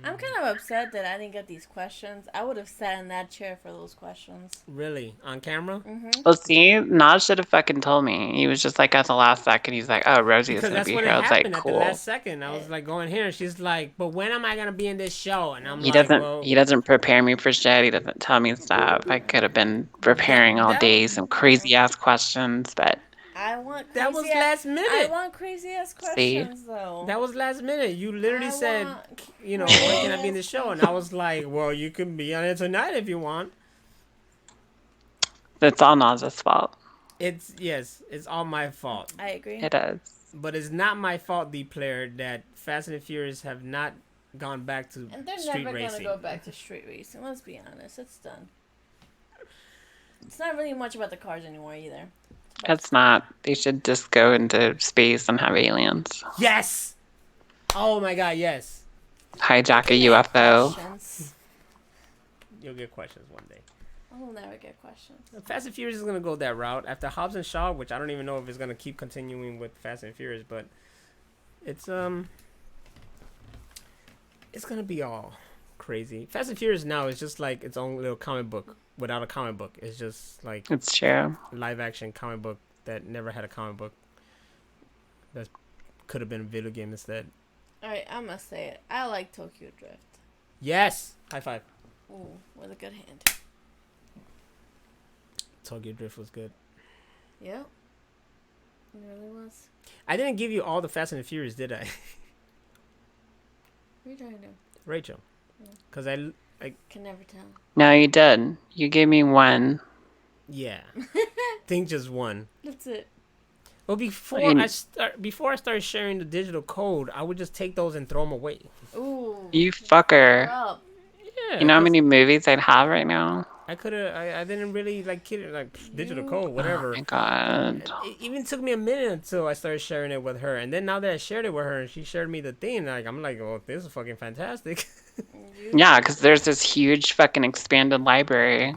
I'm kind of upset that I didn't get these questions. I would have sat in that chair for those questions. Really? On camera? Well, see, Naj should have fucking told me. He was just like at the last second. He's like, "Oh, Rosie is Because gonna that's be when here." it I was like, happened at the "Cool." last second. I was like going here, and she's like, "But when am I gonna be in this show?" And I'm He like, doesn't. "Well, He doesn't prepare me for shit. He doesn't tell me stuff. I could have been preparing all day, some crazy ass questions, but I want that was crazy last I minute. want crazy ass See? questions though. That was last minute. You literally I said, want you know, when can I be in the show?" And I was like, "Well, you can be on it tonight if you want." It's all Naz's fault. It's all my fault. I agree. It is. But it's not my fault, the player, that Fast and Furious have not gone back to And they're street never racing. gonna go back to street racing. Let's be honest, it's done. It's not really much about the cars anymore either. It's not. They should just go into space and have aliens. Yes! Oh my god, yes. Hijack a UFO. Questions. You'll get questions one day. I will never get questions. Fast and Furious is going to go that route. After Hobbs and Shaw, which I don't even know if it's going to keep continuing with Fast and Furious, but it's going to be all crazy. Fast and Furious now is just like its own little comic book without a comic book. It's just like It's true. live action comic book that never had a comic book. That could have been a video game instead. Alright, I'm gonna say it. I like Tokyo Drift. Yes! High five. Ooh, with a good hand. Tokyo Drift was good. Yep. It really was. I didn't give you all the Fast and the Furious, did I? What are you trying to do? Rachel. Because I Can never tell. No, you did. You gave me one. yeah. Think just one. That's it. Well, before I started sharing the digital code, I would just take those and throw them away. Ooh. You fucker. Up. Yeah. You know how many movies I'd have right now? I could have. I didn't really like digital code, whatever. Oh my god. It even took me a minute until I started sharing it with her, and then now that I shared it with her and she shared me the thing, like I'm like, oh, this is fucking fantastic. Yeah, because there's this huge fucking expanded library.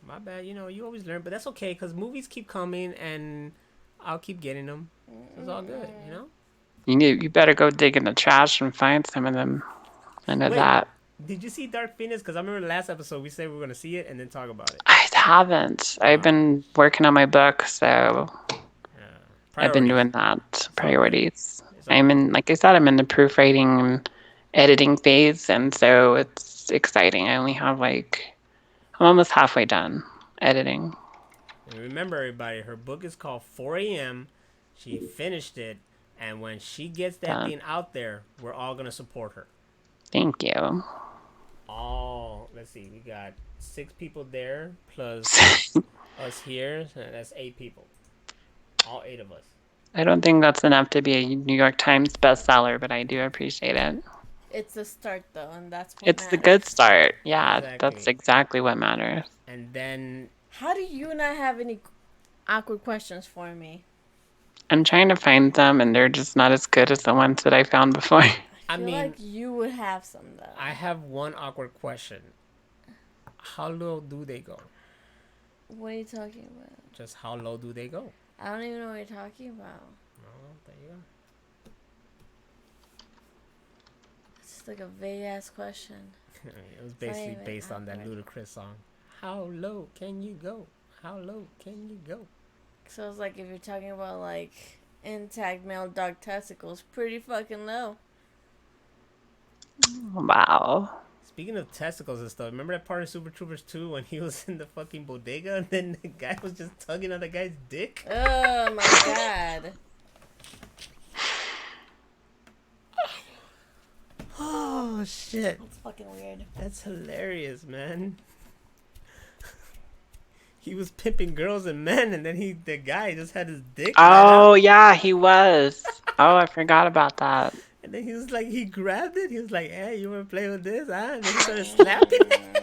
My bad. You always learn, but that's okay because movies keep coming and I'll keep getting them. It's all good, You better go dig in the trash and find some of them. I know Wait. that. Did you see Dark Phoenix? Because I remember the last episode we said we were gonna see it and then talk about it. I haven't. I've been working on my book, so I've been doing that. Priorities. I'm in, like I said, I'm in the proofreading and editing phase, and so it's exciting. I only have I'm almost halfway done editing. And remember, everybody, her book is called 4 a.m. She finished it, and when she gets that thing out there, we're all gonna support her. Thank you. Let's see, we got 6 people there plus us here, so that's 8 people. All 8 of us. I don't think that's enough to be a New York Times bestseller, but I do appreciate it. It's a start though, and that's what It's matters. the good start. Yeah, Exactly. That's exactly what matters. And then How do you not have any awkward questions for me? I'm trying to find them, and they're just not as good as the ones that I found before. I feel like you would have some though. I have one awkward question. How low do they go? What are you talking about? Just how low do they go? I don't even know what you're talking about. Oh, there you go. It's just like a vague ass question. It was basically even based on that awkward. Ludacris song. How low can you go? How low can you go? So it's like if you're talking about like intact male dog testicles, pretty fucking low. Wow. Speaking of testicles and stuff, remember that part of Super Troopers 2 when he was in the fucking bodega and then the guy was just tugging on the guy's dick? Oh my god. Oh, shit. That's fucking weird. That's hilarious, man. He was pimping girls and men, and then the guy just had his dick. Oh, yeah, he was. Oh, I forgot about that. And then he was like, he grabbed it. He was like, hey, you want to play with this? Huh? And then he started slapping it.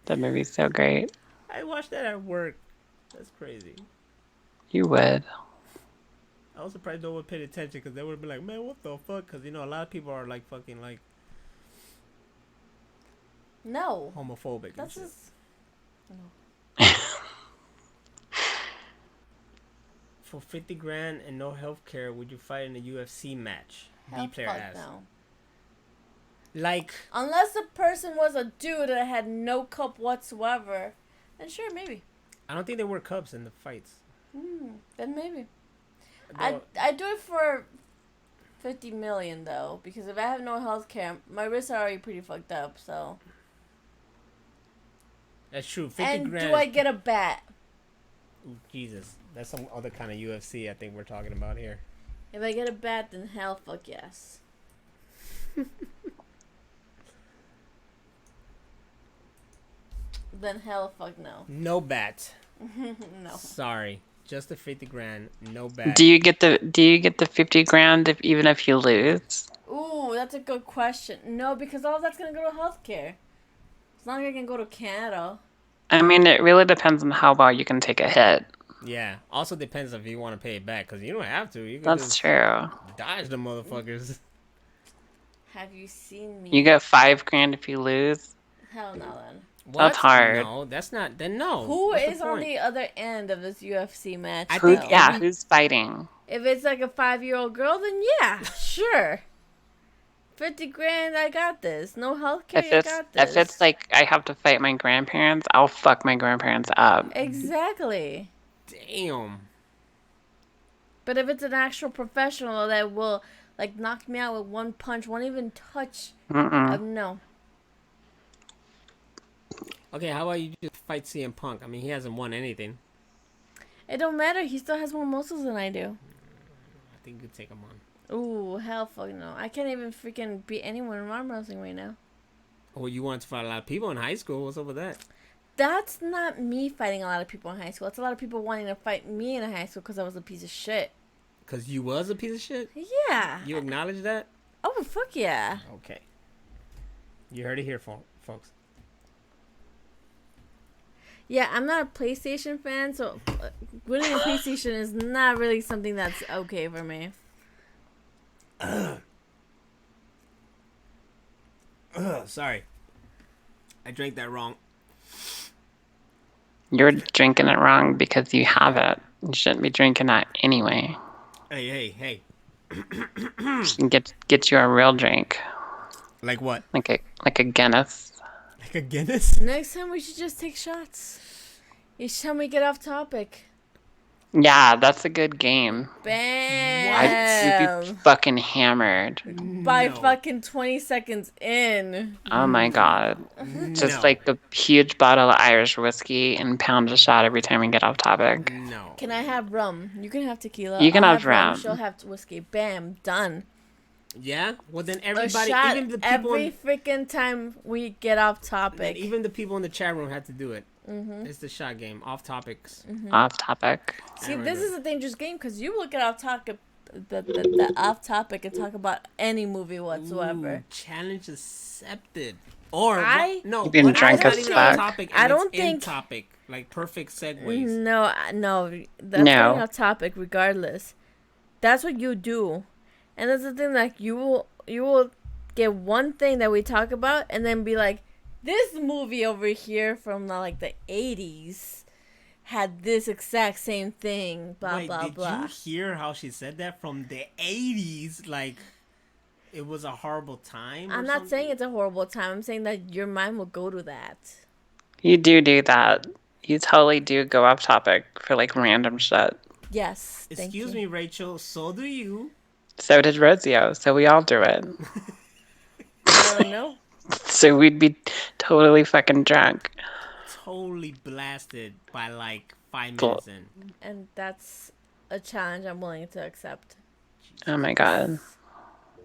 That movie's so great. I watched that at work. That's crazy. You would. I was surprised no one paid attention because they would have been like, man, what the fuck? Because, a lot of people are like fucking like No. homophobic. That's and shit. just. No. For 50 grand and no health care, would you fight in a UFC match? Hell D-player fuck ass. no. Like, Unless the person was a dude that had no cup whatsoever, then sure, maybe. I don't think there were cups in the fights. Then maybe. Though- I'd do it for 50 million though, because if I have no health care, my wrists are already pretty fucked up, so. That's true. 50 And grand. do I get a bat? Ooh, Jesus. That's some other kind of UFC I think we're talking about here. If I get a bat, then hell fuck yes. Then hell fuck no. No bat. No. Sorry. Just the 50 grand. No bat. Do you get the 50 grand even if you lose? Ooh, that's a good question. No, because all that's gonna go to healthcare. As long as I can go to Canada. I mean, it really depends on how well you can take a hit. Yeah. Also depends if you want to pay it back, because you don't have to. You can That's just true. dodge the motherfuckers. Have you seen me? You get 5 grand if you lose. Hell no then. What? That's hard. No, that's not. Then no. Who What's is on the other end of this UFC match? I Who, think yeah, who's fighting? If it's like a 5-year-old girl, then yeah, sure. 50 grand, I got this. No healthcare, I got this. If it's like I have to fight my grandparents, I'll fuck my grandparents up. Exactly. Damn. But if it's an actual professional that will like knock me out with one punch, won't even touch, no. Okay, how about you just fight CM Punk? I mean, he hasn't won anything. It don't matter. He still has more muscles than I do. I think you could take him on. Ooh, hell fuck no. I can't even freaking beat anyone in arm wrestling right now. Oh, you wanted to fight a lot of people in high school. What's up with that? That's not me fighting a lot of people in high school. It's a lot of people wanting to fight me in high school because I was a piece of shit. Because you was a piece of shit? Yeah. You acknowledge that? Oh, fuck yeah. Okay. You heard it here, folks. Yeah, I'm not a PlayStation fan, so winning a PlayStation is not really something that's okay for me. Sorry. I drank that wrong. You're drinking it wrong because you have it. You shouldn't be drinking that anyway. Hey. Get you a real drink. Like what? Like a Guinness. Like a Guinness? Next time we should just take shots. Each time we get off topic. Yeah, that's a good game. Bam! You'd be fucking hammered. By fucking 20 seconds in. Oh my god. Just No. like a huge bottle of Irish whiskey and pound a shot every time we get off topic. No. Can I have rum? You can have tequila. You can I'll have rum. She'll have whiskey. Bam. Done. Yeah? Well, then A everybody, shot even the people, every freaking time we get off topic. even the people in the chat room had to do it. It's the shot game. Off topics. Off topic. See, this is a dangerous game because you will get off topic, the off topic and talk about any movie whatsoever. Ooh, challenge accepted. Or no, You've been what if drunk it's as not even fuck. off topic I and don't it's in think- topic, like perfect segues. No. That's No. getting off topic regardless. That's what you do, and that's the thing. Like you will get one thing that we talk about, and then be like, this movie over here from like the 80s had this exact same thing. Blah Wait, blah did blah. you hear how she said that from the 80s? Like, it was a horrible time? I'm not saying it's a horrible time. I'm saying that your mind will go to that. You do that. You totally do go off topic for like random shit. Yes. Thank Excuse you. me, Rachel, so do you. So did Rozio, so we all do it. I don't know. So we'd be totally fucking drunk. Totally blasted by like 5 Cool. minutes in. And that's a challenge I'm willing to accept. Oh my god.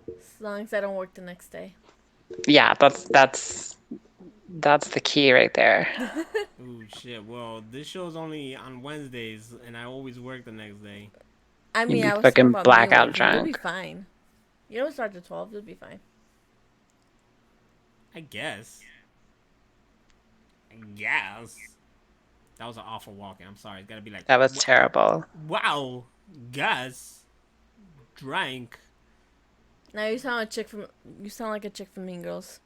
As long as I don't work the next day. Yeah, that's the key right there. Ooh, shit. Well, this show's only on Wednesdays, and I always work the next day. I mean, be I was fucking talking about blackout me. You'll be drunk. fine. You don't start at 12. You'll be fine. I guess. That was an awful walk-in. I'm sorry. It's gotta be like... That was terrible. Wow. Gus. Drank. Now you sound like a chick from Mean Girls.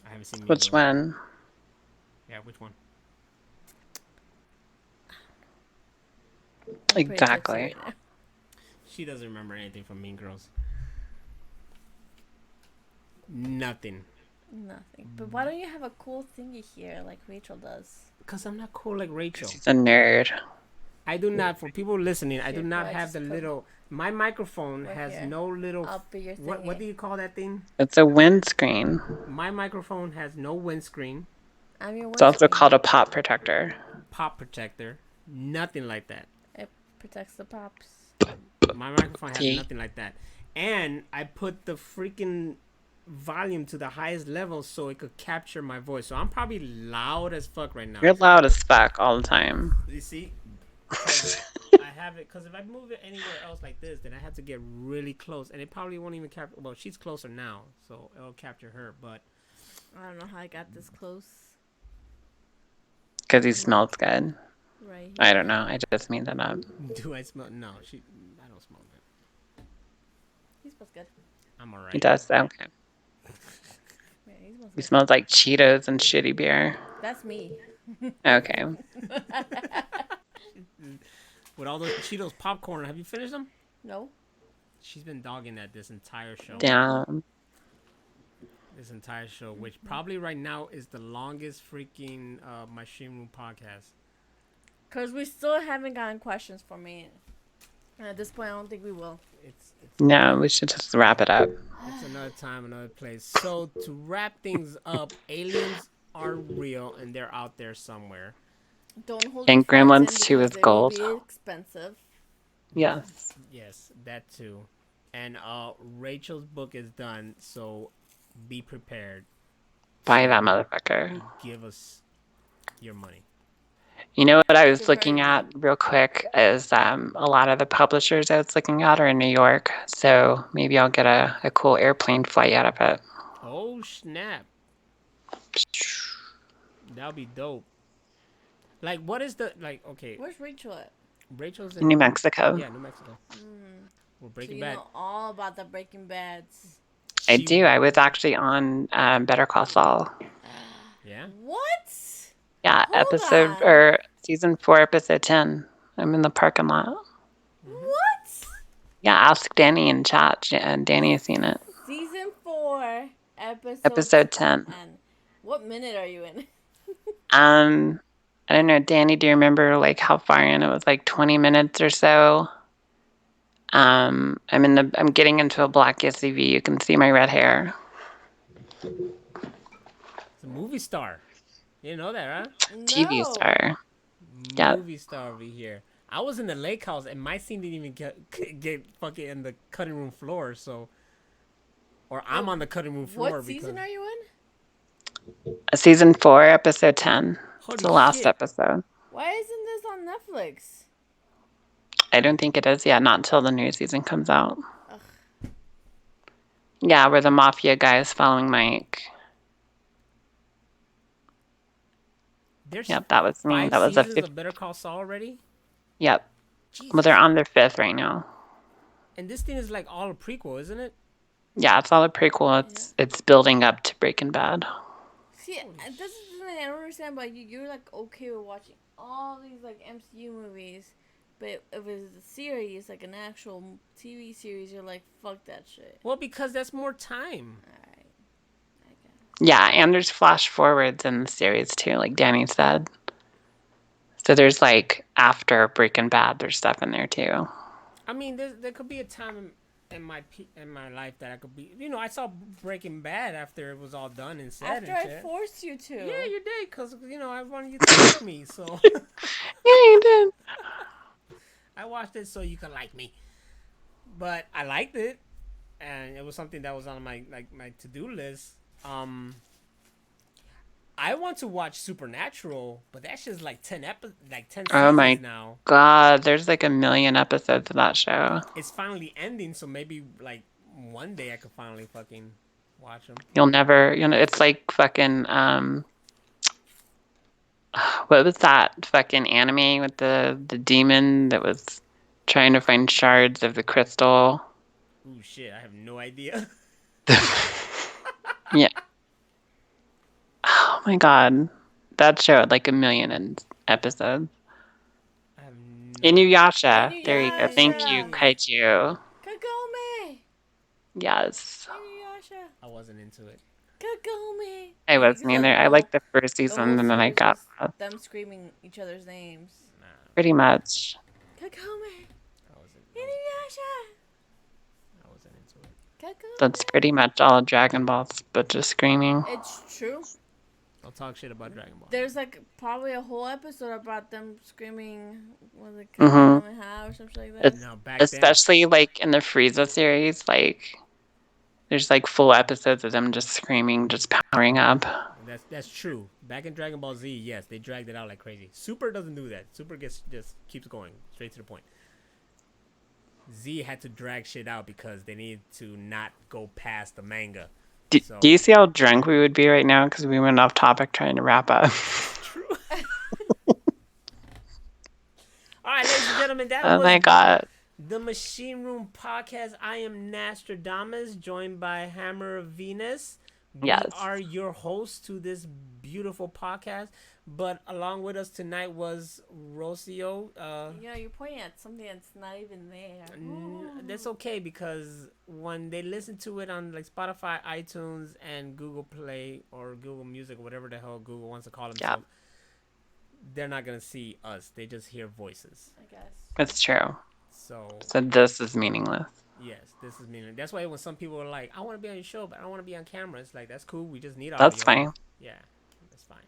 I haven't seen Mean Which Girls. one? Yeah, which one? I'm pretty tipsy Exactly. right now. She doesn't remember anything from Mean Girls. Nothing. Nothing. But why don't you have a cool thingy here like Rachel does? Because I'm not cool like Rachel. She's a nerd. I do not, for people listening, I do Here, not bro, I have the just put- little... My microphone Right has here. no little... I'll be your What thingy. do you call that thing? It's a windscreen. My microphone has no windscreen, I'm your It's also windscreen. called a pop protector. pop protector, nothing like that. It protects the pops. My microphone has Okay. nothing like that. And I put the freaking volume to the highest level so it could capture my voice. So I'm probably loud as fuck right now. You're loud as fuck all the time. You see? 'Cause I have it. Because if I move it anywhere else like this, then I have to get really close, and it probably won't even capture. Well, she's closer now, so it'll capture her. But I don't know how I got this close. Because he smells good. Right. I don't know. I just made that up. do I smell? No, I don't smell that. He smells good. I'm alright. He does. Okay. Yeah, he smells He good. smells like Cheetos and shitty beer. That's me. Okay. With all those Cheetos popcorn, have you finished them? No. She's been dogging that this entire show. Damn. This entire show, which probably right now is the longest freaking Machine Room podcast. Because we still haven't gotten questions from me. And at this point, I don't think we will. It's No, we should just wrap it up. It's another time, another place. So to wrap things up, aliens are real and they're out there somewhere. Don't hold And your friends in Gremlins 2 because is they gold. will be expensive. Yes. Yes, that too. And Rachel's book is done, so be prepared. Buy that motherfucker. Give us your money. You know what I was Good looking for you. at real quick is a lot of the publishers I was looking at are in New York. So maybe I'll get a cool airplane flight out of it. Oh snap! That'll be dope. Like, what is the Okay, Where's Rachel at? Rachel's in New Mexico. Yeah, New Mexico. We're So Breaking you Bad. know all about the Breaking Bads. I She- do. I was actually on Better Call Saul. Yeah. What? Yeah, Hold on. season 4, episode 10. I'm in the parking lot. What? Yeah, ask Danny in chat. Danny has seen it. Season 4, Episode 10. And what minute are you in? I don't know, Danny, do you remember like how far in? It was like 20 minutes or so. I'm getting into a black SUV. You can see my red hair. It's a movie star. You didn't know that, right? TV No. star. Yeah. Movie star over here. I was in the lake house and my scene didn't even get fucking in the cutting room floor, so. Or I'm on the cutting room floor. What season are you in? Season 4, episode 10. Holy It's the last shit. episode. Why isn't this on Netflix? I don't think it is yet, not until the new season comes out. Ugh. Yeah, where the mafia guy is following Mike. There's Yep, that was me. 5 That was a seasons of Better Call Saul already? Yep. Jesus. Well, they're on their 5th right now. And this thing is like all a prequel, isn't it? Yeah, it's all a prequel. It's building up to Breaking Bad. See, this is something I don't understand about you. You're like okay with watching all these like MCU movies, but if it's a series, like an actual TV series, you're like, fuck that shit. Well, because that's more time. Alright. I guess. Yeah, and there's flash forwards in the series too, like Danny said. So there's like after Breaking Bad, there's stuff in there too. I mean, there could be a time in my life that I could be. I saw Breaking Bad after it was all done and said. After and I shit. forced you to. Yeah, you did, because I wanted you to like me, so Yeah, you did. I watched it so you could like me. But I liked it, and it was something that was on my to-do list. I want to watch Supernatural, but that's just like 10 seasons Oh my now. God, there's like 1 million episodes of that show. It's finally ending, so maybe like one day I could finally fucking watch them. You'll never, it's like fucking, what was that fucking anime with the demon that was trying to find shards of the crystal? Ooh, shit, I have no idea. Yeah. Oh my God. That show had like 1 million episodes. I have no Inuyasha. There you go. Thank you, Inuyasha. Kaiju. Kagome! Yes. Inuyasha! I wasn't into it. Kagome! I wasn't either. I liked the first The season whole and then I series got was them screaming each other's names. Nah, pretty much. Kagome! I wasn't Inuyasha! into it. Kagome! That's pretty much all Dragon Balls, but just screaming. It's true. I'll talk shit about Dragon Ball. There's like probably a whole episode about them screaming, was it Mhm. Kamehameha or something like that? No, back Especially like in the Frieza series, like There's like full episodes of them just screaming, just powering up. That's true. Back in Dragon Ball Z, yes, they dragged it out like crazy. Super doesn't do that. Super just keeps going straight to the point. Z had to drag shit out because they needed to not go past the manga. Do you see how drunk we would be right now because we went off topic trying to wrap up? True. All right, ladies and gentlemen, that Oh was my god. the Machine Room Podcast. I am Nostradamus, joined by Hammer of Venus. Yes. We are your hosts to this beautiful podcast. But along with us tonight was Rocio. You're pointing at something that's not even there. That's okay because when they listen to it on like Spotify, iTunes, and Google Play or Google Music, whatever the hell Google wants to call themselves, they're not gonna see us. They just hear voices. I guess. It's true. So this is meaningless. yes, this is meaningless. That's why when some people are like, "I want to be on your show, but I don't want to be on camera," it's like that's cool. We just need audio. That's fine. Yeah, that's fine.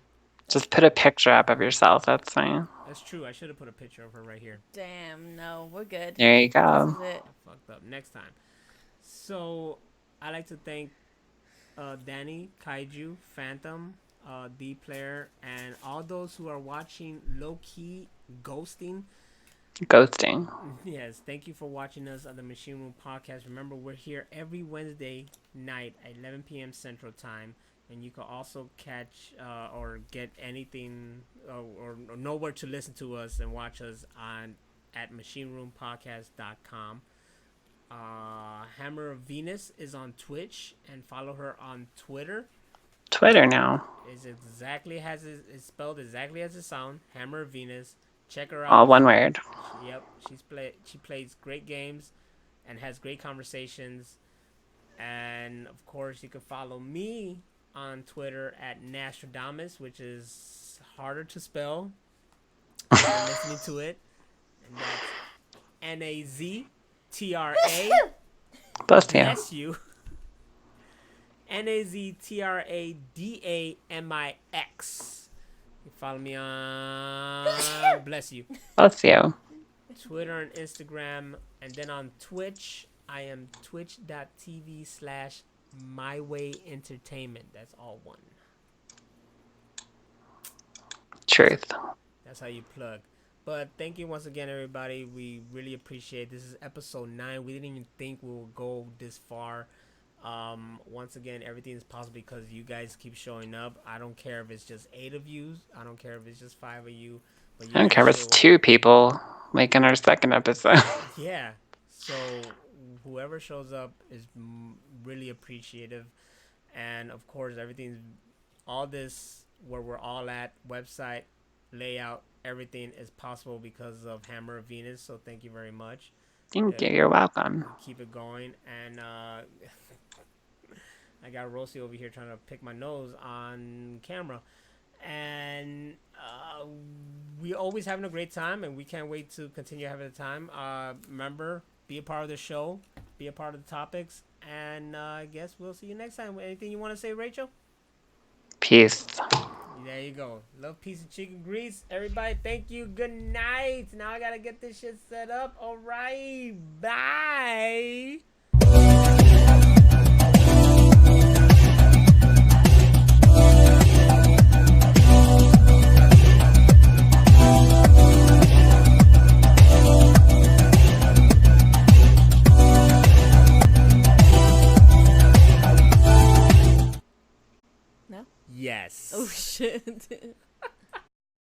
Just put a picture up of yourself. That's fine. That's true. I should have put a picture of her right here. Damn, no, we're good. There you go. This is it. I fucked up. Next time. So I like to thank Danny, Kaiju, Phantom, D Player, and all those who are watching Low Key Ghosting. Ghosting. Yes, thank you for watching us on the Machine Room Podcast. Remember, we're here every Wednesday night at 11 p.m. Central Time. And you can also catch or get anything or know where to listen to us and watch us at machineroompodcast.com. Hammer of Venus is on Twitch and follow her on Twitter. Twitter now. It's spelled exactly as it sounds. Hammer of Venus. Check her out. All one word. Yep, she plays great games and has great conversations. And of course, you can follow me on Twitter at Nostradamus, which is harder to spell. I'm listening to it, and that's NAZTRA. Bless you. NAZTRADAMIX. You follow me on bless you. Bless you. Twitter and Instagram, and then on Twitch, I am twitch.tv/MyWayEntertainment. That's all one. Truth. That's how you plug. But thank you once again, everybody. We really appreciate it. This is episode 9. We didn't even think we would go this far. Once again, everything is possible because you guys keep showing up. I don't care if it's just 8 of you. I don't care if it's just 5 of you. But I don't care if it's 2 people making our second episode. Yeah. So whoever shows up is really appreciative. And of course, all this where we're all at, website, layout, everything is possible because of Hammer of Venus. So thank you very much. Thank you. You're welcome. Keep it going. And I got Rosie over here trying to pick my nose on camera. And we always having a great time, and we can't wait to continue having a time. Remember, be a part of the show, be a part of the topics, and I guess we'll see you next time. Anything you want to say, Rachel? Peace. There you go. Love, peace, and chicken grease. Everybody, thank you. Good night. Now I got to get this shit set up. All right. Bye. No? Yes. Oh, shit.